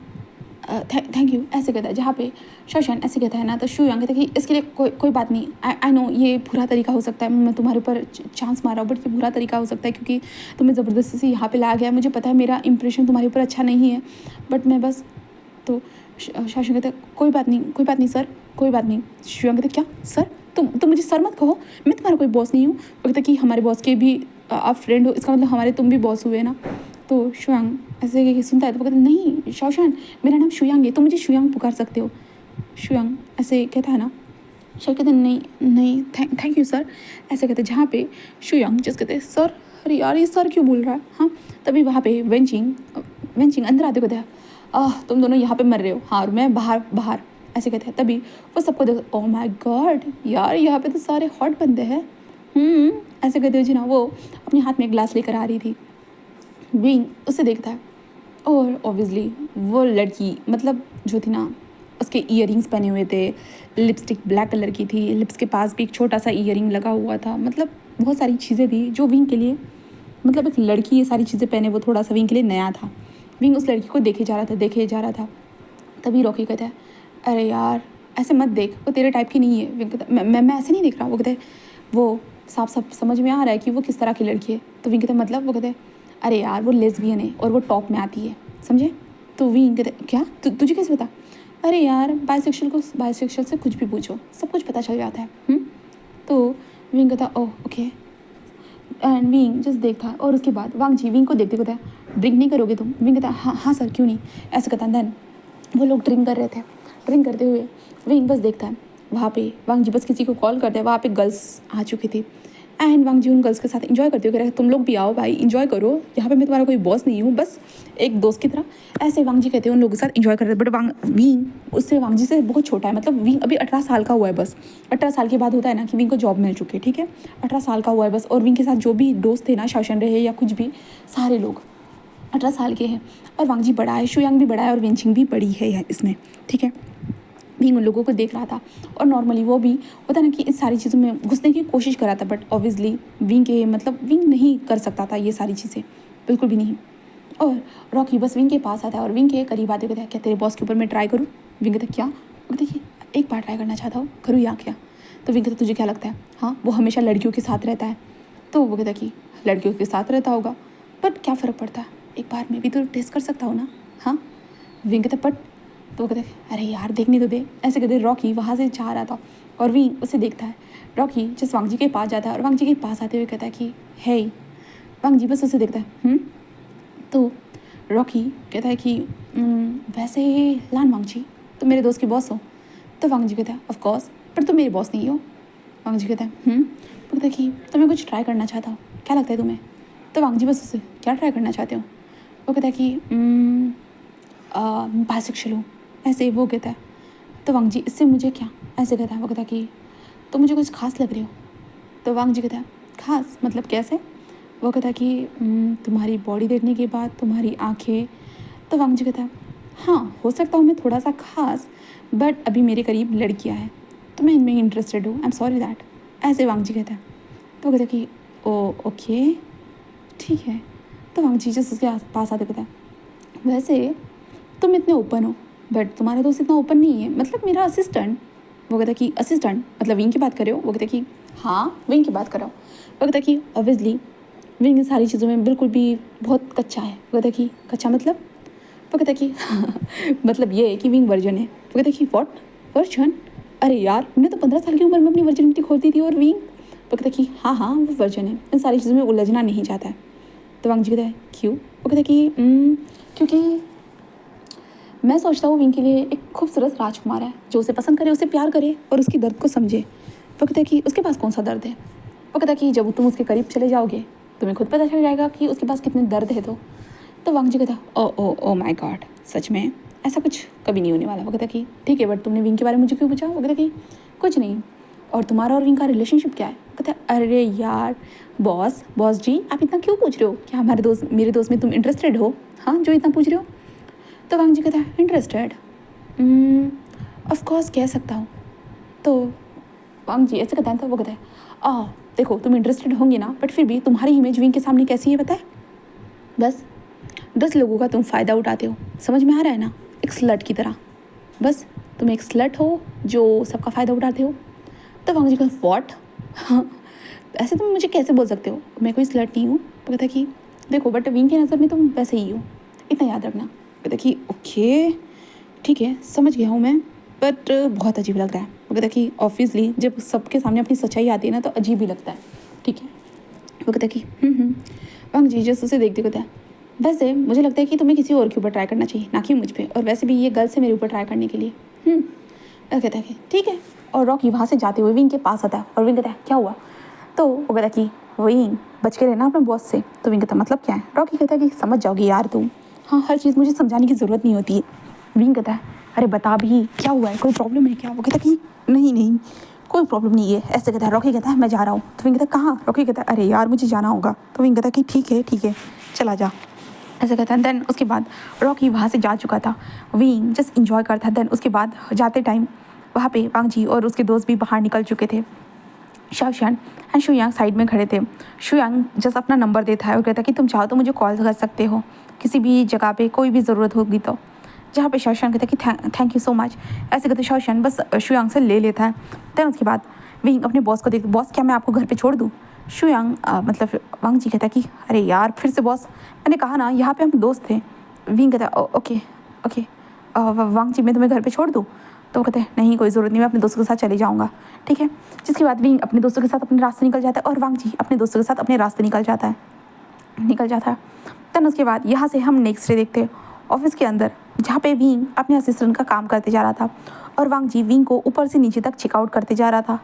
थैंक यू ऐसे कहता है। जहाँ पे शौशन ऐसे कहता है ना तो शुयांग कहता है कि इसके लिए कोई बात नहीं, आई नो ये बुरा तरीका हो सकता है, मैं तुम्हारे ऊपर चांस मार रहा हूँ बट ये बुरा तरीका हो सकता है क्योंकि तुम्हें ज़बरदस्ती से यहाँ पे लाया गया है। मुझे पता है मेरा इंप्रेशन तुम्हारे ऊपर अच्छा नहीं है बट मैं बस। तो शौशन कहता है कोई बात नहीं सर, कोई बात नहीं। शुयांग कहता है क्या सर, तुम मुझे सर मत कहो, मैं तुम्हारा कोई बॉस नहीं हूँ। वो कहता कि हमारे बॉस के भी आप फ्रेंड हो, इसका मतलब हमारे तुम भी बॉस हुए ना। तो शुयांग ऐसे सुनता है तो वो कहता नहीं शौशन मेरा नाम शुयांग है, तुम मुझे शुयांग पुकार सकते हो। शुयांग ऐसे कहता है ना, शायद कहते नहीं थैंक यू सर ऐसे कहते। जहाँ पे शुयांग जिस कहते सर, अरे यार ये सर क्यों बोल रहा है। हाँ तभी वहाँ पे वेंचिंग अंदर आते कहते हैं तुम दोनों यहाँ पे मर रहे हो, हाँ और मैं बाहर ऐसे कहते हैं। तभी वो सबको देखो ओह माय गॉड यार यहाँ पे तो सारे हॉट बंदे हैं। ऐसे कहते हुए जी ना वो अपने हाथ में एक ग्लास लेकर आ रही थी। विंग उसे देखता है और ऑब्वियसली वो लड़की मतलब जो थी ना उसके ईयरिंग्स पहने हुए थे, लिपस्टिक ब्लैक कलर की थी, लिप्स के पास भी एक छोटा सा ईयरिंग लगा हुआ था, मतलब बहुत सारी चीज़ें थी जो विंग के लिए मतलब एक लड़की ये सारी चीज़ें पहने वो थोड़ा सा विंग के लिए नया था। विंग उस लड़की को देखे जा रहा था। तभी रॉकी कहता है अरे यार ऐसे मत देख, वो तेरे टाइप की नहीं है। विंग कहता मैं ऐसे नहीं देख रहा। वो कहते वो साफ समझ में आ रहा है कि वो किस तरह की लड़की है। तो विंग कहता मतलब? वो कहते अरे यार वो लेस्बियन है और वो टॉप में आती है, समझे? तो विंग कहते क्या तुझे कैसे पता? अरे यार बाइसेक्शुअल से कुछ भी पूछो सब कुछ पता चल जाता है। तो विंग कहता oh okay. And wing just देखता है और उसके बाद वांग जी विंग को देखते कहता है ड्रिंक नहीं करोगे तुम? विंग कहता हाँ सर क्यों नहीं ऐसे कहता है। देन वो लोग ड्रिंक कर रहे थे, ड्रिंक करते हुए विंग बस देखता है वहाँ पे वांग जी बस किसी को कॉल करते हैं, वहाँ पे गर्ल्स आ चुकी थी। एंड वांग जी उन गर्ल्स के साथ इंजॉय करते हुए कह रहे तुम लोग भी आओ भाई इंजॉय करो, यहाँ पे मैं तुम्हारा कोई बॉस नहीं हूँ, बस एक दोस्त की तरह। ऐसे वांग जी कहते हैं उन लोगों के साथ इंजॉय कर रहे थे। बट विंग उससे वांग जी से बहुत छोटा है, मतलब विंग अभी 18 साल का हुआ है बस। 18 साल के बाद होता है ना कि विंग को जॉब मिल चुकी है, ठीक है 18 साल का हुआ है बस। और विंग के साथ जो भी दोस्त थे ना शौशन रहे या कुछ भी सारे लोग 18 साल के हैं। और वांग जी बड़ा है, शुयांग भी बड़ा है और वेंचिंग भी बड़ी है इसमें, ठीक है। विंग उन लोगों को देख रहा था और नॉर्मली वो भी होता ना कि इस सारी चीज़ों में घुसने की कोशिश कर रहा था बट ऑब्वियसली विंग के मतलब विंग नहीं कर सकता था ये सारी चीज़ें, बिल्कुल भी नहीं। और रॉकी बस विंग के पास आता है और विंग के करीब आते कहता है क्या तेरे बॉस के ऊपर मैं ट्राई करूँ? विंग कहता क्या? वो देखिए एक बार ट्राई करना चाहता हूँ, करूँ या क्या? तो विंग कहता तुझे क्या लगता है हाँ वो हमेशा लड़कियों के साथ रहता है? तो वो कहता कि लड़कियों के साथ रहता होगा बट क्या फ़र्क पड़ता है, एक बार मैं भी तो टेस्ट कर सकता हूँ ना। हाँ विंग कहता बट। तो वो कहते अरे यार देखने तो दे, ऐसे कहते रॉकी वहाँ से जा रहा था और विंग उसे देखता है। रॉकी जिस वांग जी के पास जाता है और वांग जी के पास आते हुए कहता है कि हे। वांग जी बस उसे देखता है। तो रॉकी कहता है कि वैसे लान वांग जी तुम मेरे दोस्त के बॉस हो? तो वांग जी कहता है ऑफ कोर्स पर तुम मेरे बॉस नहीं हो। वांग जी कहता है तो कहता है कि तो मैं कुछ ट्राई करना चाहता हूँ, क्या लगता है तुम्हें? तो वांग जी बस उसे क्या ट्राई करना चाहते हो? वो कहता है कि बाइसेक्सुअल हूँ, ऐसे वो कहता है। तो वांग जी इससे मुझे क्या, ऐसे कहता है। वो कहता है कि तो मुझे कुछ खास लग रही हो। तो वांग जी कहता है खास मतलब कैसे? वो कहता है कि तुम्हारी बॉडी देखने के बाद तुम्हारी आँखें। तो वांग जी कहता है हाँ हो सकता हूँ मैं थोड़ा सा खास बट अभी मेरे करीब लड़कियाँ हैं तो मैं इनमें इंटरेस्टेड हूँ, आई एम सॉरी दैट, ऐसे वांग जी कहता है। तो कहता है कि ओ ओके ठीक है। तो वांग जी जैसे उसके पास आते कहता है वैसे तुम इतने ओपन हो बट तुम्हारा दोस्त इतना ओपन नहीं है, मतलब मेरा असिस्टेंट। वो कहता कि असिस्टेंट मतलब विंग की बात कर रहे हो? वो कहता कि हाँ विंग की बात कर रहा हूँ। वो कहता कि ऑब्वियसली विंग इन सारी चीज़ों में बिल्कुल भी बहुत कच्चा है। वो कहता कि कच्चा मतलब? वो कहता कि मतलब ये है कि विंग वर्जन है। वो कहता कि व्हाट वर्जन? अरे यार, मैंने तो 15 साल की उम्र में अपनी वर्जिनिटी खो दी थी। और विंग वो कहता कि हाँ हाँ वो वर्जन है, इन सारी चीज़ों में उलझना नहीं चाहता है। तो वांग जी कहता है क्यों? वो कहता कि क्योंकि मैं सोचता हूँ विंग के लिए एक खूबसूरत राजकुमार है जो उसे पसंद करे, उसे प्यार करे और उसकी दर्द को समझे। वो कहता है कि उसके पास कौन सा दर्द है? वो कहता है कि जब तुम उसके करीब चले जाओगे तुम्हें खुद पता चल जाएगा कि उसके पास कितने दर्द है। तो वांग जी कहता ओ ओ ओ माय गॉड, सच में ऐसा कुछ कभी नहीं होने वाला। वो कहता कि ठीक है, बट तुमने विंग के बारे में मुझे क्यों पूछा? वो कहता कि कुछ नहीं, और तुम्हारा और विंग का रिलेशनशिप क्या है? कहता है अरे यार बॉस जी, आप इतना क्यों पूछ रहे हो? क्या मेरे दोस्त में तुम इंटरेस्टेड हो? हाँ, जो इतना पूछ रहे हो? तो वांग जी कहता है इंटरेस्टेड, ऑफ कोर्स कह सकता हूँ। तो वांग जी ऐसे कहता है। तो वो कहता है देखो तुम इंटरेस्टेड होंगी ना, बट फिर भी तुम्हारी इमेज विंग के सामने कैसी है पता है? बस 10 लोगों का तुम फ़ायदा उठाते हो, समझ में आ रहा है ना? एक स्लट की तरह। बस तुम एक स्लट हो जो सबका फ़ायदा उठाते हो। तो वांग जी का व्हाट? हाँ, ऐसे तुम मुझे कैसे बोल सकते हो? मैं कोई स्लट नहीं हूँ। तो कहता कि देखो बट विंग की नज़र में तुम वैसे ही हो, इतना याद रखना। कहता कि ओके ठीक है, समझ गया हूँ मैं, बट बहुत अजीब लग रहा है। वो कहता कि ऑब्वियसली जब सबके सामने अपनी सच्चाई आती है ना तो अजीब ही लगता है, ठीक है। वो कहता कि वांग जी जस्ट उसे देखते कहता है वैसे मुझे लगता है कि तुम्हें किसी और के ऊपर ट्राई करना चाहिए, ना कि मुझ पे, और वैसे भी ये गर्ल्स है मेरे ऊपर ट्राई करने के लिए। वो कहता है कि ठीक है। और रॉकी वहाँ से जाते हुए विंग के पास आता है और विंग कहता है क्या हुआ? तो वो कहता कि विंग बच के रहना अपने बॉस से। तो विंग कहता मतलब क्या है? रॉकी कहता है कि समझ जाओगी यार तुम, हाँ हर चीज़ मुझे समझाने की ज़रूरत नहीं होती है। विंग कहता है अरे बता भी क्या हुआ है, कोई प्रॉब्लम है क्या? वो कहता कि नहीं कोई प्रॉब्लम नहीं है, ऐसे कहता है। रॉकी कहता है मैं जा रहा हूँ। तो विंग कहता है कहाँ? रॉकी कहता है अरे यार मुझे जाना होगा। तो विंग कहता है कि ठीक है चला जा, ऐसे कहता है। देन उसके बाद रॉकी वहाँ से जा चुका था, विंग जस्ट इंजॉय करता। देन उसके बाद जाते टाइम वहाँ पे वांग जी और उसके दोस्त भी बाहर निकल चुके थे। शाओशान एंड शुयांग साइड में खड़े थे। शुयांग जस्ट अपना नंबर देता है और कहता है कि तुम चाहो तो मुझे कॉल कर सकते हो किसी भी जगह पे, कोई भी ज़रूरत होगी तो। जहाँ पे शाओशान कहता है कि थैंक यू सो मच, ऐसे कहते शाओशान बस शुयांग से ले लेता है। देन उसके बाद विंग अपने बॉस को देखते, बॉस क्या मैं आपको घर पे छोड़ दूँ? शुयांग मतलब वांग जी कहता है कि अरे यार फिर से बॉस, मैंने कहा ना यहाँ पे हम दोस्त थे। विंग कहता है ओके वांग जी मैं तुम्हें घर पे छोड़ दूँ? तो वो कहते हैं नहीं कोई ज़रूरत नहीं, मैं अपने दोस्तों के साथ चले जाऊँगा, ठीक है। जिसके बाद विंग अपने दोस्तों के साथ अपने रास्ते निकल जाता है और वांग जी अपने दोस्तों के साथ अपने रास्ते निकल जाता है। तब उसके बाद यहाँ से हम नेक्स्ट डे देखते हैं ऑफिस के अंदर, जहाँ पे विंग अपने असिस्टेंट का काम करते जा रहा था और वांग जी विंग को ऊपर से नीचे तक चेकआउट करते जा रहा था,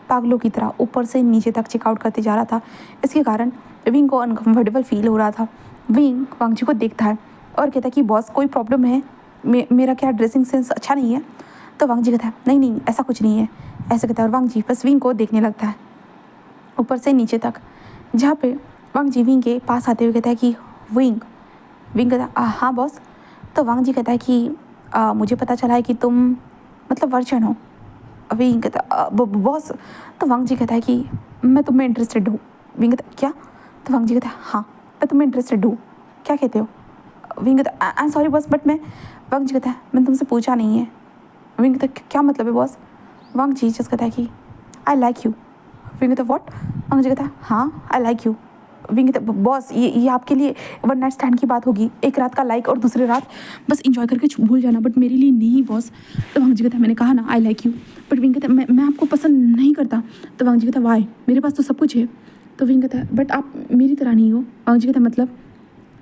पागलों की तरह ऊपर से नीचे तक चेकआउट करते जा रहा था। इसके कारण विंग को अनकम्फर्टेबल फील हो रहा था। विंग वांग जी को देखता है और कहता है कि बॉस कोई प्रॉब्लम है, मेरा क्या ड्रेसिंग सेंस अच्छा नहीं है? तो वांग जी कहता है नहीं ऐसा कुछ नहीं है, ऐसे कहता है। और वांग जी बस विंग को देखने लगता है ऊपर से नीचे तक, जहाँ पे वांग जी विंग के पास आते हुए कहता है कि विंग कहता है हाँ बॉस। तो वांग जी कहता है कि मुझे पता चला है कि तुम मतलब वर्जन हो। विंग कहता है बॉस। तो वांग जी कहता है कि मैं तुम्हें इंटरेस्टेड हूँ। विंग कहता है क्या? तो वांग जी कहता है हाँ मैं तुम्हें इंटरेस्टेड हूँ, क्या कहते हो? विंग कहता है I am sorry boss, but मैं। वांग जी कहता है मैंने तुमसे पूछा नहीं है। विंग कहता है क्या मतलब है बॉस? वांग जी जस्ट कहता है कि आई लाइक यू। विंग कहता है व्हाट? वांग जी कहता है हाँ आई लाइक यू। विंग कहता है बॉस ये आपके लिए वन नाइट स्टैंड की बात होगी, एक रात का लाइक और दूसरी रात बस इंजॉय करके भूल जाना, बट मेरे लिए नहीं बॉस। तो वांग जी कहता है मैंने कहा ना I like you, but wing कहता है मैं आपको पसंद नहीं करता। तो वांग जी कहता है वाई, मेरे पास तो सब कुछ है। तो विंग कहता है बट आप मेरी तरह नहीं हो। वांग जी कहता है मतलब?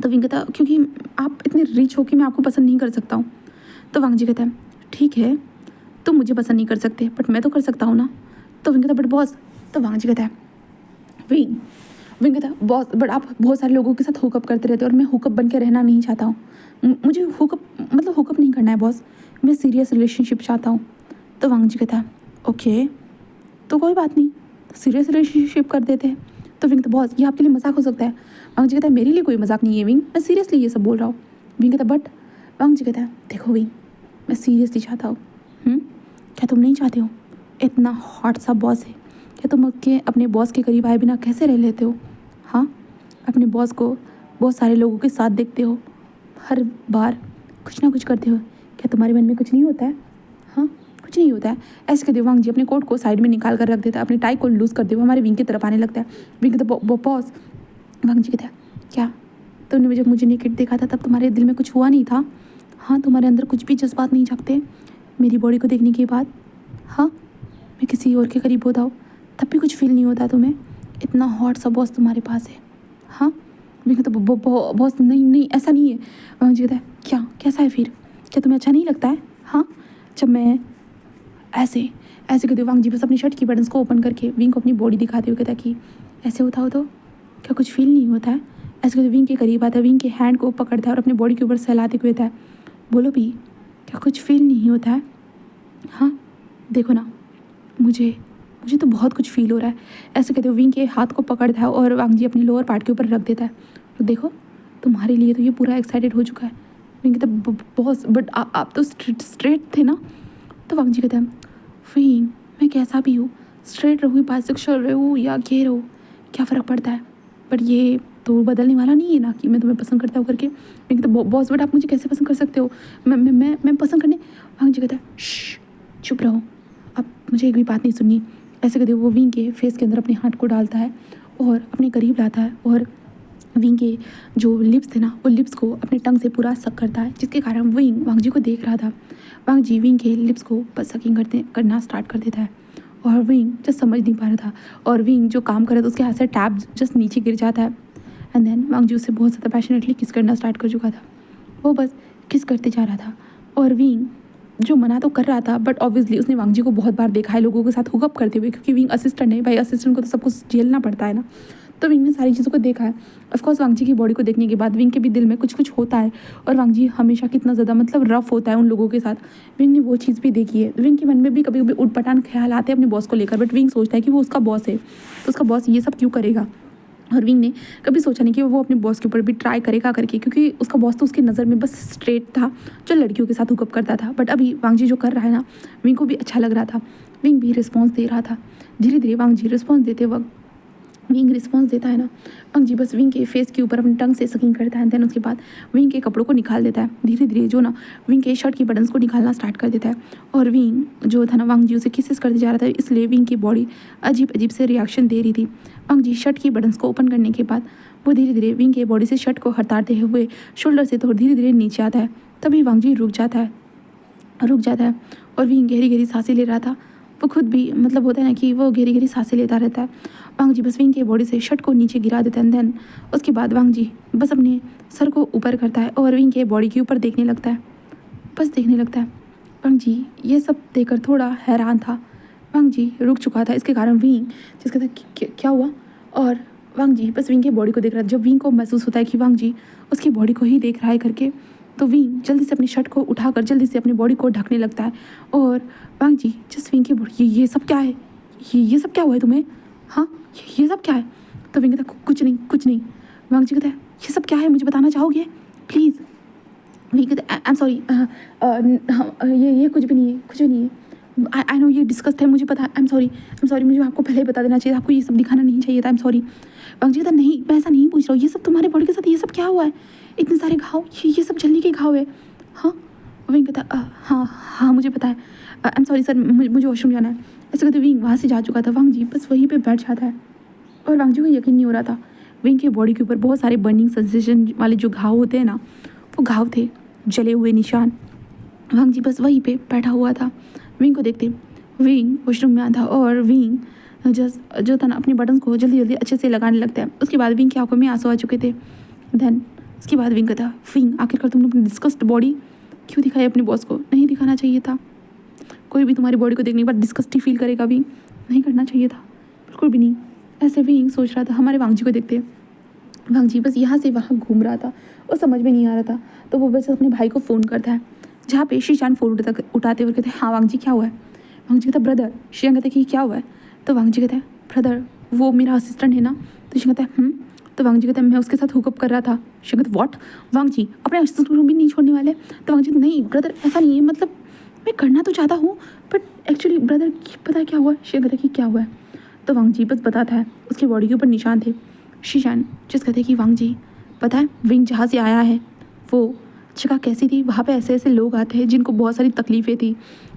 तो विंग कहता है क्योंकि आप इतने रिच हो कि मैं आपको पसंद नहीं कर सकता हूँ। तो वांग जी कहता है ठीक है तुम मुझे पसंद नहीं कर सकते बट मैं तो कर सकता हूँ ना। तो विंग कहता है बट बॉस। तो वांग जी कहता है विंग कहता है बॉस बट आप बहुत सारे लोगों के साथ हुकअप करते रहते हो और मैं हुकअप बन के रहना नहीं चाहता हूँ। मुझे हुकअप नहीं करना है बॉस, मैं सीरियस रिलेशनशिप चाहता हूँ। तो वांग जी कहता है ओके तो कोई बात नहीं, सीरियस रिलेशनशिप कर देते हैं। तो विंग कहता बॉस ये आपके लिए मजाक हो सकता है। वांग जी कहता है मेरे लिए कोई मजाक नहीं है विंग, मैं सीरियसली ये सब बोल रहा हूँ। विंग कहता बट। वांग जी कहता है देखो विंग मैं सीरियसली चाहता हूँ। क्या तुम नहीं चाहते हो? इतना हॉट सा बॉस है, क्या तुम अपने बॉस के करीब आए बिना कैसे रह लेते हो? हाँ, अपने बॉस को बहुत सारे लोगों के साथ देखते हो, हर बार कुछ ना कुछ करते हो, क्या तुम्हारे मन में कुछ नहीं होता है? हाँ कुछ नहीं होता है, ऐसे कहते वांग जी अपने कोट को साइड में निकाल कर रख देता है, अपनी टाई को लूज़ करते हुए हमारे विंग की तरफ आने लगता है। विंग कहता बॉस। वांग जी कहता है क्या तुमने जब मुझे नेकेड देखा था तब तुम्हारे दिल में कुछ हुआ नहीं था? हाँ तुम्हारे अंदर कुछ भी जज्बात नहीं जागते मेरी बॉडी को देखने के बाद? हाँ मैं किसी और के करीब होता हूँ तब भी कुछ फील नहीं होता तुम्हें? इतना हॉट सा बॉस तुम्हारे पास है। हाँ, मैं कहता बॉस नहीं नहीं ऐसा नहीं है। वांग जी कहता है क्या कैसा है फिर, क्या तुम्हें अच्छा नहीं लगता है? हाँ, जब मैं ऐसे ऐसे कहते वांग जी बस अपनी शर्ट की बटन्स को ओपन करके विंग को अपनी बॉडी दिखाते हुए कहता कि ऐसे होता हो तो क्या कुछ फील नहीं होता है? ऐसे कहते विंग के करीब आता है, विंग के हैंड को पकड़ता है और अपनी बॉडी के ऊपर सहलाते हुए कहता है बोलो भी, क्या कुछ फील नहीं होता है? हाँ देखो ना, मुझे मुझे तो बहुत कुछ फील हो रहा है। ऐसे कहते हुए विंग के हाथ को पकड़ता है और वांग जी अपने लोअर पार्ट के ऊपर रख देता है। तो देखो तुम्हारे लिए तो ये पूरा एक्साइटेड हो चुका है। विंग कहता है बहुत, बट आप तो स्ट्रेट थे ना? तो वांग जी कहता है विंग मैं कैसा भी हूँ, स्ट्रेट रहूँ, बाइसेक्सुअल रहूँ या गे रहूँ, क्या फ़र्क पड़ता है? बट ये तो बदलने वाला नहीं है ना कि मैं तुम्हें पसंद करता हूँ करके। विंग कहता है बॉस बट आप मुझे कैसे पसंद कर सकते हो? मैं पसंद करने। वांग जी कहता है चुप रहो, अब मुझे एक भी बात नहीं सुननी। ऐसे कहते वो विंग के फेस के अंदर अपने हाथ को डालता है और अपने करीब लाता है और विंग के जो लिप्स थे ना वो लिप्स को अपने टंग से पूरा सक करता है, जिसके कारण विंग वांग जी को देख रहा था। वांग जी विंग के लिप्स को बस सकिंग करना स्टार्ट कर देता है और विंग जस्ट समझ नहीं पा रहा था और विंग जो काम कर रहा था उसके हाथ से टैब जस्ट नीचे गिर जाता है। एंड देन वांग जी उससे बहुत ज़्यादा पैशनेटली किस करना स्टार्ट कर चुका था। वो बस किस करते जा रहा था और विंग जो मना तो कर रहा था बट ऑब्वियसली उसने वांग जी को बहुत बार देखा है लोगों के साथ हुकअप करते हुए, क्योंकि विंग असिस्टेंट है भाई, असिस्टेंट को तो सब कुछ झेलना पड़ता है ना। तो विंग ने सारी चीज़ों को देखा है। ऑफकोर्स वांग जी की बॉडी को देखने के बाद विंग के भी दिल में कुछ कुछ होता है और वांग जी हमेशा कितना ज़्यादा मतलब रफ होता है उन लोगों के साथ, विंग ने वो चीज़ भी देखी है। विंग के मन में भी कभी कभी उटपटांग ख्याल आते हैं अपने बॉस को लेकर, बट विंग सोचता है कि वो उसका बॉस है तो उसका बॉस ये सब क्यों करेगा। और विंग ने कभी सोचा नहीं कि वो अपने बॉस के ऊपर भी ट्राई करेगा करके, क्योंकि उसका बॉस तो उसकी नज़र में बस स्ट्रेट था जो लड़कियों के साथ हुकअप करता था। बट अभी वांग जी जो कर रहा है ना, विंग को भी अच्छा लग रहा था। विंग भी रिस्पॉन्स दे रहा था। धीरे धीरे वांग जी रिस्पॉन्स देते वक्त विंग रिस्पॉन्स देता है ना, वांग जी बस विंग के फेस के ऊपर अपनी टंग से सकिंग करता है। देन उसके बाद विंग के कपड़ों को निकाल देता है। धीरे धीरे जो ना विंग के शर्ट की बटन्स को निकालना स्टार्ट कर देता है और विंग जो था ना वांग जी उसे किसेस करते जा रहा था, इसलिए विंग की बॉडी अजीब अजीब से रिएक्शन दे रही थी। वांग जी शर्ट की बटन्स को ओपन करने के बाद वो धीरे धीरे विंग के बॉडी से शर्ट को हटाते हुए शोल्डर से तो धीरे धीरे नीचे आता है। तभी वांग जी रुक जाता है और विंग गहरी गहरी सांसें ले रहा था। वो खुद भी मतलब होता है ना कि वो गहरी गहरी सांसें लेता रहता है। वांग जी बस विंग के बॉडी से शर्ट को नीचे गिरा देता है। देन उसके बाद वांग जी बस अपने सर को ऊपर करता है और विंग के बॉडी के ऊपर देखने लगता है, बस देखने लगता है। वांग जी ये सब देखकर थोड़ा हैरान था। वांग जी रुक चुका था, इसके कारण विंग जिसका था क्या हुआ, और वांग जी बस विंग के बॉडी को देख रहा था। जब विंग को महसूस होता है कि वांग जी उसकी बॉडी को ही देख रहा है करके, तो विंग जल्दी से अपनी शर्ट को उठाकर जल्दी से अपनी बॉडी को ढकने लगता है और वांग जी जस्ट विंग की बॉडी ये सब क्या है, ये सब क्या हुआ है तुम्हें? हाँ ये सब क्या है? तो विंग कहता कुछ नहीं। वांग जी कहता है ये सब क्या है, मुझे बताना चाहोगे प्लीज़? विंग कहता आई एम सॉरी, ये कुछ भी नहीं है। आई नो ये डिस्कस है, मुझे पता है। आई एम सॉरी, मुझे आपको पहले ही बता देना चाहिए, आपको ये सब दिखाना नहीं चाहिए था। I am sorry. वांग जी कहता नहीं मैं ऐसा नहीं पूछ रहा हूँ, ये सब तुम्हारे बॉडी के साथ ये सब क्या हुआ है? इतने सारे घाव, ये सब जलने के घाव है? हाँ। विंग कहता हाँ मुझे पता है। आई एम सॉरी सर, मुझे वॉशरूम जाना है। ऐसे कहते विंग वहाँ से जा चुका था। वांग जी बस वहीं पे बैठ जाता है और वांग जी को यकीन नहीं हो रहा था। विंग के बॉडी के ऊपर बहुत सारे बर्निंग सेंसेशन वाले जो घाव होते हैं ना, वो घाव थे, जले हुए निशान। वांग जी बस वहीं पे बैठा हुआ था। विंग को देखते विंग वॉशरूम में आता और विंग जो था ना अपने बटन्स को जल्दी जल्दी अच्छे से लगाने लगता है। उसके बाद विंग की आंखों में आंसू आ चुके थे। देन उसके बाद विंग कहता विंग आखिरकार तुमने अपनी डिस्कस्ड बॉडी क्यों दिखाई अपने बॉस को? नहीं दिखाना चाहिए था। कोई भी तुम्हारी बॉडी को देखने के बाद डिस्कस्ट ही फील करेगा विंग, नहीं करना चाहिए था, बिल्कुल भी नहीं। ऐसे विंग सोच रहा था। हमारे वांग जी को देखते वांग जी बस यहाँ से वहाँ घूम रहा था और समझ में नहीं आ रहा था। तो वो बस अपने भाई को फ़ोन करता है, जहाँ पे शीशान फ़ोन उठाते हुए कहते हैं हाँ वांग जी क्या हुआ है? वांग जी कहता ब्रदर। शीशान कहते कि क्या हुआ है? तो वांग जी कहता है ब्रदर वो मेरा असिस्टेंट है ना। तो शीशान कहता है तो वांग जी कहता है मैं उसके साथ हुकअप कर रहा था। शीशान कहता व्हाट? वांग जी अपने असिस्टेंट को भी नहीं छोड़ने वाले? तो वांग जी नहीं ब्रदर ऐसा नहीं है, मतलब मैं करना तो चाहता हूँ बट एक्चुअली ब्रदर पता है क्या हुआ? शीशान कहता कि क्या हुआ है? तो वांग जी बस बताता है। उसकी बॉडी के ऊपर निशान थे। शीशान जिस कहते कि वांग जी पता है विंग जहाँ से आया है वो जगह कैसी थी, वहाँ पे ऐसे ऐसे लोग आते हैं जिनको बहुत सारी तकलीफ़ें थी,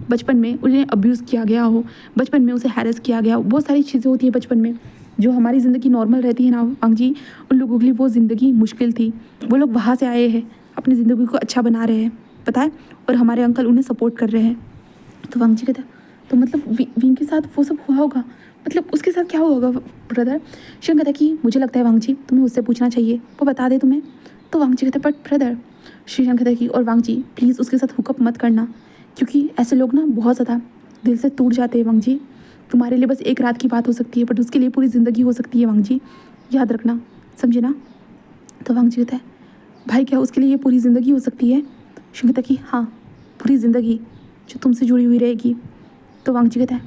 बचपन में उन्हें अब्यूज़ किया गया हो, बचपन में उसे हैरेस किया गया हो, बहुत सारी चीज़ें होती है बचपन में जो हमारी ज़िंदगी नॉर्मल रहती है ना वांग जी, उन लोगों के लिए वो ज़िंदगी मुश्किल थी। वो लोग वहाँ से आए हैं, अपनी ज़िंदगी को अच्छा बना रहे हैं पता है, और हमारे अंकल उन्हें सपोर्ट कर रहे हैं। तो वांग जी कहता तो मतलब विंग के साथ वो सब हुआ होगा, मतलब उसके साथ क्या हुआ होगा ब्रदर। शिवन कहता है कि मुझे लगता है वांग जी तुम्हें उससे पूछना चाहिए, वो बता दे तुम्हें। तो वांग जी कहता है बट ब्रदर, शिवन कहता है कि और वांग जी प्लीज़ उसके साथ हुकअप मत करना, क्योंकि ऐसे लोग ना बहुत ज़्यादा दिल से टूट जाते हैं वांग जी। तुम्हारे लिए बस एक रात की बात हो सकती है बट उसके लिए पूरी ज़िंदगी हो सकती है वांग जी, याद रखना, समझे ना। तो वांग जी कहता है भाई क्या उसके लिए ये पूरी ज़िंदगी हो सकती है। शिवन कहता है कि हाँ, पूरी ज़िंदगी जो तुमसे जुड़ी हुई रहेगी। तो वांग जी कहता है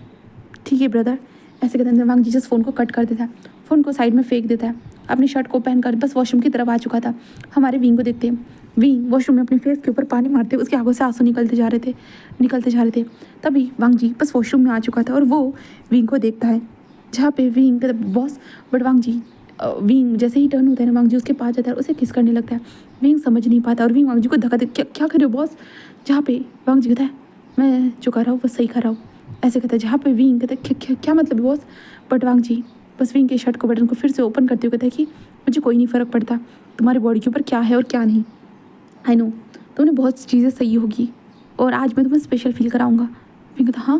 ठीक है ब्रदर। ऐसे कहते हैं वांग जी जस्ट फ़ोन को कट कर देता है, फ़ोन को साइड में फेंक देता है, अपनी शर्ट को पहनकर बस वॉशरूम की तरफ आ चुका था। हमारे विंग को देखते हैं, विंग वॉशरूम में अपने फेस के ऊपर पानी मारते, उसकी आंखों से आंसू निकलते जा रहे थे। तभी वांग जी बस वॉशरूम में आ चुका था और वो विंग को देखता है, जहाँ पे विंग कहता है boss. But Wang ji Wing जैसे ही टर्न होता है ना, वांग जी उसके पास जाता है, उसे किस करने लगता है। विंग समझ नहीं पाता और विंग वांग जी को धक्का दे, क्या कर रहे हो बॉस। जहाँ पे वांग जी कहता है मैं जो कर रहा हूँ वो सही कर रहा हूँ, ऐसे कहता है। जहाँ पे विंग कहता है क्या मतलब बॉस। बट वांग जी बस विंग के शर्ट को बटन को फिर से ओपन करते हुए कहता है कि मुझे कोई नहीं फ़र्क पड़ता तुम्हारी बॉडी के ऊपर क्या है और क्या नहीं। आई नो तुमने बहुत चीज़ें सही होगी और आज मैं तुम्हें स्पेशल फील कराऊंगा। विंग कहता हाँ।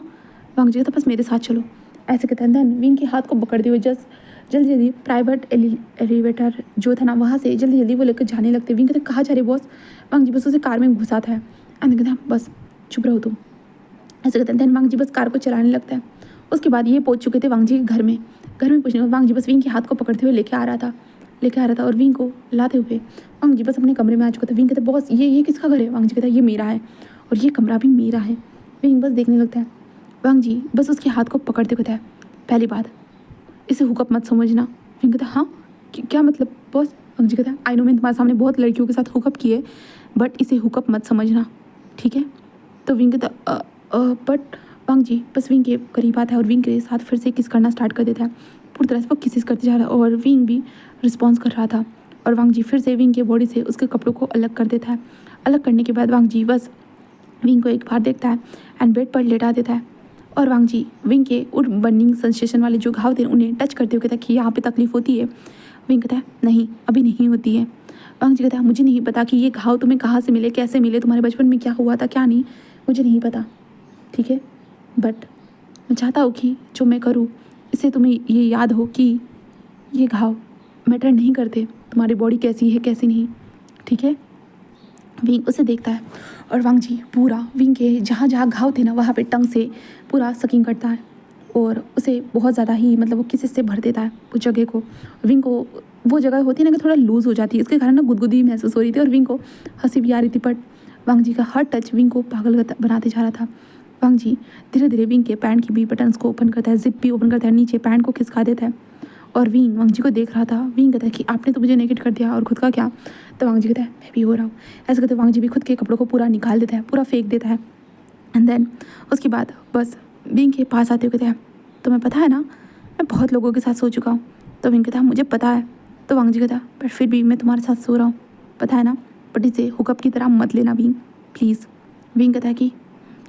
वांग जी कहता बस मेरे साथ चलो, ऐसे कहता है। देन विंग के हाथ को पकड़ते हुए जल्दी जल्दी प्राइवेट एलिवेटर जो था ना वहाँ से जल्दी जल्दी वो लेकर जाने लगते। विंग कहते कहाँ जा रहे बॉस। वांग जी बस उसे कार में घुसाता है एंड कहता बस चुप रहो तुम, ऐसे कहते हैं। देन वांग जी बस कार को चलाने लगता है। उसके बाद ये पहुंच चुके थे वांग जी के घर में पूछने वांग जी बस विंग के हाथ को पकड़ते हुए लेके आ रहा था और विंग को लाते हुए वांग जी बस अपने कमरे में आ चुका था। विंग कहते बॉस ये किसका घर है। वांग जी कहता है ये मेरा है और ये कमरा भी मेरा है। विंग बस देखने लगता है। वांग जी बस उसके हाथ को पकड़ते कहता है पहली बात इसे हुकअप मत समझना। विंग कहता हाँ क्या मतलब बॉस। वांग जी कहता है आई नो मैंने तुम्हारे सामने बहुत लड़कियों के साथ हुकअप किए बट इसे हुकअप मत समझना, ठीक है। तो विंग कहता बट वांग जी बस विंग के करीब आता है और विंग के साथ फिर से किस करना स्टार्ट कर देता है। पूरी तरह से वो किसिस करते जा रहा है और विंग भी रिस्पॉन्स कर रहा था। और वांग जी फिर से विंग के बॉडी से उसके कपड़ों को अलग कर देता है। अलग करने के बाद वांग जी बस विंग को एक बार देखता है एंड बेड पर लेटा देता है। और वांग जी विंग के उन बर्निंग सेंसेशन वाले जो घाव थे उन्हें टच करते हुए कहता है कि यहाँ पे तकलीफ होती है। विंग कहता है नहीं अभी नहीं होती है। वांग जी कहता है मुझे नहीं पता कि ये घाव तुम्हें कहाँ से मिले, कैसे मिले, तुम्हारे बचपन में क्या हुआ था क्या नहीं, मुझे नहीं पता, ठीक है। बट मैं चाहता हूँ कि जो मैं करूँ इससे तुम्हें ये याद हो कि ये घाव मैटर नहीं करते, तुम्हारी बॉडी कैसी है कैसी नहीं, ठीक है। विंग उसे देखता है और वांग जी पूरा विंग के जहाँ जहाँ घाव थे ना वहाँ पे टंग से पूरा सकिंग करता है और उसे बहुत ज़्यादा ही मतलब वो किसी से भर देता है उस जगह को। विंग को वो जगह होती है ना कि थोड़ा लूज़ हो जाती है, इसके कारण ना गुदगुदी महसूस हो रही थी और विंग को हंसी भी आ रही थी। बट वांग जी का हर टच विंग को पागल बनाते जा रहा था। वांग जी धीरे धीरे विंग के पैंट की भी बटन्स को ओपन करता है, जिप भी ओपन करता है, नीचे पैंट को खिसका देता है। और विंग वांग जी को देख रहा था। विंग कहता है कि आपने तो मुझे नेकेट कर दिया और खुद का क्या। तो वांग जी कहता है मैं भी हो रहा हूँ। ऐसे कहते वांग जी भी खुद के कपड़ों को पूरा निकाल देता है, पूरा फेंक देता है। एंड देन उसके बाद बस विंग के पास आते हुए कहता है तुम्हें पता है ना मैं बहुत लोगों के साथ सो चुका हूँ। तो विंग कहता है मुझे पता है। तो वांग जी कहता है बट फिर भी मैं तुम्हारे साथ सो रहा हूँ, पता है ना, बट इसे हुकअप की तरह मत लेना विंग प्लीज़। विंग कहता है कि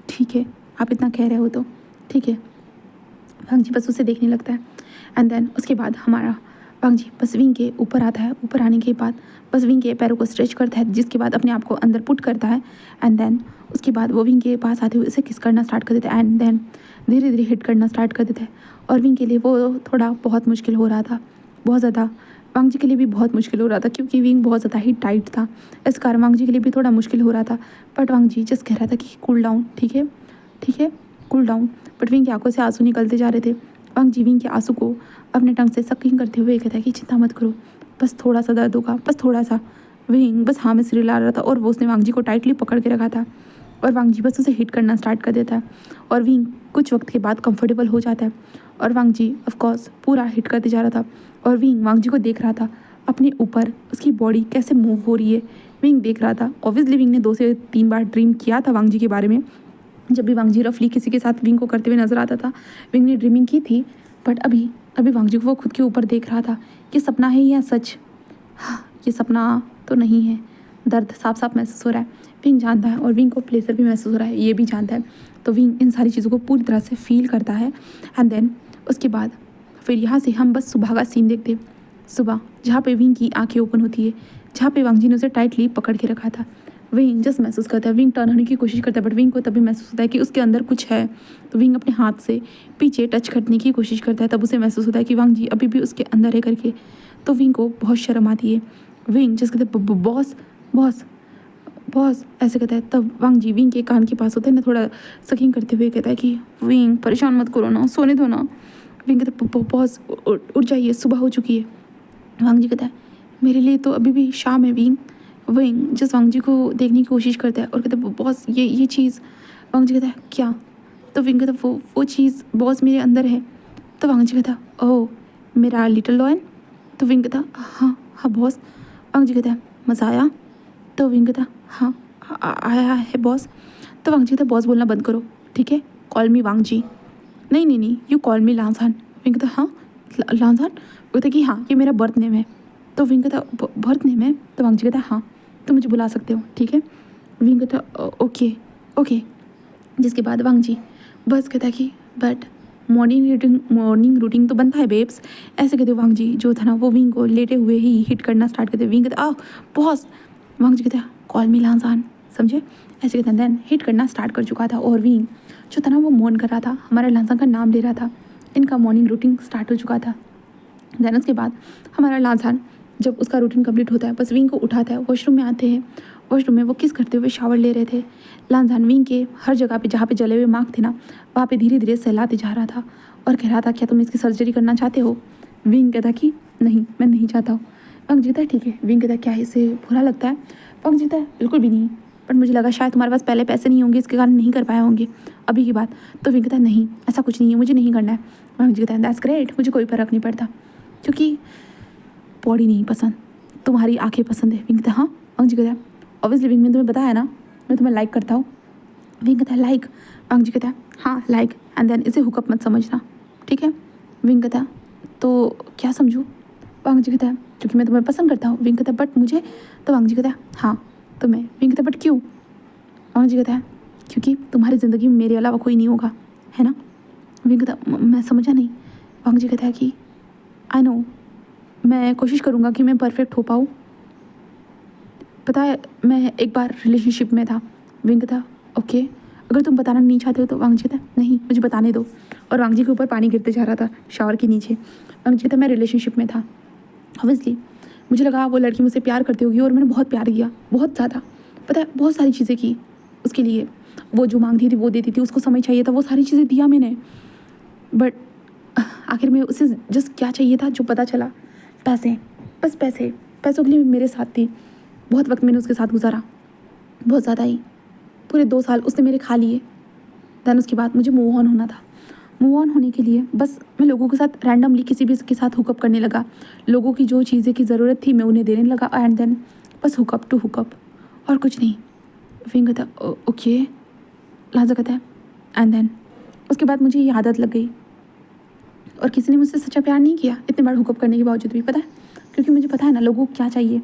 ठीक है आप इतना कह रहे हो तो ठीक है। वांग जी बस उसे देखने लगता है। एंड देन उसके बाद हमारा वांग जी बस विंग के ऊपर आता है। ऊपर आने के बाद बस विंग के पैरों को स्ट्रेच करता है, जिसके बाद अपने आप को अंदर पुट करता है। एंड देन उसके बाद वो विंग के पास आते हुए उसे किस करना स्टार्ट कर देता है एंड देन धीरे धीरे हिट करना स्टार्ट कर देता है। और विंग के लिए वो थोड़ा बहुत मुश्किल हो रहा था, बहुत ज़्यादा वांग जी के लिए भी बहुत मुश्किल हो रहा था क्योंकि विंग बहुत ज़्यादा ही टाइट था। इस कारण वांग जी के लिए भी थोड़ा मुश्किल हो रहा था। बट वांग जी जस्ट कह रहा था कि कूल डाउन, ठीक है कूल डाउन। बट विंग की आंखों से आंसू निकलते जा रहे थे। वांग जी विंग के आंसू को अपने टंग से सकिंग करते हुए कहता है कि चिंता मत करो, बस थोड़ा सा दर्द होगा, बस थोड़ा सा। विंग बस हाँ में सिर हिला रहा था और वो उसने वांग जी को टाइटली पकड़ के रखा था। और वांग जी बस उसे हिट करना स्टार्ट कर देता है और विंग कुछ वक्त के बाद कंफर्टेबल हो जाता है। और वांग जी ऑफकोर्स पूरा हिट करते जा रहा था और विंग वांग जी को देख रहा था अपने ऊपर, उसकी बॉडी कैसे मूव हो रही है विंग देख रहा था। ऑब्वियसली विंग ने 2 से 3 बार ड्रीम किया था वांग जी के बारे में। जब भी वांग जी रफली किसी के साथ विंग को करते हुए नजर आता था विंग ने ड्रीमिंग की थी। बट अभी वांग जी को वो खुद के ऊपर देख रहा था कि सपना है या सच। हाँ ये सपना तो नहीं है, दर्द साफ साफ महसूस हो रहा है। विंग जानता है और विंग को प्लेजर भी महसूस हो रहा है, ये भी जानता है। तो विंग इन सारी चीज़ों को पूरी तरह से फील करता है। एंड देन उसके बाद फिर यहाँ से हम बस सुबह का सीन देखते। सुबह जहाँ पे विंग की आंखें ओपन होती है, जहाँ पे वांग जी ने उसे टाइटली पकड़ के रखा था। विंग जस्ट महसूस करता है, विंग टर्न होने की कोशिश करता है, बट विंग को तभी महसूस होता है कि उसके अंदर कुछ है। तो विंग अपने हाथ से पीछे टच करने की कोशिश करता है, तब उसे महसूस होता है कि वांग जी अभी भी उसके अंदर है करके। तो विंग को बहुत शर्म आती है। विंग जस्ट कहते हैं बॉस बॉस बॉस ऐसे कहता है। तब वांग जी विंग के कान के पास होता है ना, थोड़ा सकिंग करते हुए कहता है कि विंग परेशान मत करो ना, सोने दो ना। विंग कहता है बॉस उठ जाइए, सुबह हो चुकी है। वांग जी कहता है मेरे लिए तो अभी भी शाम है विंग। विंग जस्ट वांग जी को देखने की कोशिश करता है और कहता है बॉस ये चीज़। वांग जी कहता है क्या? तो विंग कहता है वो चीज़ बॉस मेरे अंदर है। तो वांग जी कहता है ओह मेरा लिटिल लॉयन। तो विंग कहता हाँ हाँ बॉस। वांग जी कहता है मज़ा आया? तो विंग कहता हाँ आया है बॉस। तो वांग जी कहता बॉस बोलना बंद करो, ठीक है, कॉल मी वांग जी। नहीं यू कॉल मी लांसान। विंग कहता हाँ लांसान। कहता कि हाँ ये मेरा बर्थ नेम है। तो विंग कहता बर्थ नेम है? तो वांग जी कहता हाँ तो मुझे बुला सकते हो, ठीक है। विंग कहता ओके। जिसके बाद वांग जी बस कहता कि बट मॉर्निंग रूटीन तो बनता है बेब्स, ऐसे कहते वांग जी। जो था ना वो विंग को लेटे हुए ही हिट करना स्टार्ट करते। विंग कहते बॉस। वांग जी कहते कॉल मी लांसान, समझे, ऐसे कहते हैं। देन हिट करना स्टार्ट कर चुका था और विंग जो था ना वो मौन कर रहा था, हमारा लांसान का नाम ले रहा था। इनका मॉर्निंग रूटीन स्टार्ट हो चुका था। देन उसके बाद हमारा लांसान जब उसका रूटीन कंप्लीट होता है बस विंग को उठाता है, वॉशरूम में आते हैं। वॉशरूम में वो किस करते हुए शावर ले रहे थे। लांसान विंग के हर जगह पे जहाँ पे जले हुए मार्क थे ना वहाँ पे धीरे धीरे सहलाते जा रहा था और कह रहा था क्या तुम इसकी सर्जरी करना चाहते हो? विंग कहता कि नहीं मैं नहीं चाहता हूँ। वांग जी कहता है ठीक है। विंग कहता क्या इसे बुरा लगता है? वांग जी कहता है बिल्कुल भी नहीं, बट मुझे लगा शायद तुम्हारे पास पहले पैसे नहीं होंगे इसके कारण नहीं कर पाए होंगे अभी की बात। तो विंग कहता है नहीं ऐसा कुछ नहीं है, मुझे नहीं करना है। वांग जी कहता है दैट्स ग्रेट, मुझे कोई फर्क नहीं पड़ता क्योंकि बॉडी नहीं पसंद, तुम्हारी आंखें पसंद है। विंग कहता है हाँ। वांग जी कहता है ऑब्वियसली विंग, मैंने तुम्हें बताया ना मैं तुम्हें लाइक करता हूँ। विंग कहता है लाइक? वांग जी कहता है हाँ लाइक, एंड देन इसे हुकअप मत समझना, ठीक है। विंग कहता है तो क्या समझूँ? वांग जी कहता है क्योंकि मैं तुम्हें पसंद करता हूँ। विंग कहता है बट मुझे। तो वांग जी कहता है हाँ तुम्हें। विंग कहता है बट क्यों? वांग जी कहता है क्योंकि तुम्हारी ज़िंदगी में मेरे अलावा कोई नहीं होगा, है ना। विंग कहता मैं समझा नहीं। वांग जी कहता है कि आई नो, मैं कोशिश करूँगा कि मैं परफेक्ट हो पाऊँ। पता है मैं एक बार रिलेशनशिप में था। विंग कहता ओके, अगर तुम बताना नहीं चाहते हो तो। वांग जी कहता नहीं मुझे बताने दो। और वांग जी के ऊपर पानी गिरते जा रहा था शावर के नीचे। वांग जी कहता मैं रिलेशनशिप में था, ऑब्वियसली मुझे लगा वो लड़की मुझसे प्यार करती होगी और मैंने बहुत प्यार किया, बहुत ज़्यादा। पता है बहुत सारी चीज़ें की उसके लिए, वो जो मांगती थी वो देती थी, उसको समय चाहिए था वो सारी चीज़ें दिया मैंने। बट आखिर में उसे जस्ट क्या चाहिए था जो पता चला, पैसे, बस पैसे। पैसों के लिए मेरे साथ थी। बहुत वक्त मैंने उसके साथ गुजारा, बहुत ज़्यादा ही, पूरे 2 साल उसने मेरे खा लिए। देन उसके बाद मुझे मूव ऑन होना था। मूव ऑन होने के लिए बस मैं लोगों के साथ रैंडमली किसी भी के साथ हुकअप करने लगा। लोगों की जो चीज़ें की ज़रूरत थी मैं उन्हें देने लगा, एंड देन बस हुकअप टू हुकअप और कुछ नहीं। विंग कहता ओके। लाजा कहता है एंड देन उसके बाद मुझे ये आदत लग गई और किसी ने मुझसे सच्चा प्यार नहीं किया इतने बार हुकअप करने के बावजूद भी। पता है क्योंकि मुझे पता है ना लोगों को क्या चाहिए,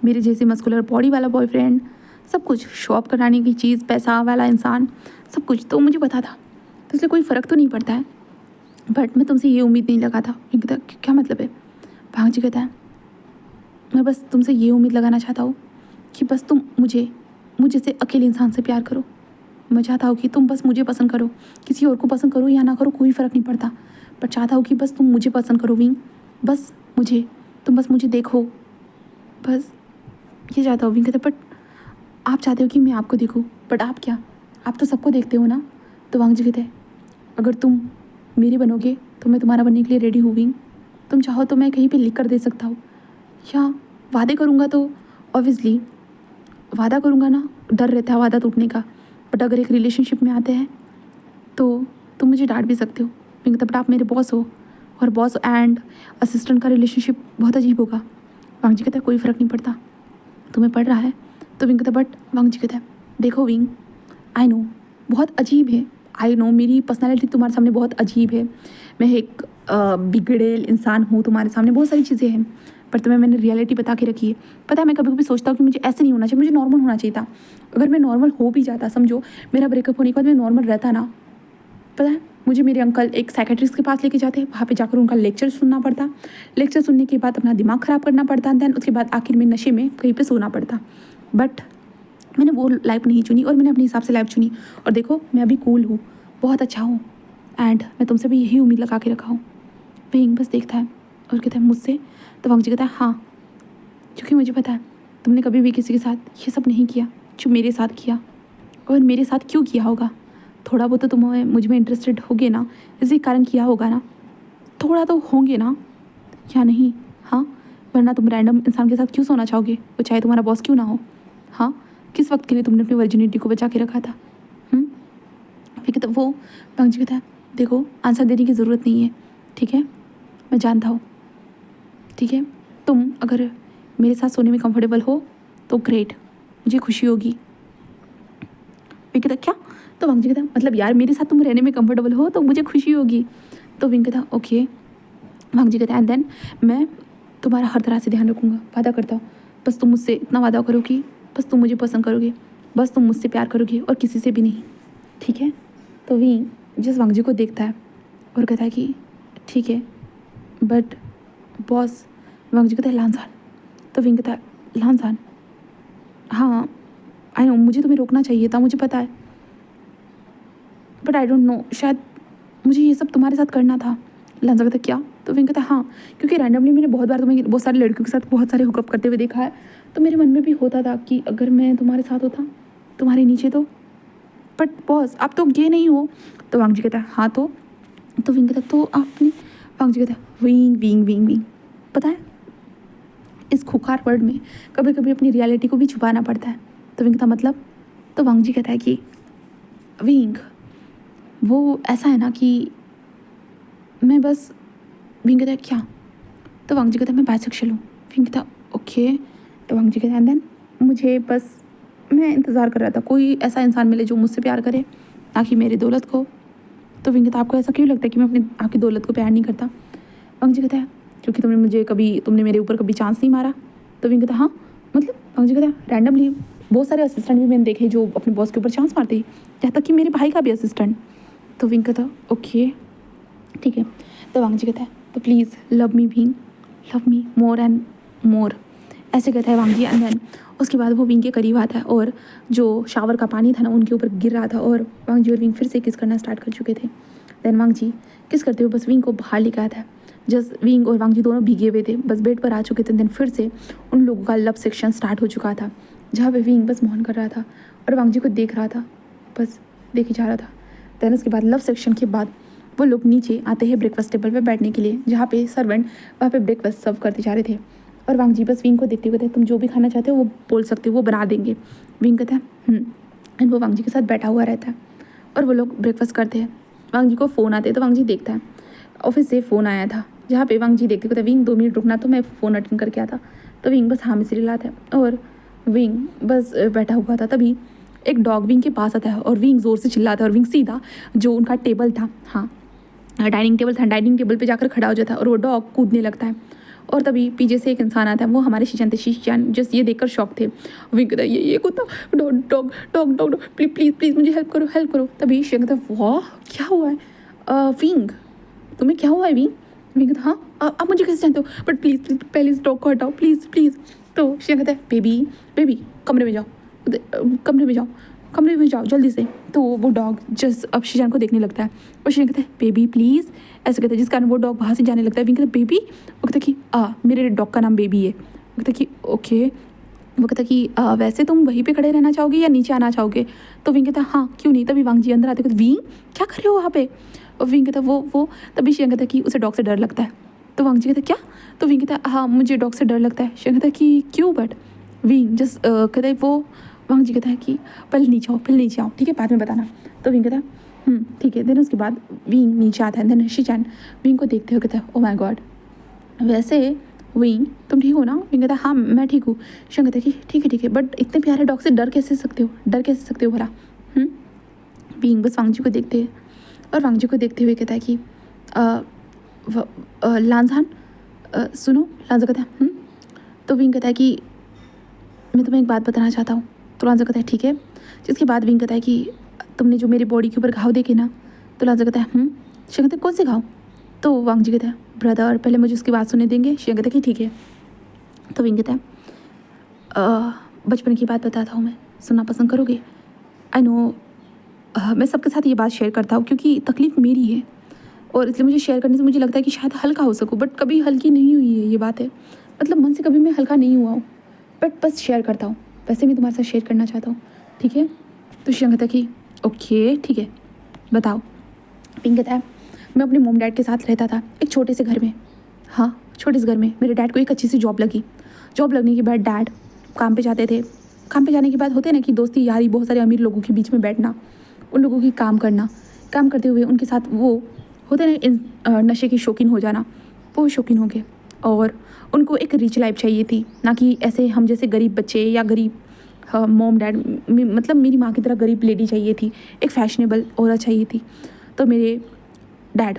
मेरे जैसे मस्कुलर बॉडी वाला बॉयफ्रेंड, सब कुछ, शॉप कराने की चीज़, पैसा वाला इंसान, सब कुछ तो मुझे पता था, तो इसलिए कोई फ़र्क तो नहीं पड़ता है। बट मैं तुमसे ये उम्मीद नहीं लगा था। विंग कहता क्या मतलब है? वांग जी कहता है मैं बस तुमसे ये उम्मीद लगाना चाहता हूँ कि बस तुम मुझे से अकेले इंसान से प्यार करो। मैं चाहता हूँ कि तुम बस मुझे पसंद करो, किसी और को पसंद करो या ना करो कोई फ़र्क नहीं पड़ता, पर चाहता हूँ कि बस तुम मुझे पसंद करो विंग, बस मुझे, तुम बस मुझे देखो, बस ये चाहता हूँ। विंग कहता बट आप चाहते हो कि मैं आपको देखूँ, बट आप क्या, आप तो सबको देखते हो ना। तो वांग जी कहते हैं अगर तुम मेरी बनोगे तो मैं तुम्हारा बनने के लिए रेडी हूँ विंग। तुम चाहो तो मैं कहीं पे लिख कर दे सकता हूँ या वादे करूँगा, तो ऑब्वियसली वादा करूँगा ना, डर रहता है वादा टूटने का, बट अगर एक रिलेशनशिप में आते हैं तो तुम मुझे डांट भी सकते हो। विंग कहता बट आप मेरे बॉस हो और बॉस एंड असिस्टेंट का रिलेशनशिप बहुत अजीब होगा। वांग जी कहता है कोई फ़र्क नहीं पड़ता, तुम्हें पड़ रहा है। तो विंग कहता बट वांग जी कहता है देखो विंग, आई नो बहुत अजीब है, आई नो मेरी पर्सनालिटी तुम्हारे सामने बहुत अजीब है, मैं एक बिगड़ेल इंसान हूँ तुम्हारे सामने, बहुत सारी चीज़ें हैं, पर तुम्हें मैंने रियलिटी बता के रखी है। पता है मैं कभी कभी सोचता हूँ कि मुझे ऐसे नहीं होना चाहिए, मुझे नॉर्मल होना चाहिए था। अगर मैं नॉर्मल हो भी जाता, समझो मेरा ब्रेकअप होने के बाद मैं नॉर्मल रहता ना, पता है मुझे मेरे अंकल एक साइकेट्रिस्ट के पास लेके जाते, वहाँ पे जाकर उनका लेक्चर सुनना पड़ता, लेक्चर सुनने के बाद अपना दिमाग ख़राब करना पड़ता, दैन उसके बाद आखिर में नशे में कहीं पे सोना पड़ता। बट मैंने वो लाइफ नहीं चुनी और मैंने अपने हिसाब से लाइफ चुनी। और देखो मैं अभी कूल हूँ, बहुत अच्छा हूँ, एंड मैं तुमसे भी यही उम्मीद लगा के रखा हूँ। विंग बस देखता है और कहता है मुझसे? तो वांग जी कहता है हाँ, क्योंकि मुझे पता है तुमने कभी भी किसी के साथ ये सब नहीं किया जो मेरे साथ किया। और मेरे साथ क्यों किया होगा? थोड़ा बहुत तो तुम मुझ में इंटरेस्टेड होगे ना, इसी कारण किया होगा ना, थोड़ा तो होंगे ना, या नहीं? हाँ, वरना तुम रैंडम इंसान के साथ क्यों सोना चाहोगे, वो चाहे तुम्हारा बॉस क्यों ना हो? हाँ, किस वक्त के लिए तुमने अपनी वर्जिनिटी को बचा के रखा था? ठीक है, तो वो वांग जी कहता है देखो आंसर देने की ज़रूरत नहीं है, ठीक है, मैं जानता हूँ, ठीक है, तुम अगर मेरे साथ सोने में कंफर्टेबल हो तो ग्रेट, मुझे खुशी होगी। विंग कहता क्या? तो वांग जी कहता मतलब यार मेरे साथ तुम रहने में कंफर्टेबल हो तो मुझे खुशी होगी। तो विंग कहता ओके। वांग जी कहता एंड देन मैं तुम्हारा हर तरह से ध्यान रखूँगा, वादा करता हूँ। बस तुम मुझसे इतना वादा करो कि बस तुम मुझे पसंद करोगे, बस तुम मुझसे प्यार करोगे और किसी से भी नहीं, ठीक है? तो विंग जिस वांग जी को देखता है और कहता है कि ठीक है बट बॉस। वांग जी कहता है लानसान। तो विंग कहता है लानसान? हाँ आई नो, मुझे तुम्हें रोकना चाहिए था, मुझे पता है, बट आई डोंट नो, शायद मुझे ये सब तुम्हारे साथ करना था। लानसान कहता क्या? तो विंग कहता हाँ, क्योंकि रैंडमली मैंने बहुत बार तुम्हें बहुत सारी लड़कियों के साथ बहुत सारे हुकअप करते हुए देखा है, तो मेरे मन में भी होता था कि अगर मैं तुम्हारे साथ होता, तुम्हारे नीचे तो, बट बॉस आप तो ये नहीं हो। तो वांग जी कहता है हाँ तो विंग कहता तो आपने, वांग जी कहता है विंग विंग विंग विंग, पता है इस खुखार वर्ड में कभी कभी अपनी रियलिटी को भी छुपाना पड़ता है। तो विंग कहता मतलब? तो वांग जी कहता है कि विंग वो ऐसा है ना कि मैं बस, विंग कहता है क्या? तो वांग जी कहता है मैं बाइसेक्सुअल हूँ। विंग कहता ओके। तो वांग जी कहता है देन मुझे बस, मैं इंतज़ार कर रहा था कोई ऐसा इंसान मिले जो मुझसे प्यार करे, ना कि मेरी दौलत को। तो विंग कहता आपको ऐसा क्यों लगता है कि मैं अपनी आपकी दौलत को प्यार नहीं करता? वांग जी कहता है क्योंकि तुमने मेरे ऊपर कभी चांस नहीं मारा। तो विंग कहता हाँ मतलब? वांग जी कहता है रैंडमली बहुत सारे असिस्टेंट भी मैंने देखे जो अपने बॉस के ऊपर चांस मारते हैं, यहाँ तक कि मेरे भाई का भी असिस्टेंट। तो विंग कहता ओके ठीक है। तो वांग जी कहता है तो please love me wing, love me more and more, ऐसे कहता है वांग जी। एंड देन उसके बाद वो विंग के करीब आता है और जो शावर का पानी था ना उनके ऊपर गिर रहा था और वांग जी और विंग फिर से किस करना स्टार्ट कर चुके थे। देन वांग जी किस करते हुए बस विंग को बाहर लेकर आता है। जस्ट विंग और वांग जी दोनों भीगे हुए थे, बस बेड पर आ चुके थे। देन फिर से उन लोगों का लव सेक्शन स्टार्ट हो चुका था, जहाँ पे विंग बस मौन कर रहा था और वांग जी को देख रहा था, बस देखे जा रहा था। देन उसके बाद लव सेक्शन के बाद वो लोग नीचे आते हैं ब्रेकफास्ट टेबल पे बैठने के लिए, जहाँ पे सर्वेंट वहाँ पे ब्रेकफास्ट सर्व करते जा रहे थे। और वांग जी बस विंग को देखते हुए कहते तुम जो भी खाना चाहते हो वो बोल सकते हो, वो बना देंगे। विंग कहता है एंड वो वांग जी के साथ बैठा हुआ रहता है और वो लोग ब्रेकफास्ट करते हैं। वांग जी को फ़ोन आते हैं तो वांग जी देखता है ऑफिस से फ़ोन आया था, जहाँ पे वांग जी देखते कहते विंग 2 मिनट रुकना, तो मैं फ़ोन अटेंड करके आता। तो विंग बस हाँ में से रिलाता है और विंग बस बैठा हुआ था। तभी एक डॉग विंग के पास आता है और विंग ज़ोर से चिल्लाता है और विंग सीधा जो उनका टेबल था, हाँ डाइनिंग टेबल था, डाइनिंग टेबल पे जाकर खड़ा हो जाता है और वो डॉग कूदने लगता है। और तभी पीछे से एक इंसान आता है, वो हमारे शीशान थे। शीशान जस्ट ये देखकर शॉक थे। विंग कहता है ये कुत्ता, dog dog dog dog please please please मुझे हेल्प करो हेल्प करो। तभी शेख कहता है वाह क्या हुआ है विंग, तुम्हें क्या हुआ है विंग? विंग कहता हाँ आप मुझे कैसे जानते हो, बट प्लीज़ प्लीज पहले इस डॉग को हटाओ प्लीज़ प्लीज़। तो शेख कहता है बेबी बेबी कमरे में जाओ, कमरे में जाओ, कमरे में जाओ जल्दी से। तो वो डॉग जस्ट अब शीशान को देखने लगता है और शीशान कहता है बेबी प्लीज़, ऐसे कहता है, जिस कारण वो डॉग वहाँ से जाने लगता है। विंग कहता है बेबी, वो कहता कि मेरे डॉग का नाम बेबी है। वो कहता कि ओके। वो कहता कि वैसे तुम वहीं पे खड़े रहना चाहोगे या नीचे आना चाहोगे? तो विंग कहता हाँ क्यों नहीं। तभी वांग जी अंदर आते कहते विंग क्या कर रहे हो वहाँ पे? और विंग कहता वो तभी शीशान कहता कि उसे डॉग से डर लगता है। तो वांग जी कहता क्या? तो विंग कहता हाँ मुझे डॉग से डर लगता है। शीशान कहता कि क्यों? बट विंग जस्ट कहता है वो, वांग जी कहता है कि पहले नीचे आओ ठीक है, बाद में बताना। तो विंग कहता है ठीक है। देन उसके बाद विंग नीचे आता है। देन शीशान विंग को देखते हुए कहता है ओ माय गॉड, वैसे विंग तुम ठीक हो ना? विंग कहता है हाँ मैं ठीक हूँ। शीशान कहता है कि ठीक है बट इतने प्यारे डॉग से डर कैसे सकते हो भला? विंग बस वांग जी को देखते हैं और वांग जी को देखते हुए कहता है कि लांझान सुनो। लांझा कहता है तो विंग कहता है कि मैं तुम्हें एक बात बताना चाहता हूँ। तो लांझा कहता है ठीक है। जिसके बाद विंग कहता है कि तुमने जो मेरी बॉडी के ऊपर घाव देखे ना? तो लांझा कहता है शीशान कहता है कौन से घाव? तो वांग जी कहता है ब्रदर पहले मुझे उसकी बात सुनने देंगे। शीशान कहता है कि ठीक है। तो विंग कहता है बचपन की बात बताता हूँ मैं। सुनना पसंद करोगे? आई नो मैं सबके साथ ये बात शेयर करता हूँ क्योंकि तकलीफ़ मेरी है और इसलिए मुझे शेयर करने से मुझे लगता है कि शायद हल्का हो सकूँ, बट कभी हल्की नहीं हुई है ये बात है। मतलब मन से कभी मैं हल्का नहीं हुआ हूँ, बट बस शेयर करता हूँ। वैसे मैं तुम्हारे साथ शेयर करना चाहता हूँ, ठीक है? तो शिवम कहता है कि ओके ठीक है, बताओ। पिंक कहता है मैं अपने मॉम डैड के साथ रहता था एक छोटे से घर में। हाँ, छोटे से घर में मेरे डैड को एक अच्छी सी जॉब लगी। जॉब लगने के बाद डैड काम पे जाते थे। काम पे जाने के बाद होते हैं ना कि दोस्ती यारी, बहुत सारे अमीर लोगों के बीच में बैठना, उन लोगों की काम करना, काम करते हुए उनके साथ वो होते हैं ना नशे की शौकीन हो जाना, वो शौकीन हो गए और उनको एक रिच लाइफ चाहिए थी, ना कि ऐसे हम जैसे गरीब बच्चे या गरीब मॉम डैड, मतलब मेरी माँ की तरह गरीब लेडी चाहिए थी, एक फैशनेबल औरत चाहिए थी। तो मेरे डैड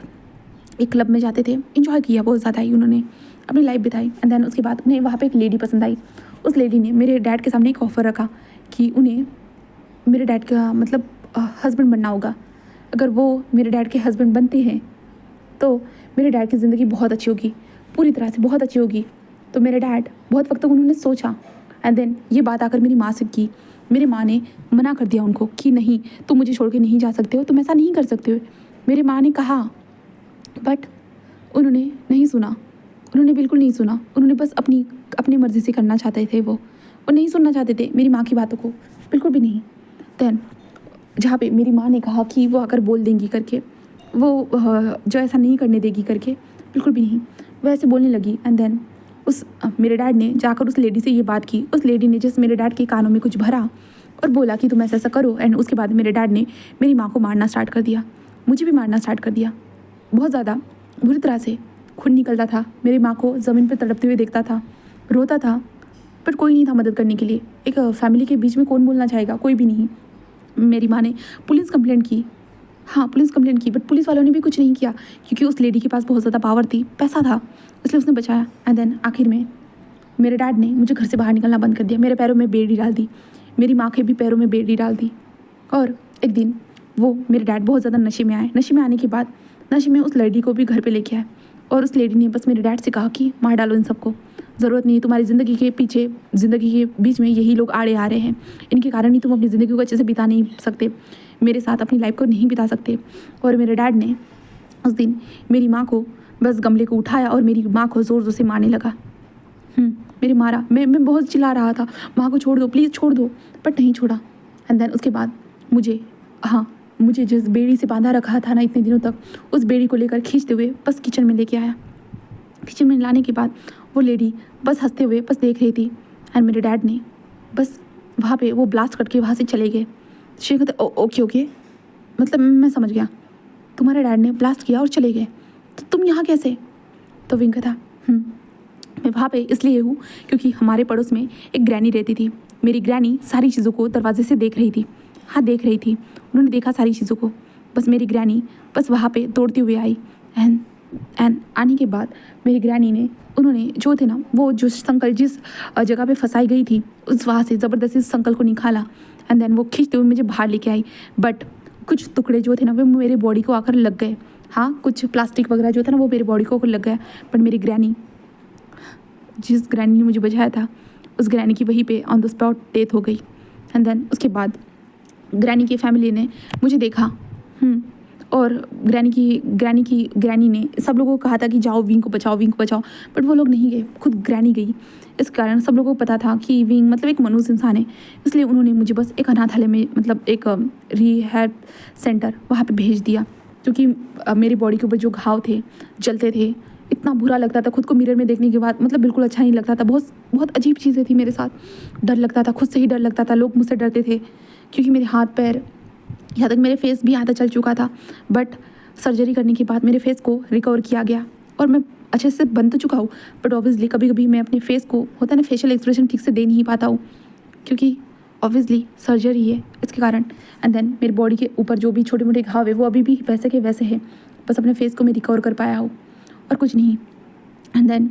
एक क्लब में जाते थे, इंजॉय किया बहुत ज़्यादा ही उन्होंने, अपनी लाइफ बिताई। एंड देन उसके बाद उन्हें वहाँ पे एक लेडी पसंद आई। उस लेडी ने मेरे डैड के सामने एक ऑफ़र रखा कि उन्हें मेरे डैड का मतलब हस्बैंड बनना होगा। अगर वो मेरे डैड के हस्बैंड बनते हैं तो मेरे डैड की ज़िंदगी बहुत अच्छी होगी, पूरी तरह से बहुत अच्छी होगी। तो मेरे डैड बहुत वक्त तक उन्होंने सोचा एंड देन ये बात आकर मेरी माँ से की। मेरी माँ ने मना कर दिया उनको कि नहीं, तुम मुझे छोड़ के नहीं जा सकते हो, तुम ऐसा नहीं कर सकते हो। मेरी माँ ने कहा, बट उन्होंने नहीं सुना, उन्होंने बिल्कुल नहीं सुना। उन्होंने बस अपनी अपनी मर्ज़ी से करना चाहते थे, वो नहीं सुनना चाहते थे मेरी माँ की बातों को, बिल्कुल भी नहीं। देन जहाँ पे मेरी माँ ने कहा कि वो अगर बोल देंगी करके, वो जो ऐसा नहीं करने देगी करके, बिल्कुल भी नहीं, वो ऐसे बोलने लगी। एंड देन मेरे डैड ने जाकर उस लेडी से ये बात की। उस लेडी ने जस्ट मेरे डैड के कानों में कुछ भरा और बोला कि तुम ऐसा ऐसा करो। एंड उसके बाद मेरे डैड ने मेरी माँ को मारना स्टार्ट कर दिया, मुझे भी मारना स्टार्ट कर दिया, बहुत ज़्यादा बुरी तरह से। खून निकलता था, मेरी माँ को ज़मीन पर तड़पते हुए देखता था, रोता था, बट कोई नहीं था मदद करने के लिए। एक फैमिली के बीच में कौन बोलना चाहेगा, कोई भी नहीं। मेरी माँ ने पुलिस कंप्लेंट की, हाँ पुलिस कंप्लेंट की, बट पुलिस वालों ने भी कुछ नहीं किया क्योंकि उस लेडी के पास बहुत ज़्यादा पावर थी, पैसा था, इसलिए उसने बचाया। एंड देन आखिर में मेरे डैड ने मुझे घर से बाहर निकलना बंद कर दिया, मेरे पैरों में बेड़ी डाल दी, मेरी माँ के भी पैरों में बेड़ी डाल दी। और एक दिन वो मेरे डैड बहुत ज़्यादा नशे में आए। नशे में आने के बाद नशे में उस लड़की को भी घर पे लेके आए और उस लेडी ने बस मेरे डैड से कहा कि मार डालो इन सबको, ज़रूरत नहीं है, तुम्हारी ज़िंदगी के पीछे, ज़िंदगी के बीच में यही लोग आड़े आ रहे हैं, इनके कारण ही तुम अपनी ज़िंदगी को अच्छे से बिता नहीं सकते, मेरे साथ अपनी लाइफ को नहीं बिता सकते। और मेरे डैड ने उस दिन मेरी माँ को बस गमले को उठाया और मेरी माँ को ज़ोर ज़ोर से मारने लगा। मेरी मारा, मैं बहुत चिल्ला रहा था, माँ को छोड़ दो प्लीज़ छोड़ दो, बट नहीं छोड़ा। एंड देन उसके बाद मुझे जिस बेड़ी से बांधा रखा था ना इतने दिनों तक, उस बेड़ी को लेकर खींचते हुए बस किचन में लेके आया। किचन में लाने के बाद वो लेडी बस हंसते हुए बस देख रही थी। एंड मेरे डैड ने बस वहाँ पे वो ब्लास्ट करके वहाँ से चले गए। शेर कहते ओके, मतलब मैं समझ गया, तुम्हारे डैड ने ब्लास्ट किया और चले गए, तो तुम यहाँ कैसे? तो विंग था मैं वहाँ पे इसलिए हूँ क्योंकि हमारे पड़ोस में एक ग्रैनी रहती थी। मेरी ग्रैनी सारी चीज़ों को दरवाजे से देख रही थी, हाँ देख रही थी, उन्होंने देखा सारी चीज़ों को। बस मेरी ग्रैनी बस वहाँ पे दौड़ती हुए आई। एंड आने के बाद मेरी ग्रैनी ने, उन्होंने जो थे ना, वो जो संकल जिस जगह पे फंसाई गई थी, उस वहाँ से ज़बरदस्ती संकल को निकाला। एंड देन वो खींचते हुए मुझे बाहर लेके आई, बट कुछ टुकड़े जो थे ना वो मेरे बॉडी को आकर लग गए। हाँ, कुछ प्लास्टिक वगैरह जो था ना वो मेरी बॉडी को लग गया, बट मेरी ग्रैनी, जिस ग्रैनी ने मुझे बचाया था, उस ग्रैनी की वहीं पे ऑन द स्पॉट डेथ हो गई। एंड देन उसके बाद ग्रैनी की फैमिली ने मुझे देखा और ग्रैनी ने सब लोगों को कहा था कि जाओ विंग को बचाओ, बट वो लोग नहीं गए, खुद ग्रैनी गई। इस कारण सब लोगों को पता था कि विंग मतलब एक मनुष्य इंसान है, इसलिए उन्होंने मुझे बस एक अनाथालय में, मतलब एक रिहैब सेंटर, वहाँ पे भेज दिया। क्योंकि मेरी बॉडी के ऊपर जो घाव थे, जलते थे, इतना बुरा लगता था खुद को मिरर में देखने के बाद, मतलब बिल्कुल अच्छा नहीं लगता था, बहुत बहुत अजीब चीज़ें थी मेरे साथ, डर लगता था, खुद से ही डर लगता था, लोग मुझसे डरते थे क्योंकि मेरे हाथ पैर, यहाँ तक मेरे फेस भी यहाँ तक चल चुका था। बट सर्जरी करने के बाद मेरे फेस को रिकवर किया गया और मैं अच्छे से बन तो चुका हूँ, बट ऑब्वियसली कभी कभी मैं अपने फेस को, होता है ना, फेशियल एक्सप्रेशन ठीक से दे नहीं पाता हूँ क्योंकि ऑब्वियसली सर्जरी है इसके कारण। एंड देन मेरी बॉडी के ऊपर जो भी छोटे मोटे घाव है वो अभी भी वैसे के वैसे है, बस अपने फेस को मैं रिकवर कर पाया हूँ और कुछ नहीं। एंड देन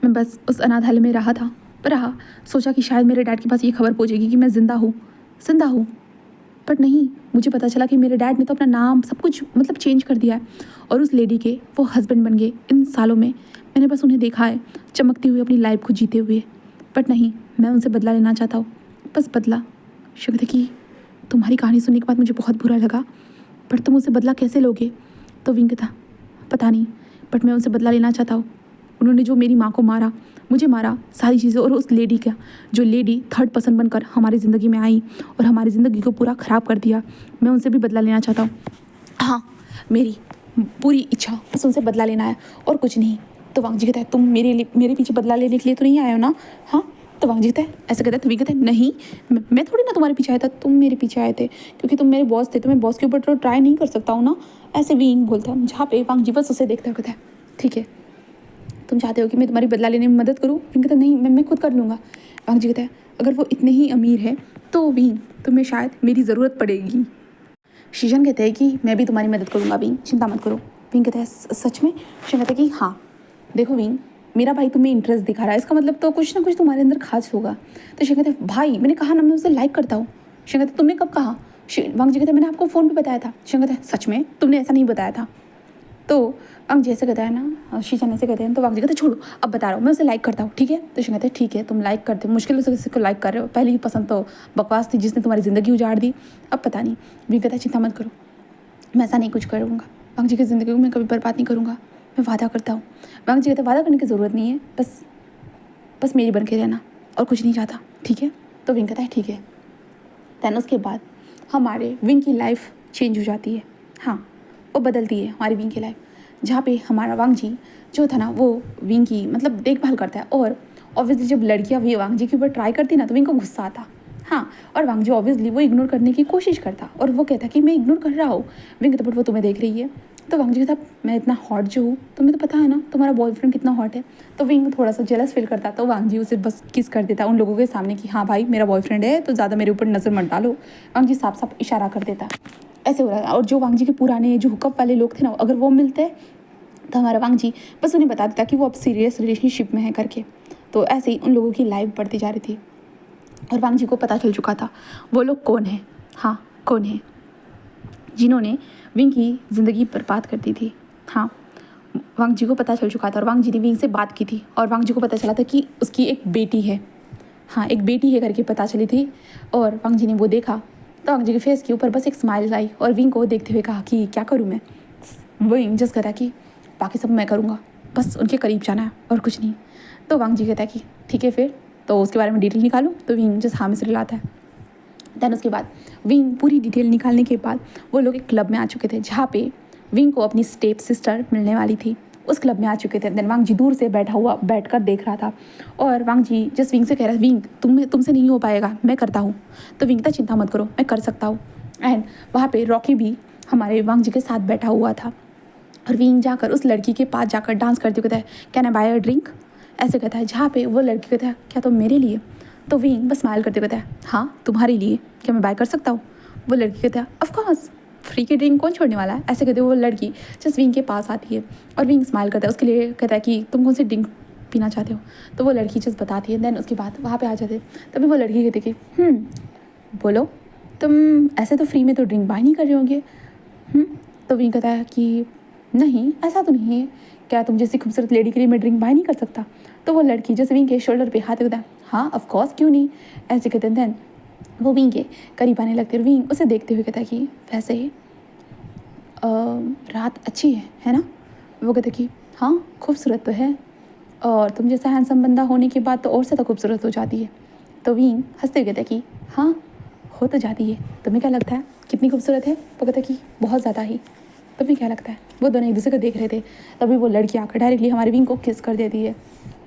मैं बस उस अनाथालय में रहा, सोचा कि शायद मेरे डैड के पास ये खबर पहुँचेगी कि मैं ज़िंदा हूँ, बट नहीं, मुझे पता चला कि मेरे डैड ने तो अपना नाम सब कुछ मतलब चेंज कर दिया है और उस लेडी के वो हस्बैंड बन गए। इन सालों में मैंने बस उन्हें देखा है चमकती हुई अपनी लाइफ को जीते हुए, बट नहीं, मैं उनसे बदला लेना चाहता हूँ, बस बदला, कहता कि तुम्हारी कहानी सुनने के बाद मुझे बहुत बुरा लगा, पर तुम उससे बदला कैसे लोगे? तो विंग कहता पता नहीं, बट मैं उनसे बदला लेना चाहता हूँ। उन्होंने जो मेरी माँ को मारा, मुझे मारा, सारी चीज़ें, और उस लेडी का जो लेडी थर्ड पर्सन बनकर हमारी ज़िंदगी में आई और हमारी ज़िंदगी को पूरा ख़राब कर दिया, मैं उनसे भी बदला लेना चाहता हूँ। हाँ, मेरी पूरी इच्छा बस उनसे बदला लेना है और कुछ नहीं। तो वांग जी कहता है तुम मेरे पीछे बदला लेने के लिए तो नहीं आए हो ना? हाँ। तो वांग जी कहता है ऐसे कहता है, तो विंग कहता है नहीं, मैं थोड़ी ना तुम्हारे पीछे आया था, तुम मेरे पीछे आए थे क्योंकि तुम मेरे बॉस थे, तो मैं बॉस के ऊपर तो ट्राई नहीं कर सकता हूँ ना। ऐसे विंग बोलता है, जहाँ पे वांग जी बस उसे देखता है, कहता है ठीक है, तुम चाहते हो कि मैं तुम्हारी बदला लेने में मदद करूँ? विंग कहता है नहीं, मैं खुद कर लूँगा। वांग जी कहता है अगर वो इतने ही अमीर है तो विंग तुम्हें शायद मेरी ज़रूरत पड़ेगी। शीजन कहते हैं कि मैं भी तुम्हारी मदद करूँगा विंग, चिंता मत करो। विंग कहता है सच में? शीजन कहता है कि हाँ, देखो विंग, मेरा भाई तुम्हें इंटरेस्ट दिखा रहा है, इसका मतलब तो कुछ ना कुछ तुम्हारे अंदर खास होगा। तो शीजन कहते हैं भाई, मैंने कहा ना मैं उसे लाइक करता हूँ। शीजन कहते तुमने कब कहा? वांग जी कहते हैं मैंने आपको फ़ोन पे बताया था। शीजन कहते हैं सच में? तुमने ऐसा नहीं बताया था। तो वांग जी ऐसे कहता है ना, शीजन ऐसे कहते हैं, तो वांग जी कहते हैं छोड़ो, अब बता रहा हूँ, मैं उसे लाइक करता हूँ, ठीक है? तो शीजन कहते हैं ठीक है, तुम लाइक करते हो, मुश्किल से किसी को लाइक कर रहे हो, पहली पसंद तो बकवास थी जिसने तुम्हारी ज़िंदगी उजाड़ दी, अब पता नहीं। विंग कहता है चिंता मत करो, मैं ऐसा नहीं कुछ करूँगा, वांग जी की ज़िंदगी को मैं कभी बर्बाद नहीं करूँगा, मैं वादा करता हूँ। वांग जी कहते हैं वादा करने की ज़रूरत नहीं है, बस मेरी बन के रहना और कुछ नहीं चाहता, ठीक है? तो विंग कहता है ठीक है। दैन उसके बाद हमारे विंग की लाइफ चेंज हो जाती है। हाँ, वो बदलती है हमारी विंग की लाइफ, जहाँ पे हमारा वांग जी जो था ना, वो विंग की मतलब देखभाल करता है। और ऑब्वियसली जब लड़कियाँ भी वांग जी के ऊपर ट्राई करती ना, तो विंग को गुस्सा आता। हाँ, और वांग जी ऑब्वियसली वो इग्नोर करने की कोशिश करता, और वो कहता कि मैं इग्नोर कर रहा हूँ। विंग कहता बट वो तुम्हें देख रही है। तो वांग जी कहता मैं इतना हॉट जो हूँ, तुम्हें तो पता है ना तुम्हारा बॉयफ्रेंड कितना हॉट है। तो विंग थोड़ा सा जेलस फील करता, तो वांग जी उसे बस किस कर देता उन लोगों के सामने कि हाँ भाई मेरा बॉयफ्रेंड है, तो ज़्यादा मेरे ऊपर नज़र मत डालो। वांग जी साफ साफ इशारा कर देता, ऐसे हो रहा है। और जो वांग जी के पुराने जो हुकअप वाले लोग थे ना, अगर वो मिलते तो हमारा वांग जी बस उन्हें बता देता कि वो अब सीरियस रिलेशनशिप में है करके। तो ऐसे ही उन लोगों की लाइफ बढ़ती जा रही थी, और वांग जी को पता चल चुका था वो लोग कौन है। हाँ, कौन है जिन्होंने विंग की ज़िंदगी बर्बाद कर दी थी। हाँ, वांग जी को पता चल चुका था, और वांग जी ने विंग से बात की थी, और वांग जी को पता चला था कि उसकी एक बेटी है। हाँ, एक बेटी है करके पता चली थी, और वांग जी ने वो देखा, तो वांग जी के फेस के ऊपर बस एक स्माइल आई, और विंग को देखते हुए कहा कि क्या करूँ मैं? विंग जस्ट कहता कि बाकी सब मैं करूँगा, बस उनके करीब जाना है और कुछ नहीं। तो वांग जी कहता है कि ठीक है फिर, तो उसके बारे में डिटेल निकालूँ? तो विंग जस्ट हाँ में सिर हिलाता है। दैन उसके बाद विंग पूरी डिटेल निकालने के बाद वो लोग एक क्लब में आ चुके थे, जहाँ पे विंग को अपनी स्टेप सिस्टर मिलने वाली थी। उस क्लब में आ चुके थे। देन वांग जी दूर से बैठकर देख रहा था, और वांग जी जस्ट विंग से कह रहा है विंग तुमसे नहीं हो पाएगा, मैं करता हूँ। तो विंग कहता चिंता मत करो, मैं कर सकता हूँ। एंड वहाँ पे रॉकी भी हमारे वांग जी के साथ बैठा हुआ था, और विंग जाकर उस लड़की के पास जाकर डांस करते हुए कहता है can I buy a drink? ऐसे कहता है, जहाँ पे वो लड़की कहता है क्या तुम मेरे लिए? तो विंग बस स्माइल करते कहता है हाँ तुम्हारे लिए, क्या मैं बाय कर सकता हूँ? वो लड़की कहता है ऑफकोर्स, फ्री की ड्रिंक कौन छोड़ने वाला है? ऐसे कहते वो लड़की जस्ट विंग के पास आती है, और विंग स्माइल करता है उसके लिए, कहता है कि तुम कौन सी ड्रिंक पीना चाहते हो? तो वो लड़की जस्ट बताती है। देन उसके बाद वहाँ पे आ जाते, तभी वो लड़की कहती कि बोलो, तुम ऐसे तो फ्री में तो ड्रिंक बाय नहीं कर रहे होंगे। तो विंग कहता है कि नहीं ऐसा तो नहीं है, क्या तुम जैसी खूबसूरत लेडी के लिए मैं ड्रिंक बाय नहीं कर सकता? तो वो लड़की जैसे विंग के शोल्डर पे हाथ रखता है, हाँ ऑफ कोर्स क्यों नहीं, ऐसे कहते हैं। देन वो विंग के करीब आने लगते, और विंग उसे देखते हुए कहता है कि वैसे रात अच्छी है ना? वो कहते कि हाँ खूबसूरत तो है, और तुम जैसा हैंडसम बंदा होने के बाद तो और ज़्यादा खूबसूरत हो जाती है। तो विंग हंसते हुए कहता है कि हाँ हो तो जाती है, तुम्हें क्या लगता है कितनी खूबसूरत है? वो कहता है कि बहुत ज़्यादा ही। तुम्हें क्या लगता है? वो दोनों एक दूसरे को देख रहे थे, तभी वो लड़की आकर डायरेक्टली हमारे विंग को किस कर देती है।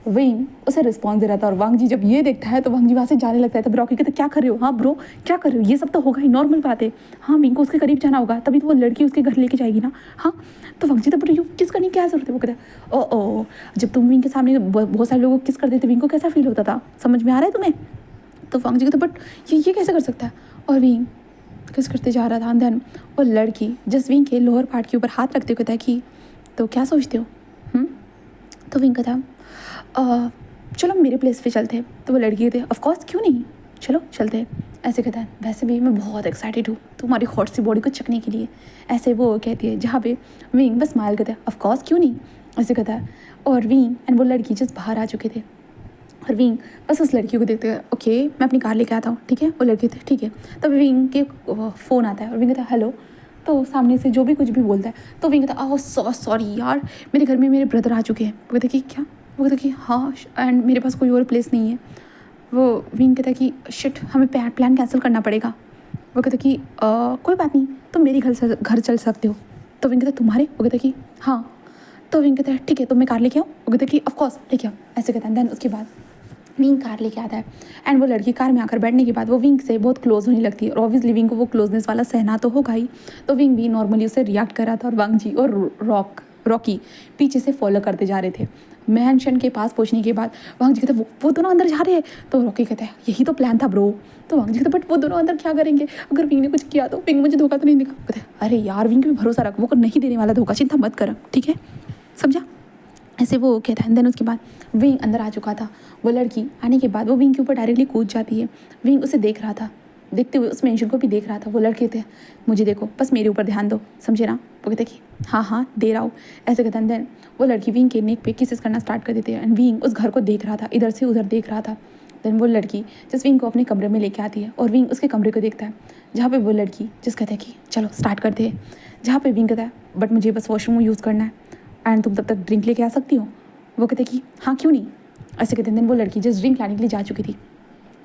विंग उसे रिस्पॉन्स दे रहा था, और वांग जी जब ये देखता है तो वांग जी वहाँ से जाने लगता है। तब रॉकी कहता क्या कर रहे हो? हाँ ब्रो क्या कर रहे हो? ये सब तो होगा ही, नॉर्मल बात है। हाँ विंग को उसके करीब जाना होगा, तभी तो वो लड़की उसके घर लेके जाएगी ना। हाँ तो वांग जी तो यू किस करने की क्या जरूरत है? वो कहता है ओ जब तुम विंग के सामने बहुत सारे लोगों को किस कर देते विंग को कैसा फील होता था, समझ में आ रहा है तुम्हें? तो वांग जी कहता बट ये कैसे कर सकता है? और विंग किस करते जा रहा था। देन वो लड़की जस्ट विंग के लोअर पार्ट के ऊपर हाथ रखते हुए कहता है कि तो क्या सोचते हो? तो विंग कहता चलो मेरे प्लेस पे चलते हैं। तो वो लड़की कहते ऑफकोर्स क्यों नहीं, चलो चलते हैं। ऐसे कहता है वैसे भी मैं बहुत एक्साइटेड हूँ तुम्हारी हॉट सी बॉडी को चखने के लिए, ऐसे वो कहती है, जहाँ पे विंग बस स्माइल करता है ऑफकोर्स क्यों नहीं, ऐसे कहता है। और विंग एंड वो लड़की जस्ट बाहर आ चुके थे। और विंग बस उस लड़की को देखते हुए ओके मैं अपनी कार लेके आता हूँ, ठीक है। वो लड़की थी ठीक है। तब विंग के फ़ोन आता है और विंग कहता है हेलो। तो सामने से जो भी कुछ भी बोलता है तो विंग कहता है ओह सॉरी यार, मेरे घर में मेरे ब्रदर आ चुके हैं। वो कहता कि क्या? वो कहता कि हाँ एंड मेरे पास कोई और प्लेस नहीं है। वो विंग कहता कि शिट हमें प्लान कैंसिल करना पड़ेगा। वो कहता कि कोई बात नहीं, तुम मेरे घर चल सकते हो। तो विंग कहता तुम्हारे? वो कहता कि हाँ। तो विंग कहता है ठीक है तो मैं कार लेके आऊँ? वो कहता कि ऑफकोर्स लेके आओ, ऐसे कहता है। देन उसके बाद विंग कार लेके आता है एंड वो लड़की कार में आकर बैठने के बाद वो विंग से बहुत क्लोज होने लगती है और ऑब्वियसली विंग को वो क्लोजनेस वाला सहना तो होगा ही। तो विंग भी नॉर्मली उसे रिएक्ट कर रहा था और वांग जी और रॉकी पीछे से फॉलो करते जा रहे थे। मैंशन के पास पहुंचने के बाद वांग जी कहते वो दोनों अंदर जा रहे हैं। तो रॉकी कहता है यही तो प्लान था ब्रो। तो वांग जी कहते बट वो दोनों अंदर क्या करेंगे? अगर विंग ने कुछ किया तो विंग मुझे धोखा तो नहीं देगा। कहते अरे यार विंग पे भरोसा रख, वो नहीं देने वाला धोखा, चिंता मत कर, ठीक है, समझा? ऐसे वो कहता है। देन उसके बाद विंग अंदर आ चुका था। वो लड़की आने के बाद वो विंग के ऊपर डायरेक्टली कूद जाती है। विंग उसे देख रहा था, देखते हुए उस मेंशन को भी देख रहा था। वो लड़के थे मुझे देखो, बस मेरे ऊपर ध्यान दो, समझे ना? वो कहते कि हाँ दे रहा हूँ, ऐसे कहता है। देन वो लड़की विंग के नेक पे किसेस करना स्टार्ट कर देती है एंड विंग उस घर को देख रहा था, इधर से उधर देख रहा था। देन वो लड़की जिस विंग को अपने कमरे में लेके आती है और विंग उसके कमरे को देखता है जहाँ पे वो लड़की जिस कहता है कि चलो स्टार्ट करते हैं, जहाँ पे विंग कहता है बट मुझे बस वॉशरूम यूज़ करना है एंड तुम तब तक ड्रिंक लेके आ सकती हो। वो कहते कि हाँ क्यों नहीं, ऐसे कहते हैं। देन वो लड़की जिस ड्रिंक लाने के लिए जा चुकी थी,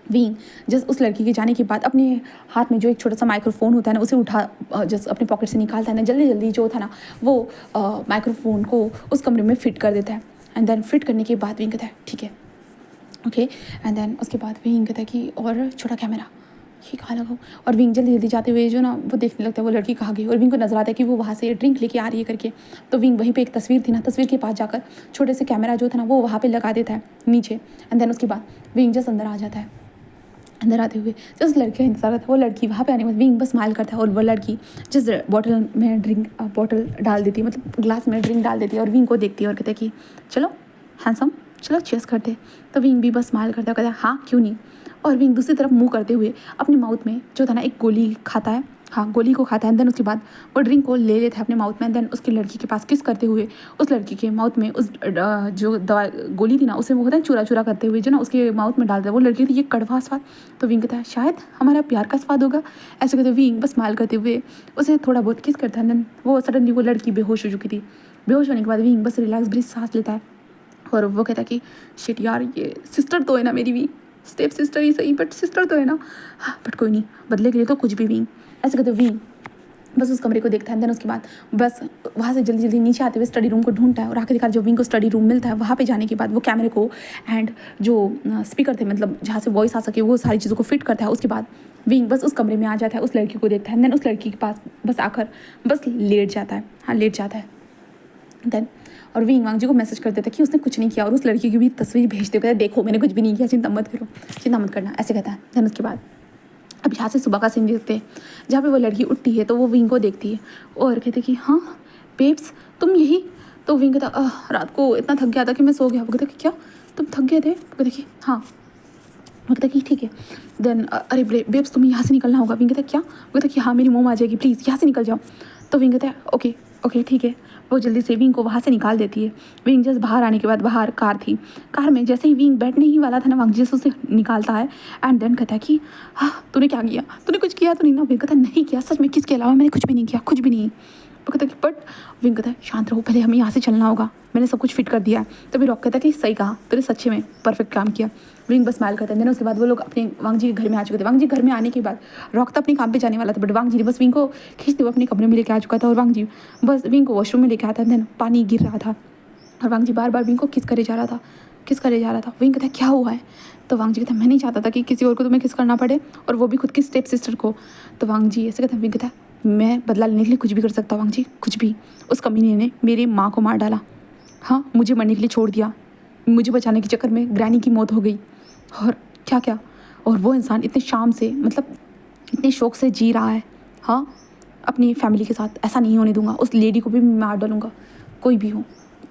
विंग जस्ट उस लड़की के जाने के बाद अपने हाथ में जो एक छोटा सा माइक्रोफोन होता है ना उसे उठा जस्ट अपने पॉकेट से निकालता है ना, जल्दी जल्दी जो था ना वो माइक्रोफोन को उस कमरे में फिट कर देता है। एंड देन फिट करने के बाद विंग कहता है ठीक है ओके। एंड देन उसके बाद विंग कहता है कि और छोटा कैमरा ये कहाँ लगाऊँ? और विंग जल्दी जल्दी जाते हुए जो ना वो देखने लगता है वो लड़की कहाँ गई और विंग को नजर आता है कि वो वहाँ से ड्रिंक लेके आ रही है करके। तो विंग वहीं पे एक तस्वीर थी ना, तस्वीर के पास जाकर छोटे से कैमरा जो था ना वो वहाँ पे लगा देता है नीचे। एंड देन उसके बाद विंग जस्ट अंदर आ जाता है। अंदर आते हुए जिस लड़की का इंतजार करता है वो लड़की वहाँ पे आने के बाद विंग बस स्माइल करता है और वो लड़की जिस बॉटल में ड्रिंक बॉटल डाल देती है, मतलब ग्लास में ड्रिंक डाल देती है और विंग को देखती है और कहते हैं कि चलो हैंडसम चलो चेस करते हैं। तो विंग भी बस स्माइल करता है, कहता है हाँ क्यों नहीं। और विंग दूसरी तरफ मुंह करते हुए अपने माउथ में जो था ना एक गोली खाता है, हाँ गोली को खाता है। देन उसके बाद वो ड्रिंक को ले लेता है अपने माउथ में। देन उसकी लड़की के पास किस करते हुए उस लड़की के माउथ में उस जो दवा गोली थी ना उसे वो होता है चूरा चूरा करते हुए जो ना उसके माउथ में डालता है। वो लड़की थी ये कड़वा स्वाद। तो विंग कहता है शायद हमारा प्यार का स्वाद होगा, ऐसे कहते विंग बस स्माइल करते हुए उसे थोड़ा बहुत किस करता है। देन वो सडनली वो लड़की बेहोश हो चुकी थी। बेहोश होने के बाद विंग बस रिलैक्स ब्रीथ सांस लेता है और वो कहता है कि शिट यार ये सिस्टर तो है ना मेरी भी, स्टेप सिस्टर ही सही बट सिस्टर तो है ना, हाँ बट कोई नहीं, बदले के लिए तो कुछ भी विंग, ऐसे कहते विंग बस उस कमरे को देखता है। देन उसके बाद बस वहाँ से जल्दी जल्दी नीचे आते हुए स्टडी रूम को ढूंढता है और आखिरकार जब विंग को स्टडी रूम मिलता है वहाँ पे जाने के बाद वो कैमरे को एंड जो स्पीकर थे मतलब जहाँ से वॉइस आ सके वो सारी चीज़ों को फिट करता है। उसके बाद विंग बस उस कमरे में आ जाता है, उस लड़की को देखता है। देन उस लड़की के पास बस आकर बस लेट जाता है, हाँ लेट जाता है। देन और विंग वांग जी को मैसेज कर देता है कि उसने कुछ नहीं किया और उस लड़की की भी तस्वीर भेजते हुए देखो मैंने कुछ भी नहीं किया, चिंता मत करो, चिंता मत करना, ऐसे कहता है। देन उसके बाद अब यहाँ से सुबह का सीन देखते हैं जहाँ पे वो लड़की उठती है तो वो विंग को देखती है और कहते कि हाँ बेब्स तुम यही। तो विंग कहता रात को इतना थक गया था कि मैं सो गया। वो कहता कि क्या तुम थक गए थे? वो कहता कि हाँ। वो कहता कि ठीक है। देन अरे बेब्स तुम्हें यहाँ से निकलना होगा। विंग कहता क्या? वो कहता कि हाँ मेरी मोम आ जाएगी प्लीज़ यहाँ से निकल जाओ। तो विंग कहता है ओके ओके ठीक है। वो जल्दी से विंग को वहाँ से निकाल देती है। विंग जस्ट बाहर आने के बाद बाहर कार थी, कार में जैसे ही विंग बैठने ही वाला था ना वांग जैसे उसे निकालता है एंड देन कहता है कि हाँ तूने क्या किया, तूने कुछ किया तो नहीं ना? विंग कहता नहीं किया सच में, किसके अलावा मैंने कुछ भी नहीं किया, कुछ भी नहीं। वो कहता कि बट विंग कहता है शांत रहो, पहले हमें यहाँ से चलना होगा, मैंने सब कुछ फिट कर दिया है। तभी रॉक कहता है कि सही कहा तूने सच्चे में परफेक्ट काम किया। विंग बस स्माइल करता है। देन उसके बाद वो लोग अपने वांग जी के घर में आ चुके थे। वांग जी घर में आने के बाद रॉक तो अपने काम पे जाने वाला था बट वांग जी ने बस विंग को खींचते हुए अपने कमरे में लेके आ चुका था और वांग जी बस विंग को वॉशरूम में लेके आता था। देन पानी गिर रहा था और वांग जी बार बार विंग को किस करे जा रहा था, किस करे जा रहा था। विंग कहता है क्या हुआ है? तो वांग जी कहता मैं नहीं चाहता था कि किसी और को तुम्हें किस करना पड़े और वो भी खुद की स्टेप सिस्टर को। तो वांग जी ऐसे कहता है, विंग कहता है मैं बदला लेने के लिए कुछ भी कर सकता हूँ वांग जी, कुछ भी। उस कमीने ने मेरी माँ को मार डाला, हाँ मुझे मरने के लिए छोड़ दिया, मुझे बचाने के चक्कर में ग्रैनी की मौत हो गई और क्या क्या, और वो इंसान इतने शाम से मतलब इतने शौक से जी रहा है, हाँ अपनी फैमिली के साथ, ऐसा नहीं होने दूंगा, उस लेडी को भी मार डालूंगा कोई भी हो।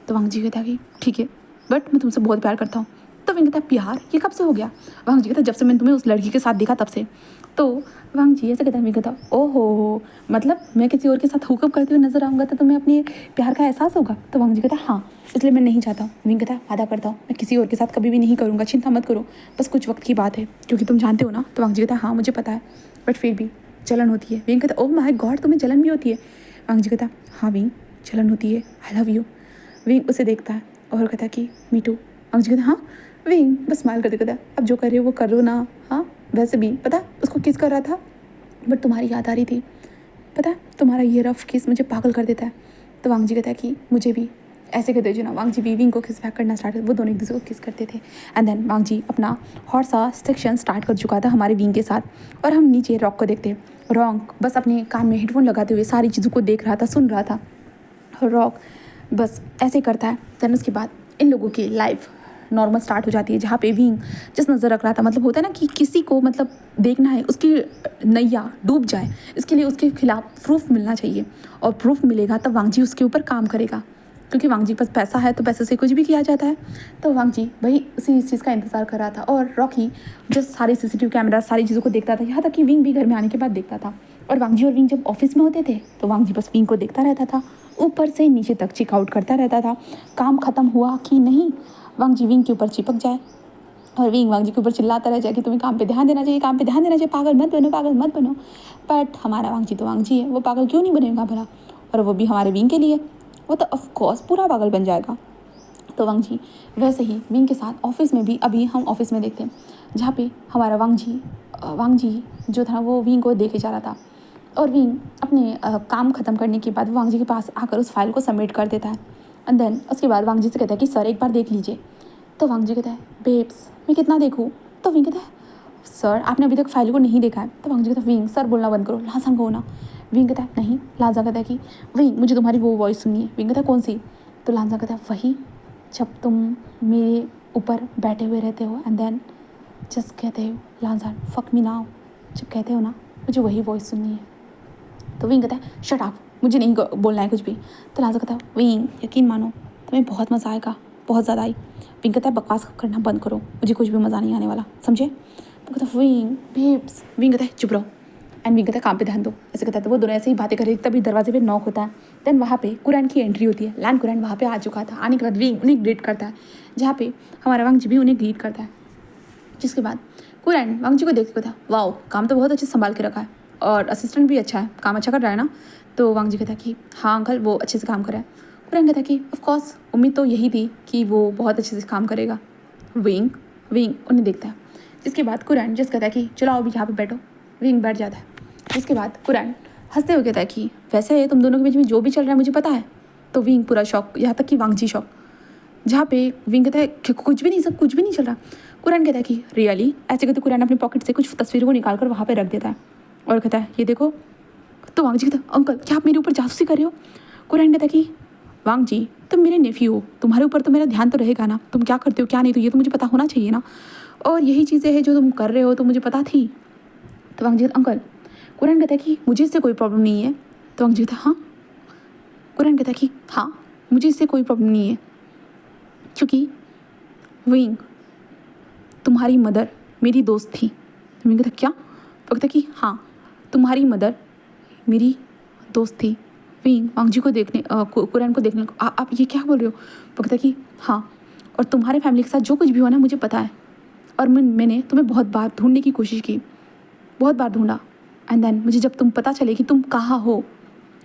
तो वांग जी कहता है कि ठीक है बट मैं तुमसे बहुत प्यार करता हूँ। तो विंग कहता है प्यार ये कब से हो गया? वांग जी कहता है जब से मैंने तुम्हें उस लड़की के साथ देखा तब से। तो वांग जी ऐसे कहता है, विंग कहता ओहो मतलब मैं किसी और के साथ हुकअप करते हुए नजर आऊँगा तो तुम्हें अपने प्यार का एहसास होगा? तो वांग जी कहता है हाँ, इसलिए मैं नहीं चाहता। विंग कहता है वादा करता हूँ मैं किसी और के साथ कभी भी नहीं करूँगा, चिंता मत करो, बस कुछ वक्त की बात है, क्योंकि तुम जानते हो ना। तो वांग जी कहता है हाँ मुझे पता है, बट फिर भी जलन होती है। विंग कहता है ओह माय गॉड तुम्हें जलन भी होती है? वांग जी कहता है हाँ विंग जलन होती है, आई लव यू। विंग उसे देखता है और कहता है कि मी टू। वांग जी कहता है हाँ। विंग बस स्माइल करते कहता है अब जो कर रहे हो वो करो ना। हाँ वैसे भी पता है उसको किस कर रहा था, बट तुम्हारी याद आ रही थी, पता है तुम्हारा ये रफ किस मुझे पागल कर देता है। तो वांग जी कहता है कि मुझे भी ऐसे कहते जो ना। वांग जी भी विंग को किस बैक करना स्टार्ट कर, वो दोनों एक दूसरे को किस करते थे। एंड देन वांग जी अपना हॉट सा सेक्शन स्टार्ट कर चुका था हमारे विंग के साथ, और हम नीचे रॉक को देखते। रॉक बस अपने कान में हेडफोन लगाते हुए सारी चीज़ों को देख रहा था, सुन रहा था। रॉक बस ऐसे करता है। देन उसके बाद इन लोगों की लाइफ नॉर्मल स्टार्ट हो जाती है, जहाँ पे विंग जिस नज़र रख रहा था, मतलब होता है ना कि किसी को मतलब देखना है उसकी नैया डूब जाए, इसके लिए उसके खिलाफ प्रूफ मिलना चाहिए, और प्रूफ मिलेगा तब वांग जी उसके ऊपर काम करेगा, क्योंकि वांग जी पास पैसा है तो पैसे से कुछ भी किया जाता है। तो वांग जी वही उसी चीज़ का इंतज़ार कर रहा था, और रॉकी जस्ट सारे CCTV कैमरा सारी चीज़ों को देखता था, यहाँ तक कि विंग भी घर में आने के बाद देखता था। और वांग जी और विंग जब ऑफिस में होते थे तो वांग जी बस विंग को देखता रहता था, ऊपर से नीचे तक चेकआउट करता रहता था, काम ख़त्म हुआ कि नहीं। वांग जी विंग के ऊपर चिपक जाए और विंग वांग जी के ऊपर चिल्लाता रह जाए कि तुम्हें काम पे ध्यान देना चाहिए, काम पे ध्यान देना चाहिए, पागल मत बनो, पागल मत बनो। बट हमारा वांग जी तो वांग जी है, वो पागल क्यों नहीं बनेगा भला, और वो भी हमारे विंग के लिए, वो तो ऑफकोर्स पूरा पागल बन जाएगा। तो वांग जी वैसे ही विंग के साथ ऑफिस में भी, अभी हम ऑफिस में देखते हैं जहाँ पे हमारा वांग जी जो था वो विंग को देखे जा रहा था, और विंग अपने काम ख़त्म करने के बाद वांग जी के पास आकर उस फाइल को सबमिट कर देता है। एंड देन उसके बाद वांग जी से कहता है कि सर एक बार देख लीजिए। तो वांग जी कहता है बेब्स मैं कितना देखूँ? तो विंग कहता है सर आपने अभी तक फाइल को नहीं देखा है। तो वांग जी कहता है विंग सर बोलना बंद करो, लाजंग हो ना। विंग कहता है नहीं। लाजा कहता है कि विंग मुझे तुम्हारी वो वॉइस सुननी है। विंग कहता है कौन सी? तो लाजा कहता है वही जब तुम मेरे ऊपर बैठे हुए रहते हो एंड देन जस्ट कहते हो लाजा फक मी नाउ, जब कहते हो ना मुझे वही वॉइस सुननी है। तो विंग कहता है शट अप, मुझे नहीं बोलना है कुछ भी। तो लाजा कहता है विंग यकीन मानो तुम्हें बहुत मज़ा आएगा, बहुत ज़्यादा आई। विंग कहता है बकवास करना बंद करो, मुझे कुछ भी मज़ा नहीं आने वाला, समझे? तो कहता है विंग बेब्स। विंग कहता है चुप रहो, एंड विंग कहता है काम पे ध्यान दो, ऐसे कहता है। तो वो दोनों ऐसे ही बातें कर रही, तभी दरवाजे पे नॉक होता है। देन वहाँ पे कुरैन की एंट्री होती है। लैंड कुरैन वहाँ पे आ चुका था। आने के बाद विंग उन्हें ग्रीट करता है, जहाँ पे हमारा वांग जी भी उन्हें ग्रीट करता है। जिसके बाद कुरैन वांग जी को देख के कहता है वाओ काम तो बहुत अच्छे से संभाल के रखा है, और असिस्टेंट भी अच्छा है, काम अच्छा कर रहा है ना। तो वांग जी कहता है कि हाँ अंकल वो अच्छे से काम कर रहा है। कुरैन कहता है कि ऑफकोर्स उम्मीद तो यही थी कि वो बहुत अच्छे से काम करेगा। विंग उन्हें देखता है। जिसके बाद कुरैन जिस कहता है कि चलो अभी यहाँ पे बैठो। विंग बैठ जाता है। जिसके बाद कुरैन हंसते हुए कहता है कि वैसे तुम दोनों के बीच में जो भी चल रहा है मुझे पता है। तो विंग पूरा शॉक, यहाँ तक कि वांग जी शॉक, जहाँ पे विंग कहता है कि कुछ भी नहीं सब कुछ भी नहीं चल रहा। कुरैन कहता है कि रियली? ऐसे कहते कुरैन अपने पॉकेट से कुछ तस्वीरों को निकाल कर वहाँ पे रख देता है और कहता है ये देखो। तो वांग जी कहता है अंकल क्या आप मेरे ऊपर जासूसी कर रहे हो? कुरैन कहता है कि वांग जी तुम मेरे नेफ्यू हो, तुम्हारे ऊपर तो मेरा ध्यान तो रहेगा ना, तुम क्या करते हो क्या नहीं, तो ये तो मुझे पता होना चाहिए ना, और यही चीज़ें हैं जो तुम कर रहे हो तो मुझे पता थी। तो वांग जी कहता अंकल। कुरैन कहता है कि मुझे इससे कोई प्रॉब्लम नहीं है। तो वांग जी कहता हाँ। कुरैन कहता है कि हाँ मुझे इससे कोई प्रॉब्लम नहीं है, क्योंकि विंग तुम्हारी मदर मेरी दोस्त थी। तो विंग कहता क्या? तो कहता कि हाँ तुम्हारी मदर मेरी दोस्त थी। विंग वांग जी को देखने कुरैन को देखने आप ये क्या बोल रहे हो? वो कहता कि हाँ, और तुम्हारे फैमिली के साथ जो कुछ भी हुआ ना मुझे पता है, और मैंने तुम्हें बहुत बार ढूंढने की कोशिश की, बहुत बार ढूंढा, एंड देन मुझे जब तुम पता चले कि तुम कहाँ हो,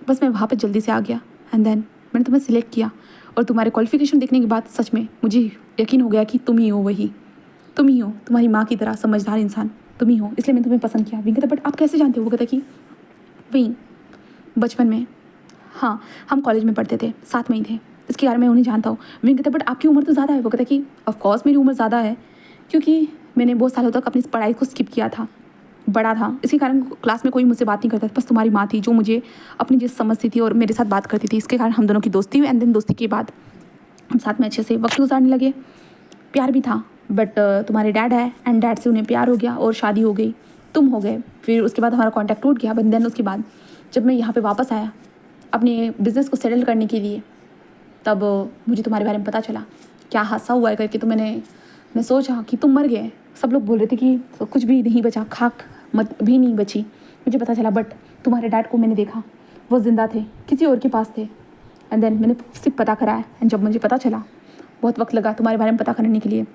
बस मैं वहाँ पे जल्दी से आ गया, एंड देन मैंने तुम्हें सिलेक्ट किया, और तुम्हारे क्वालिफिकेशन देखने के बाद सच में मुझे यकीन हो गया कि तुम ही हो, वही तुम ही हो, तुम्हारी माँ की तरह समझदार इंसान तुम ही हो, इसलिए मैंने तुम्हें पसंद किया। विंग कहता बट आप कैसे जानते हो? वो कहता कि विंग बचपन में हाँ हम कॉलेज में पढ़ते थे, साथ में ही थे, इसके कारण मैं उन्हें जानता हूँ। विंग कहता बट आपकी उम्र तो ज़्यादा है। वो कहता कि ऑफकोर्स मेरी उम्र ज़्यादा है, क्योंकि मैंने बहुत सालों तक अपनी पढ़ाई को स्किप किया था, बड़ा था, इसके कारण क्लास में कोई मुझसे बात नहीं करता था, बस तुम्हारी माँ थी जो मुझे अपनी चीज़ समझती थी और मेरे साथ बात करती थी, इसके कारण हम दोनों की दोस्ती हुई, एंड देन दोस्ती के बाद हम साथ में अच्छे से वक्त गुजारने लगे, प्यार भी था। बट तुम्हारे डैड है, एंड डैड से उन्हें प्यार हो गया और शादी हो गई, तुम हो गए, फिर उसके बाद हमारा कॉन्टैक्ट टूट गया। बट देन उसके बाद जब मैं यहाँ पे वापस आया अपने बिज़नेस को सेटल करने के लिए, तब मुझे तुम्हारे बारे में पता चला, क्या हादसा हुआ है करके, तो मैंने मैं सोचा कि तुम मर गए। सब लोग बोल रहे थे कि कुछ भी नहीं बचा, खाक मत भी नहीं बची। मुझे पता चला बट तुम्हारे डैड को मैंने देखा, वो ज़िंदा थे, किसी और के पास थे। एंड देन मैंने सिर्फ पता कराया। एंड जब मुझे पता चला, बहुत वक्त लगा तुम्हारे बारे में पता करने के लिए।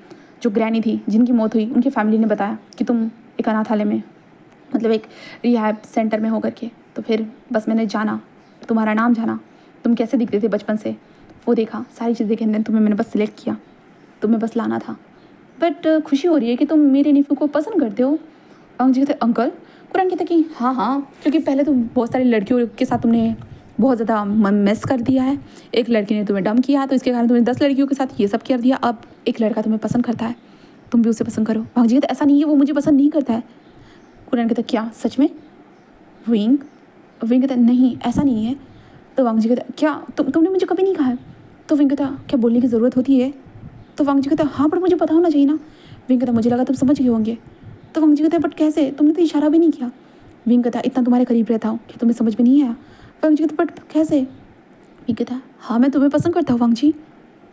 जो ग्रैनी थी जिनकी मौत हुई, उनकी फैमिली ने बताया कि तुम एक अनाथालय में, मतलब एक रिहैब सेंटर में हो करके। तो फिर बस मैंने जाना, तुम्हारा नाम जाना, तुम कैसे दिखते थे बचपन से, वो देखा, सारी चीज़ देखी। एंड तुम्हें मैंने बस सिलेक्ट किया, तुम्हें बस लाना था। बट खुशी हो रही है कि तुम मेरे नेफ्यू को पसंद करते हो। जी कहते अंकल। कुरान कहते कि हाँ हाँ, क्योंकि पहले तो बहुत सारी लड़कियों के साथ तुमने बहुत ज़्यादा मिस कर दिया है। एक लड़की ने तुम्हें डम किया तो इसके कारण तुमने 10 लड़कियों के साथ ये सब कर दिया। अब एक लड़का तुम्हें पसंद करता है, तुम भी उसे पसंद करो। जी कहते ऐसा नहीं है, वो मुझे पसंद नहीं करता है। कुरान कहते क्या सच में? विंग विंग कहता नहीं ऐसा नहीं है। तो वांग जी कहता क्या तुमने मुझे कभी नहीं कहा है? तो विंग कहता क्या बोलने की ज़रूरत होती है? तो वांग जी कहता हाँ पर मुझे पता होना चाहिए ना। विंग कहता मुझे लगा तुम समझ गए होंगे। तो वांग जी कहता बट कैसे, तुमने तो इशारा भी नहीं किया। विंग कहता इतना तुम्हारे करीब रहता हूँ कि तुम्हें समझ में नहीं आया। वांग जी कहता बट कैसे? विंग कहता हाँ मैं तुम्हें पसंद करता हूँ वांग जी,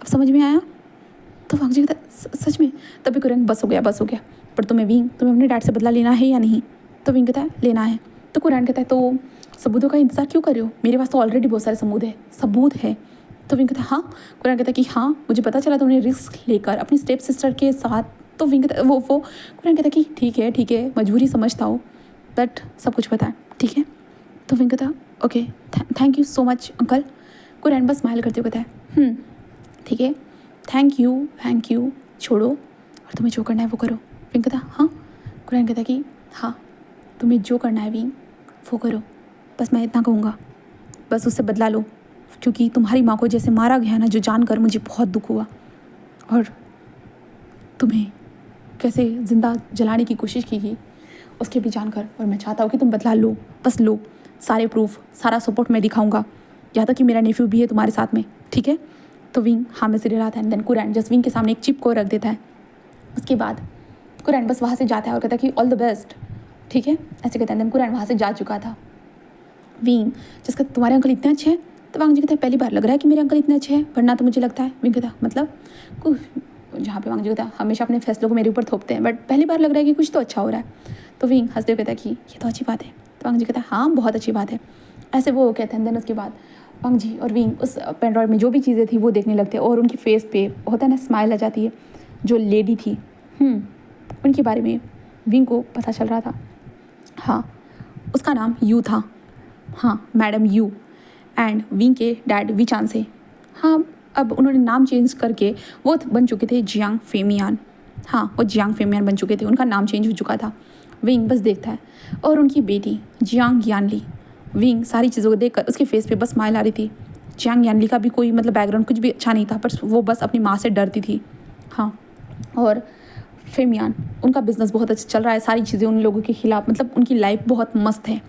अब समझ में आया? तो वांग जी कहता सच में? तभी कुरान बस हो गया बस हो गया, पर तुम्हें अपने डैड से बदला लेना है या नहीं? तो विंग कहता है लेना है। तो कुरान कहता है तो सबूतों का इंतजार क्यों कर रहे हो? मेरे पास तो ऑलरेडी बहुत सारे सबूत है। तो विंग कहता है हाँ। कुरान कहता है कि हाँ मुझे पता चला तुमने रिस्क लेकर अपनी स्टेप सिस्टर के साथ। तो विंग कहता वो कुरान कहता है कि ठीक है मजबूरी समझता हूँ, बट सब कुछ पता है ठीक है। तो विंग कहता okay thank you so much uncle. Quran बस स्माइल करते हुए कहता है ठीक है थैंक यू छोड़ो और तुम्हें जो करना है वो करो। विंग कहता हाँ। कुरान कहता कि हाँ तुम्हें जो करना है विंग वो करो, बस मैं इतना कहूँगा, बस उससे बदला लो, क्योंकि तुम्हारी माँ को जैसे मारा गया ना, जो जानकर मुझे बहुत दुख हुआ, और तुम्हें कैसे ज़िंदा जलाने की कोशिश की गई उसके भी जानकर। और मैं चाहता हूँ कि तुम बदला लो, बस लो, सारे प्रूफ सारा सपोर्ट मैं दिखाऊंगा, यहाँ तक कि मेरा नेफ्यू भी है तुम्हारे साथ में ठीक है। तो विंग हाँ में सिर हिलाता है। देन कुरान जस्ट विंग के सामने एक चिप को रख देता है। उसके बाद कुरान बस वहाँ से जाता है और कहता है कि ऑल द बेस्ट ठीक है, ऐसे कहता है। देन कुरान वहाँ से जा चुका था। विंग जिसका तुम्हारे अंकल इतने अच्छे हैं। तो वांग जी कहते हैं पहली बार लग रहा है कि मेरे अंकल इतने अच्छे हैं, वरना तो मुझे लगता है। विंग कहता मतलब जहाँ पे वांग जी कहता हमेशा अपने फैसलों को मेरे ऊपर थोपते हैं, बट पहली बार लग रहा है कि कुछ तो अच्छा हो रहा है। तो विंग हंसते हुए कहता है कि ये तो अच्छी बात है। तो वांग जी कहता है हाँ बहुत अच्छी बात है, ऐसे वो कहते हैं। देन उसके बाद वांग जी और विंग उस पेनड्रॉइड में जो भी चीज़ें थी वो देखने लगते हैं, और उनकी फेस पे होता है ना स्माइल आ जाती है। जो लेडी थी उनके बारे में विंग को पता चल रहा था। हाँ उसका नाम यू था, हाँ मैडम यू। एंड विंग के डैड विचान से, हाँ अब उन्होंने नाम चेंज करके वो बन चुके थे जियांग फेमियान। हाँ वो जियांग फेमियान बन चुके थे, उनका नाम चेंज हो चुका था। विंग बस देखता है, और उनकी बेटी जियांग यानली। विंग सारी चीज़ों को देखकर उसके फेस पे बस स्माइल आ रही थी। जियांग यानली का भी कोई मतलब बैकग्राउंड कुछ भी अच्छा नहीं था, पर वो बस अपनी माँ से डरती थी। हाँ और फेमियान उनका बिजनेस बहुत अच्छा चल रहा है, सारी चीज़ें उन लोगों के खिलाफ, मतलब उनकी लाइफ बहुत मस्त है।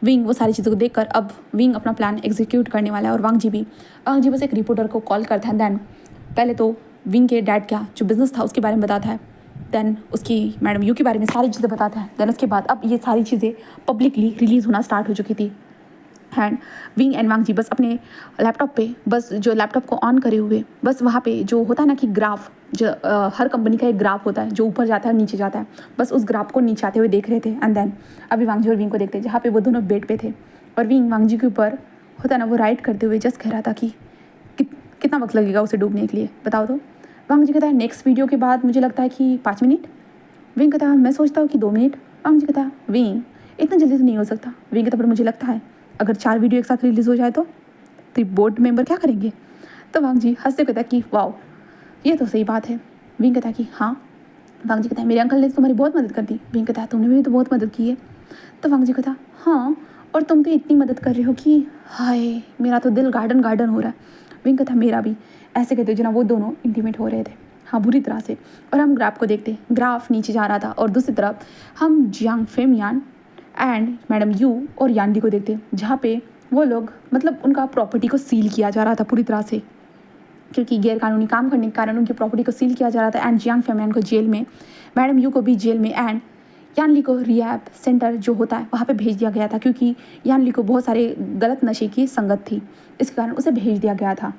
विंग वो सारी चीज़ों को देखकर अब विंग अपना प्लान एग्जीक्यूट करने वाला है। और वांग जी बस एक रिपोर्टर को कॉल करता है। दैन पहले तो विंग के डैड का जो बिज़नेस था उसके बारे में बताता है, दैन उसकी मैडम यू के बारे में सारी चीज़ें बताता है। दैन उसके बाद अब ये सारी चीज़ें पब्लिकली रिलीज़ होना स्टार्ट हो चुकी थी। एंड विंग एंड वांग जी बस अपने लैपटॉप पे, बस जो लैपटॉप को ऑन करे हुए, बस वहाँ पे जो होता है ना कि ग्राफ, जो हर कंपनी का एक ग्राफ होता है जो ऊपर जाता है और नीचे जाता है, बस उस ग्राफ को नीचे आते हुए देख रहे थे। एंड देन अभी वांग जी और विंग को देखते जहाँ पे वो दोनों बेड पे थे, और विंग वांग जी के ऊपर होता है ना वो राइट करते हुए जस्ट कह रहा था कि कितना वक्त लगेगा उसे डूबने के लिए बताओ। तो वांग जी कहता है नेक्स्ट वीडियो के बाद मुझे लगता है कि 5 मिनट। विंग कहता है मैं सोचता हूँ कि 2 मिनट। वांग जी कहता है विंग इतना जल्दी तो नहीं हो सकता। विंग कहता पर मुझे लगता है अगर 4 वीडियो एक साथ रिलीज़ हो जाए तो बोर्ड मेंबर क्या करेंगे? तो वांग जी हंसते कहता है कि वाओ ये तो सही बात है। विंग कहता है कि हाँ। वांग जी कहता है मेरे अंकल ने तो तुम्हारी बहुत मदद कर दी। विंग कहता है तुमने भी तो बहुत मदद की है। तो वांग जी कहता हाँ और तुम तो इतनी मदद कर रहे हो कि हाय मेरा तो दिल गार्डन हो रहा है। विंग कहता मेरा भी। ऐसे कहते जना वो दोनों इंटीमेट हो रहे थे, हाँ बुरी तरह से। और हम ग्राफ को देखते, ग्राफ नीचे जा रहा था, और दूसरी तरफ हम जियांग फेमियान एंड मैडम यू और यानली को देखते, जहाँ पे वो लोग मतलब उनका प्रॉपर्टी को सील किया जा रहा था पूरी तरह से, क्योंकि गैरकानूनी काम करने के कारण उनकी प्रॉपर्टी को सील किया जा रहा था। एंड जियांग फेमियान को जेल में, मैडम यू को भी जेल में, एंड यानली को रिहैब सेंटर जो होता है वहाँ पे भेज दिया गया था, क्योंकि यानली को बहुत सारे गलत नशे की संगत थी, इस कारण उसे भेज दिया गया था।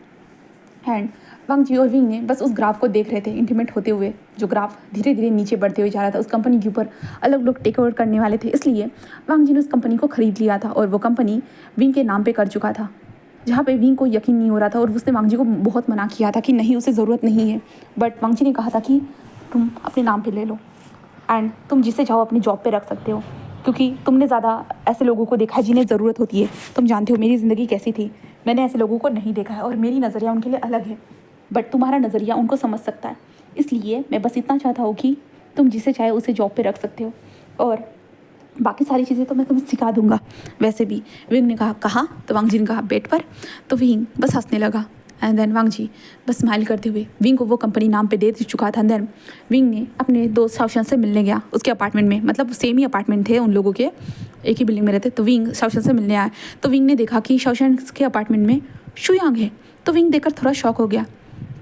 एंड वांग जी और विंग ने बस उस ग्राफ को देख रहे थे इंटीमेट होते हुए, जो ग्राफ धीरे धीरे नीचे बढ़ते हुए जा रहा था। उस कंपनी के ऊपर अलग लोग टेक ओवर करने वाले थे, इसलिए वांग जी ने उस कंपनी को खरीद लिया था और वो कंपनी विंग के नाम पे कर चुका था, जहाँ पे विंग को यकीन नहीं हो रहा था और उसने वांग जी को बहुत मना किया था कि नहीं, उसे ज़रूरत नहीं है। बट वांग जी ने कहा था कि तुम अपने नाम पे ले लो एंड तुम जिसे चाहो अपनी जॉब पे रख सकते हो, क्योंकि तुमने ज़्यादा ऐसे लोगों को देखा है जिन्हें ज़रूरत होती है। तुम जानते हो मेरी ज़िंदगी कैसी थी, मैंने ऐसे लोगों को नहीं देखा है और मेरी नज़रिया उनके लिए अलग है, बट तुम्हारा नज़रिया उनको समझ सकता है। इसलिए मैं बस इतना चाहता हूँ कि तुम जिसे चाहे उसे जॉब पे रख सकते हो और बाकी सारी चीज़ें तो मैं तुम्हें सिखा दूंगा। वैसे भी विंग ने कहा कहाँ, तो वांग जी ने कहा बेड पर। तो विंग बस हंसने लगा एंड देन वांग जी बस स्माइल करते हुए विंग को वो कंपनी नाम पे दे चुका था। देन विंग ने अपने दोस्त शाओशन से मिलने गया उसके अपार्टमेंट में, मतलब सेम ही अपार्टमेंट थे उन लोगों के, एक ही बिल्डिंग में रहते। तो विंग शाओशन से मिलने आया तो विंग ने देखा कि शाओशन के अपार्टमेंट में शुयांग है। तो विंग देखकर थोड़ा शॉक हो गया।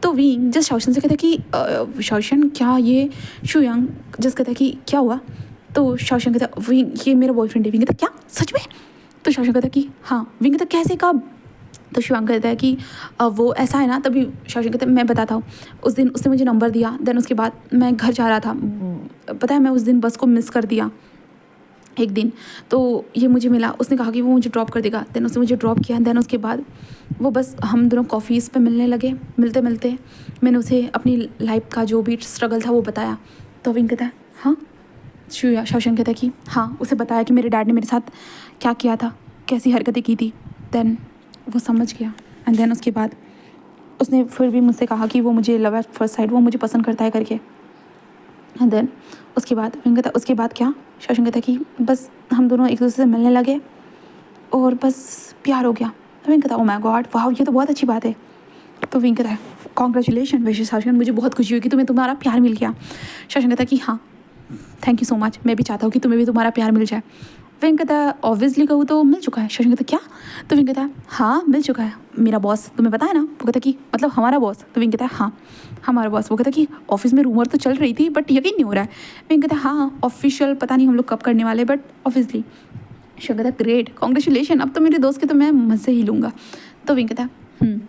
तो विंग जस्ट शाओशन से कहता कि शाओशन क्या ये शुयांग, जस्ट कहता कि क्या हुआ। तो शाओशन कहता विंग ये मेरा बॉयफ्रेंड है। विंग कहता क्या सच में। तो शाओशन कहता कि हाँ। विंग कहता कैसे कब। तो शुयांग कहता है कि वो ऐसा है ना। तभी शाओशन कहता है मैं बताता हूँ। उस दिन उसने मुझे नंबर दिया, देन उसके बाद मैं घर जा रहा था, पता है मैं उस दिन बस को मिस कर दिया एक दिन। तो ये मुझे मिला, उसने कहा कि वो मुझे ड्रॉप कर देगा, देन उसने मुझे ड्रॉप किया। देन उसके बाद वो बस हम दोनों कॉफ़ीज़ पे मिलने लगे। मिलते मिलते मैंने उसे अपनी लाइफ का जो भी स्ट्रगल था वो बताया। तो विंग कहता है हाँ। शाओशन कहता है कि हाँ, उसे बताया कि मेरे डैड ने मेरे साथ क्या किया था, कैसी हरकतें की थी। देन वो समझ गया एंड देन उसके बाद उसने फिर भी मुझसे कहा कि वो मुझे लव एट फर्स्ट साइड, वो मुझे पसंद करता है करके। एंड देन उसके बाद विंग कहता उसके बाद क्या। शाओशन कहता कि बस हम दोनों एक दूसरे से मिलने लगे और बस प्यार हो गया। तो विंग कहता ओ माय गॉड वाह, ये तो बहुत अच्छी बात है। तो विंग कहता है कॉन्ग्रेचुलेशन। वैसे शाओशन मुझे बहुत खुशी हुई कि तुम्हें तुम्हारा प्यार मिल गया। शाओशन कहता कि हाँ थैंक यू सो मच, मैं भी चाहता हूँ कि तुम्हें भी तुम्हारा प्यार मिल जाए। विंग कहता है ऑब्वियसली कहूँ तो मिल चुका है। शाओशन कहता क्या। तो विंग कहता है हाँ मिल चुका है, मेरा बॉस तुम्हें पता है ना। वो कहता कि मतलब हमारा बॉस। तो विंग कहता है हाँ हमारा बॉस। वो कहता कि ऑफिस में रूमर तो चल रही थी बट यकीन नहीं हो रहा है। विंग कहता है हाँ ऑफिशियल पता नहीं हम लोग कब करने वाले, बट ऑब्वियसली। शाओशन कहता है ग्रेट कॉन्ग्रेचुलेशन, अब तो मेरे दोस्त के तो मैं मज़े ही लूँगा। तो विंग कहता है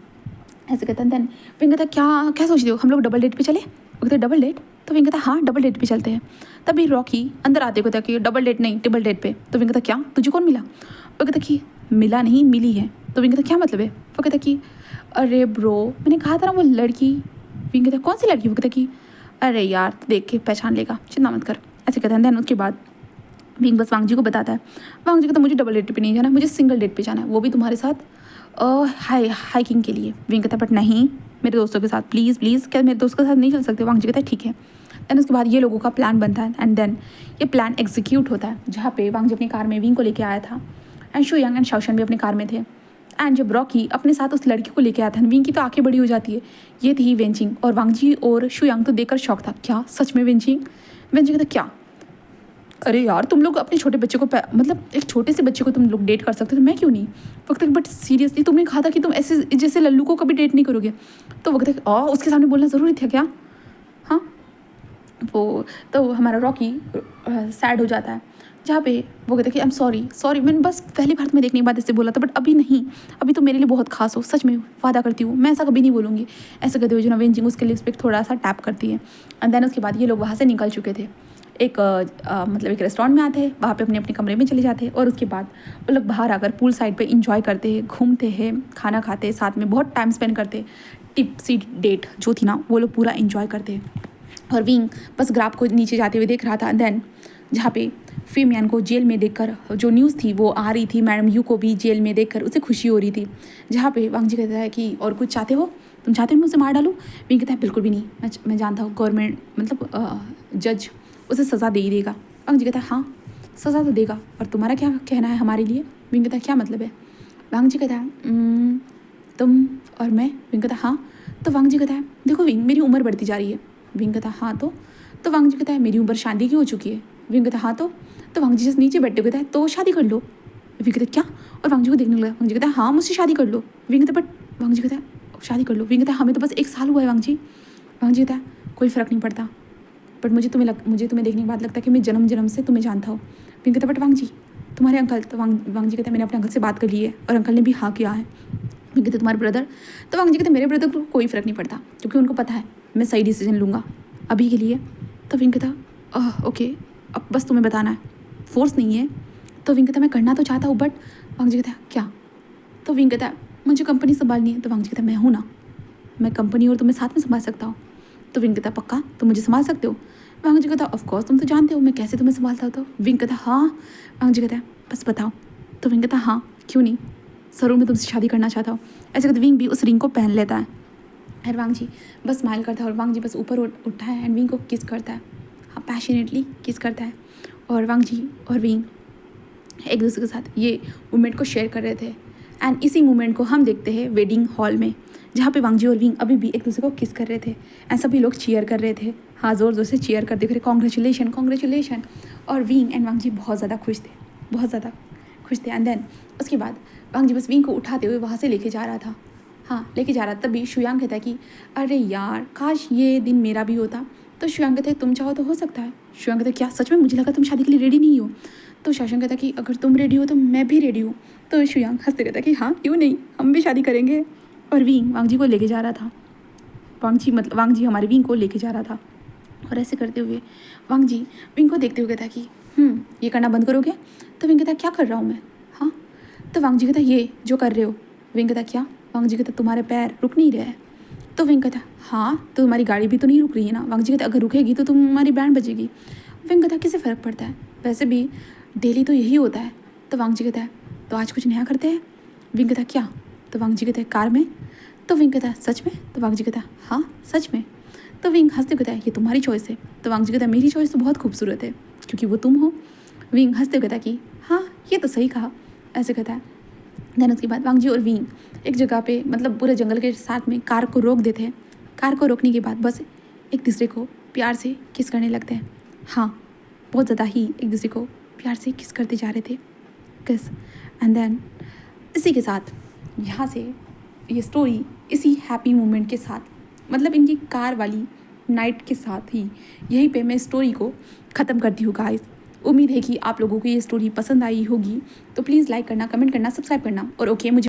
ऐसे कहता है। देन विंग कहता क्या क्या सोचते हो हम लोग डबल डेट पे चले। वो कहते डबल डेट। तो विंग कहता हाँ डबल डेट पे चलते हैं। तभी रॉकी अंदर आते कहता कि डबल डेट नहीं ट्रिपल डेट पे। तो विंग कहता क्या तुझे कौन मिला। वो कहता कि मिला नहीं मिली है। तो विंग कहता क्या मतलब है। वो कहता कि अरे ब्रो मैंने कहा था ना वो लड़की। विंग कहता कौन सी लड़की। वो कहता कि अरे यार देख के पहचान लेगा, चिंता मत कर, ऐसे कहता है। देन उसके बाद विंग बस वांग जी को बताता है। वांग जी कहता मुझे डबल डेट पे नहीं जाना, मुझे सिंगल डेट पे जाना है, वो भी तुम्हारे साथ हाइकिंग के लिए। विंग कहता बट नहीं मेरे दोस्तों के साथ, प्लीज़ प्लीज़, क्या मेरे दोस्तों के साथ नहीं चल सकते। वांग जी कहता है ठीक है। देन उसके बाद ये लोगों का प्लान बनता है एंड देन ये प्लान एग्जीक्यूट होता है, जहाँ पे वांग जी अपनी कार में विंग को लेके आया था एंड शुयांग एंड शाओशन भी अपनी कार में थे। एंड जब रॉकी अपने साथ उस लड़की को लेके आया था, विंग की तो आंखें बड़ी हो जाती है, ये थी वेंचिंग। और वांग जी और शुयांग तो देखकर शौक था, क्या सच में वेंचिंग। वेंचिंग कहता क्या अरे यार तुम लोग अपने छोटे बच्चे को मतलब एक छोटे से बच्चे को तुम लोग डेट कर सकते हो तो मैं क्यों नहीं। वक्त बट सीरियसली तुमने कहा था कि तुम ऐसे जैसे लल्लू को कभी डेट नहीं करोगे। तो वक्त उसके सामने बोलना ज़रूरी था क्या। हाँ वो तो हमारा रॉकी सैड हो जाता है, जहाँ पे वो कहता है कि आई एम सॉरी मैंने बस पहली बार तुम्हें देखने के बाद इससे बोला था, बट अभी नहीं, अभी तो मेरे लिए बहुत खास हो, सच में वादा करती हूँ मैं ऐसा कभी नहीं बोलूँगी। ऐसे कहते हुए जो नवेंजिंग उसके लिप्स पे थोड़ा सा टैप करती है। एंड देन उसके बाद ये लोग वहाँ से निकल चुके थे, एक मतलब एक रेस्टोरेंट में आते हैं, वहाँ पे अपने अपने कमरे में चले जाते हैं और उसके बाद वो लोग बाहर आकर पूल साइड पे इंजॉय करते हैं, घूमते हैं, खाना खाते हैं, साथ में बहुत टाइम स्पेंड करते हैं। टिप्सी डेट जो थी ना वो लोग पूरा इंजॉय करते हैं। और विंग बस ग्राफ को नीचे जाते हुए देख रहा था। देन जहाँ पे फेमियान को जेल में देखकर जो न्यूज़ थी वो आ रही थी, मैडम यू को भी जेल में देखकर उसे खुशी हो रही थी। जहाँ पे वांग जी कहता है कि और कुछ चाहते हो, तुम चाहते हो मैं उसे मार डालूँ। विंग कहता है बिल्कुल भी नहीं, मैं जानता हूँ गवर्नमेंट मतलब जज उसे सज़ा दे ही देगा। वांग जी कहता है हाँ सज़ा तो देगा, और तुम्हारा क्या कहना है हमारे लिए। विंग कहता है क्या मतलब है। वांग जी कहता है तुम और मैं। विंग कहता है हाँ। तो वांग जी कहता है देखो विंग मेरी उम्र बढ़ती जा रही है। विंग कहता है हाँ तो वांग जी कहता है मेरी उम्र शादी की हो चुकी है। विंग कहता है हाँ तो वांग जी जैसे नीचे बैठे कहता है तो शादी कर लो। विंग कहता है क्या, और वांग जी को देखने लगा। वांग जी कहता है हाँ मुझसे शादी कर लो। विंग कहता है बट वांग जी कहता है शादी कर लो। विंग कहता है हमें तो बस 1 साल हुआ है वांग जी। वांग जी कहता है कोई फ़र्क नहीं पड़ता, बट मुझे तुम्हें देखने के बाद लगता है कि मैं जन्म से तुम्हें जानता हूँ। विंग कहता है बट वांग जी तुम्हारे अंकल। तो वांग जी कहता है मैंने अपने अंकल से बात कर ली है और अंकल ने भी हाँ किया है। विंग विंग कहते तुम्हारे ब्रदर। तो वांग जी कहते मेरे ब्रदर को कोई फ़र्क नहीं पड़ता क्योंकि उनको पता है मैं सही डिसीजन लूँगा अभी के लिए। तो विंग कहता ओके, अब बस तुम्हें बताना है, फोर्स नहीं है। तो विंग कहता मैं करना तो चाहता हूँ बट। वांग जी कहता क्या? तो विंग कहता मुझे कंपनी संभालनी है। तो वांग जी कहता मैं हूँ ना, मैं कंपनी और तुम्हें साथ में संभाल सकता हूँ। तो विंग कहता पक्का तुम मुझे संभाल सकते हो? वांग जी कहता ऑफकोर्स तुम तो जानते हो मैं कैसे तुम्हें संभालता हूँ। तो विंग कहता हाँ। वांग जी कहता बस बताओ। तो विंग कहता हाँ क्यों नहीं, ज़रूर मैं तुमसे शादी करना चाहता हूँ। ऐसे कहते विंग भी उस रिंग को पहन लेता है और वांग जी बस स्माइल करता है और वांग जी बस ऊपर उठता है एंड विंग को किस करता है, हाँ पैशनेटली किस करता है। और वांग जी और विंग एक दूसरे के साथ ये मोमेंट को शेयर कर रहे थे एंड इसी मोमेंट को हम देखते हैं वेडिंग हॉल में, जहाँ पे वांग जी और विंग अभी भी एक दूसरे को किस कर रहे थे एंड सभी लोग चीयर कर रहे थे, हाँ ज़ोर ज़ोर से चीयर कर रहे, कॉन्ग्रेचुलेशन कॉन्ग्रेचुलेशन। और विंग एंड वांग जी बहुत ज़्यादा खुश थे, बहुत ज़्यादा खुश थे। एंड देन उसके बाद वांग जी बस विंग को उठाते हुए वहाँ से लेके जा रहा था, हाँ लेके जा रहा था। तभी शुयांग कहता है कि अरे यार काश ये दिन मेरा भी होता। तो शुयांग कहता है तुम चाहो तो हो सकता है। शुयांग कहता है क्या सच में? मुझे लगा तुम शादी के लिए रेडी नहीं हो। तो शाओशेंग कहता है कि अगर तुम रेडी हो तो मैं भी रेडी हूँ। तो शुयांग हंसते कहता है कि हाँ क्यों नहीं, हम भी शादी करेंगे। और विंग वांग जी को लेके जा रहा था, वांग जी हमारे विंग को लेके जा रहा था। और ऐसे करते हुए वांग जी विंग को देखते हुए कहता कि ये करना बंद करोगे? तो विंग कहता क्या कर रहा हूँ मैं, हाँ। तो वांग जी कहता ये जो कर रहे हो। विंग कहता क्या? वांग जी कहता तुम्हारे पैर रुक नहीं रहे हैं। तो विंग कहता हाँ तो तुम्हारी गाड़ी भी तो नहीं रुक रही है ना। वांग जी कहता अगर रुकेगी तो तुम्हारी बैंड बजेगी। विंग कहता किससे फ़र्क पड़ता है, वैसे भी डेली तो यही होता है। तो वांग जी कहता है तो आज कुछ नया करते हैं। विंग कहता क्या? तो वांग जी कहता है कार में। तो विंग कहता सच में? तो वांग जी कहता हाँ सच में। तो विंग हंसते कहता है ये तुम्हारी चॉइस है। तो वांग जी कहता मेरी चॉइस तो बहुत खूबसूरत है क्योंकि वो तुम हो। विंग हंसते कहता कि हाँ ये तो सही कहा, ऐसे कहता है। देन उसके बाद वांग जी और विंग एक जगह पे मतलब पूरे जंगल के साथ में कार को रोक देते हैं। कार को रोकने के बाद बस एक दूसरे को प्यार से किस करने लगते हैं, हाँ बहुत ज़्यादा ही एक दूसरे को प्यार से किस करते जा रहे थे, किस। एंड देन इसी के साथ यहाँ से ये स्टोरी इसी हैप्पी मोमेंट के साथ मतलब इनकी कार वाली नाइट के साथ ही यहीं पे मैं स्टोरी को ख़त्म करती हूँ गाइस। उम्मीद है कि आप लोगों को ये स्टोरी पसंद आई होगी, तो प्लीज़ लाइक करना, कमेंट करना, सब्सक्राइब करना और ओके मुझे